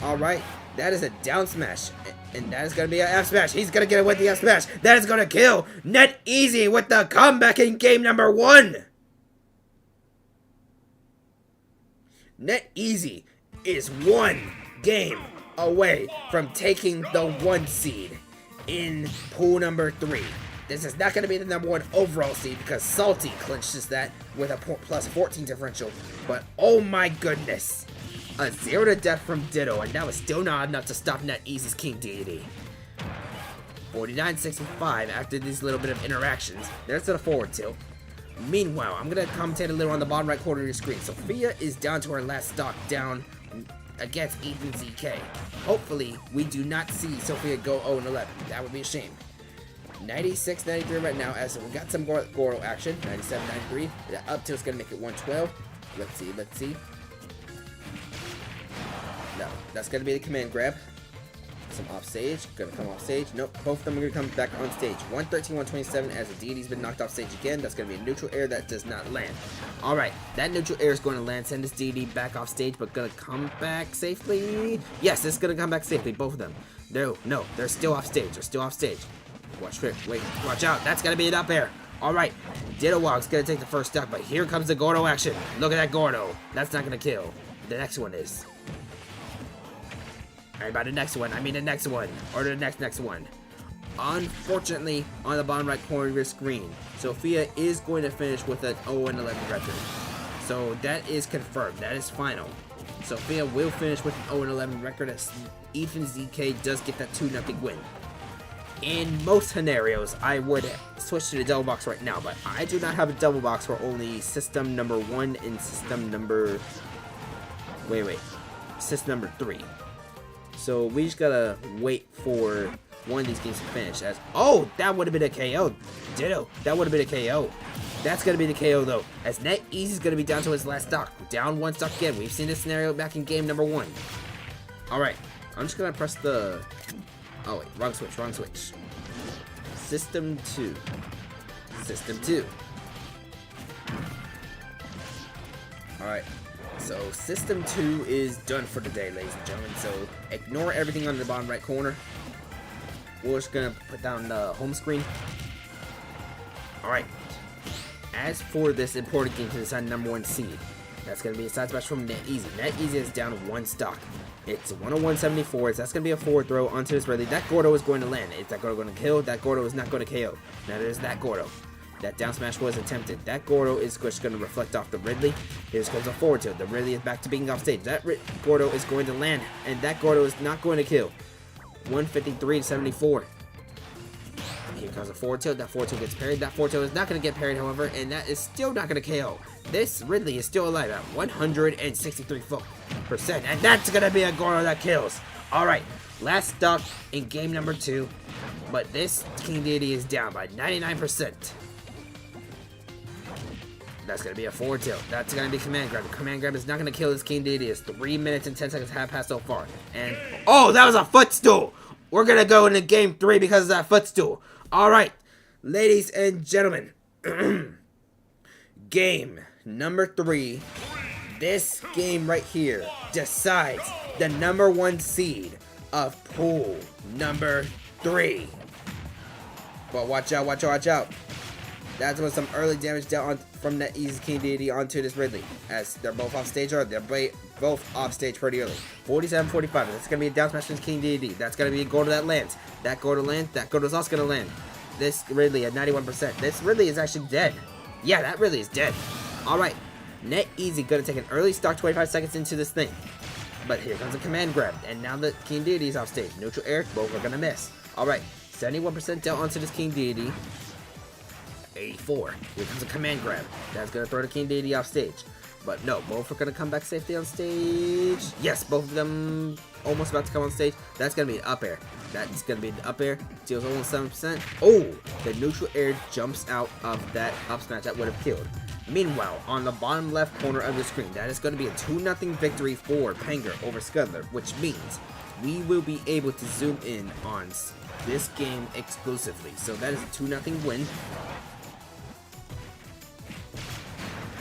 Alright, that is a down smash, and that is going to be an F smash. He's going to get it with the F smash. That is going to kill Net Easy with the comeback in game #1. Net Easy is 1 game away from taking the 1 seed in pool number 3. This is not going to be the #1 overall seed because Salty clinches that with a +14 differential. But oh my goodness, a 0 to death from Ditto, and that was still not enough to stop Net Easy's King Deity. 49-65 after these little bit of interactions. There's to the forward tilt. Meanwhile, I'm going to commentate a little on the bottom right corner of your screen. Sophia is down to her last stock, down against Ethan ZK. Hopefully, we do not see Sophia go 0-11. That would be a shame. 96-93 right now, as we got some Goro action. 97-93. The up tilt's going to make it 112. Let's see. No, that's going to be the command grab. Some off stage, gonna come off stage. Nope, both of them are gonna come back on stage. 113, 127 as the deity's been knocked off stage again. That's gonna be a neutral air that does not land. Alright, that neutral air is going to land, send this deity back off stage, but gonna come back safely. Yes, it's gonna come back safely, both of them. No, they're still off stage. Watch out, that's gonna be an up air. Alright, Ditto Wog's gonna take the first stock, but here comes the Gordo action. Look at that Gordo. That's not gonna kill. The next one is. Alright, by the next one, I mean the next one, or the next one. Unfortunately, on the bottom right corner of your screen, Sophia is going to finish with an 0-11 record. So that is confirmed, that is final. Sophia will finish with an 0-11 record as Ethan ZK does get that 2-0 win. In most scenarios, I would switch to the double box right now, but I do not have a double box for only system number 1 and system number... System number 3. So we just gotta wait for one of these games to finish. As that would have been a KO. Ditto, that would have been a KO. That's gonna be the KO though, as Net Easy's gonna be down to his last stock. Down 1 stock again. We've seen this scenario back in game number 1. Alright, I'm just gonna press the Oh wait, wrong switch, wrong switch. System 2. System 2. Alright, so System 2 is done for the day, ladies and gentlemen. So ignore everything on the bottom right corner. We're just gonna put down the home screen. Alright. As for this important game to decide number 1 seed, that's gonna be a side smash from NetEasy. NetEasy is down 1 stock. It's 101.74, so that's going to be a forward throw onto this Ridley. That Gordo is going to land. Is that Gordo going to kill? That Gordo is not going to KO. Now there's that Gordo. That down smash was attempted. That Gordo is just going to reflect off the Ridley. Here comes a forward tilt. The Ridley is back to being off stage. That Gordo is going to land, and that Gordo is not going to kill. 153.74. Here comes a forward tilt. That forward tilt gets parried. That forward tilt is not going to get parried, however, and that is still not going to KO. This Ridley is still alive at 163%, and that's going to be a Gordo that kills. Alright, last stop in game number 2, but this King Deity is down by 99%. That's going to be a forward tilt. That's going to be command grab. Command grab is not going to kill this King Deity. It's 3 minutes and 10 seconds have passed so far. And, oh, that was a footstool! We're going to go into game 3 because of that footstool. Alright, ladies and gentlemen. Game number 3. This game right here decides the number 1 seed of pool number 3. But watch out, watch out, watch out. That's when some early damage dealt on from that Easy King Deity onto this Ridley. As they're both off stage, or they're both off stage pretty early. 47-45. That's going to be a down smash from King Deity. That's going to be a Gordo that lands. That Gordo lands. That Gordo's also going to land. This Ridley at 91%. This Ridley is actually dead. Yeah, that Ridley is dead. Alright. NetEasy going to take an early stock 25 seconds into this thing. But here comes a command grab. And now the King Deity is off stage. Neutral air, both are going to miss. Alright. 71% dealt onto this King Deity. 84. Here comes a command grab. That's going to throw the King Deity off stage. But no, both are going to come back safely on stage. Yes, both of them almost about to come on stage. That's going to be an up air. That's going to be the up air. Deals almost 7%. Oh, the neutral air jumps out of that up smash that would have killed. Meanwhile, on the bottom left corner of the screen, that is going to be a 2-0 victory for Panger over Scudler, which means we will be able to zoom in on this game exclusively. So that is a 2-0 win.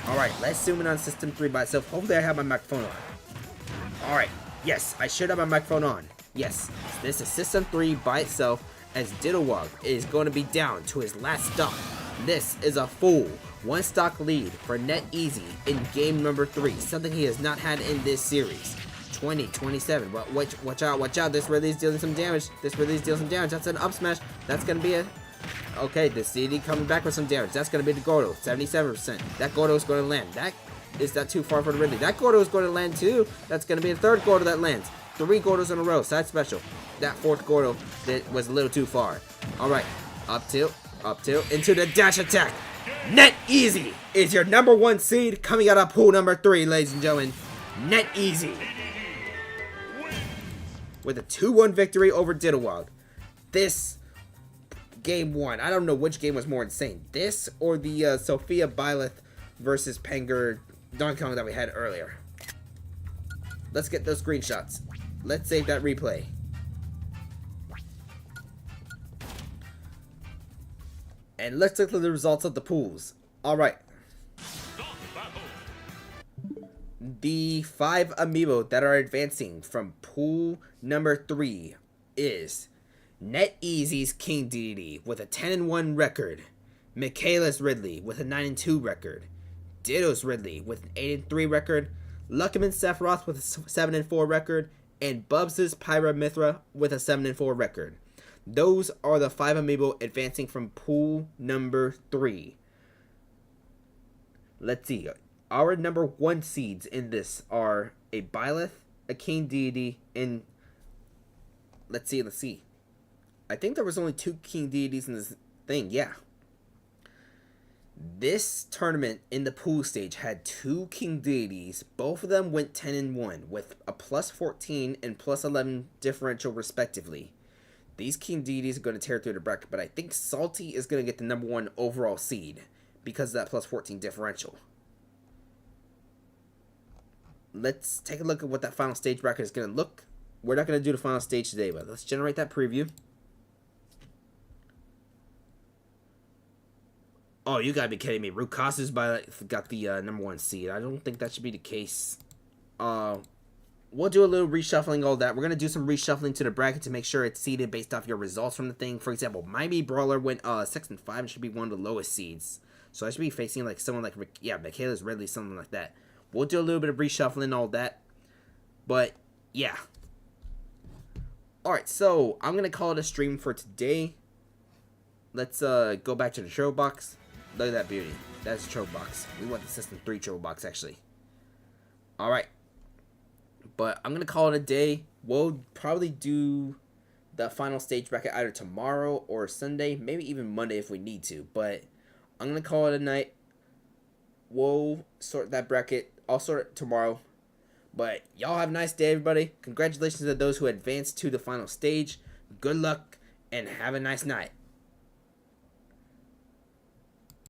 Alright, let's zoom in on System 3 by itself. Hopefully I have my microphone on. Alright, yes, I should have my microphone on. Yes, this is System 3 by itself, as Diddlewog is going to be down to his last stock. This is a full 1 stock lead for NetEasy in game number 3, something he has not had in this series. 20-27, but watch out, this Ridley's dealing some damage. This Ridley's dealing some damage. That's an up smash. That's going to be a... Okay, the CD coming back with some damage. That's going to be the Gordo, 77%. That Gordo is going to land. That is not too far for the Ridley. That Gordo is going to land too. That's going to be the 3rd Gordo that lands. 3 Gordos in a row, side special. That 4th Gordo that was a little too far. Alright, up tilt, into the dash attack. NetEasy is your number 1 seed coming out of pool number 3, ladies and gentlemen. NetEasy with a 2-1 victory over Diddlewog. This game 1, I don't know which game was more insane. This or the Sophia Byleth versus Panger Donkey Kong that we had earlier. Let's get those screenshots. Let's save that replay. And let's look at the results of the pools. Alright. The 5 amiibo that are advancing from pool number 3 is NetEasy's King Deity with a 10-1 record, Michaela's Ridley with a 9-2 record, Ditto's Ridley with an 8-3 record, Luckerman's Sephiroth with a 7-4 record, and Bubs' Pyra Mithra with a 7-4 record. Those are the 5 amiibo advancing from pool number 3. Let's see. Our number 1 seeds in this are a Byleth, a King Deity, and let's see. I think there was only 2 King Deities in this thing, yeah. This tournament in the pool stage had 2 King Deities. Both of them went 10-1 with a plus 14 and plus 11 differential respectively. These King Deities are going to tear through the bracket, but I think Salty is going to get the number 1 overall seed because of that plus 14 differential. Let's take a look at what that final stage bracket is going to look we're not going to do the final stage today, but let's generate that preview. Oh, you gotta be kidding me. Rukasa's got the number 1 seed. I don't think that should be the case. We'll do a little reshuffling, all that. We're gonna do some reshuffling to the bracket to make sure it's seeded based off your results from the thing. For example, Miami Brawler went 6 and 5 and should be one of the lowest seeds. So I should be facing like someone like, yeah, Michaela's Ridley, something like that. We'll do a little bit of reshuffling, all that. But yeah. Alright, so I'm gonna call it a stream for today. Let's go back to the show box. Look at that beauty. That's a troll box. We want the System 3 troll box, actually. Alright. But I'm going to call it a day. We'll probably do the final stage bracket either tomorrow or Sunday. Maybe even Monday if we need to. But I'm going to call it a night. We'll sort that bracket. I'll sort it tomorrow. But y'all have a nice day, everybody. Congratulations to those who advanced to the final stage. Good luck and have a nice night.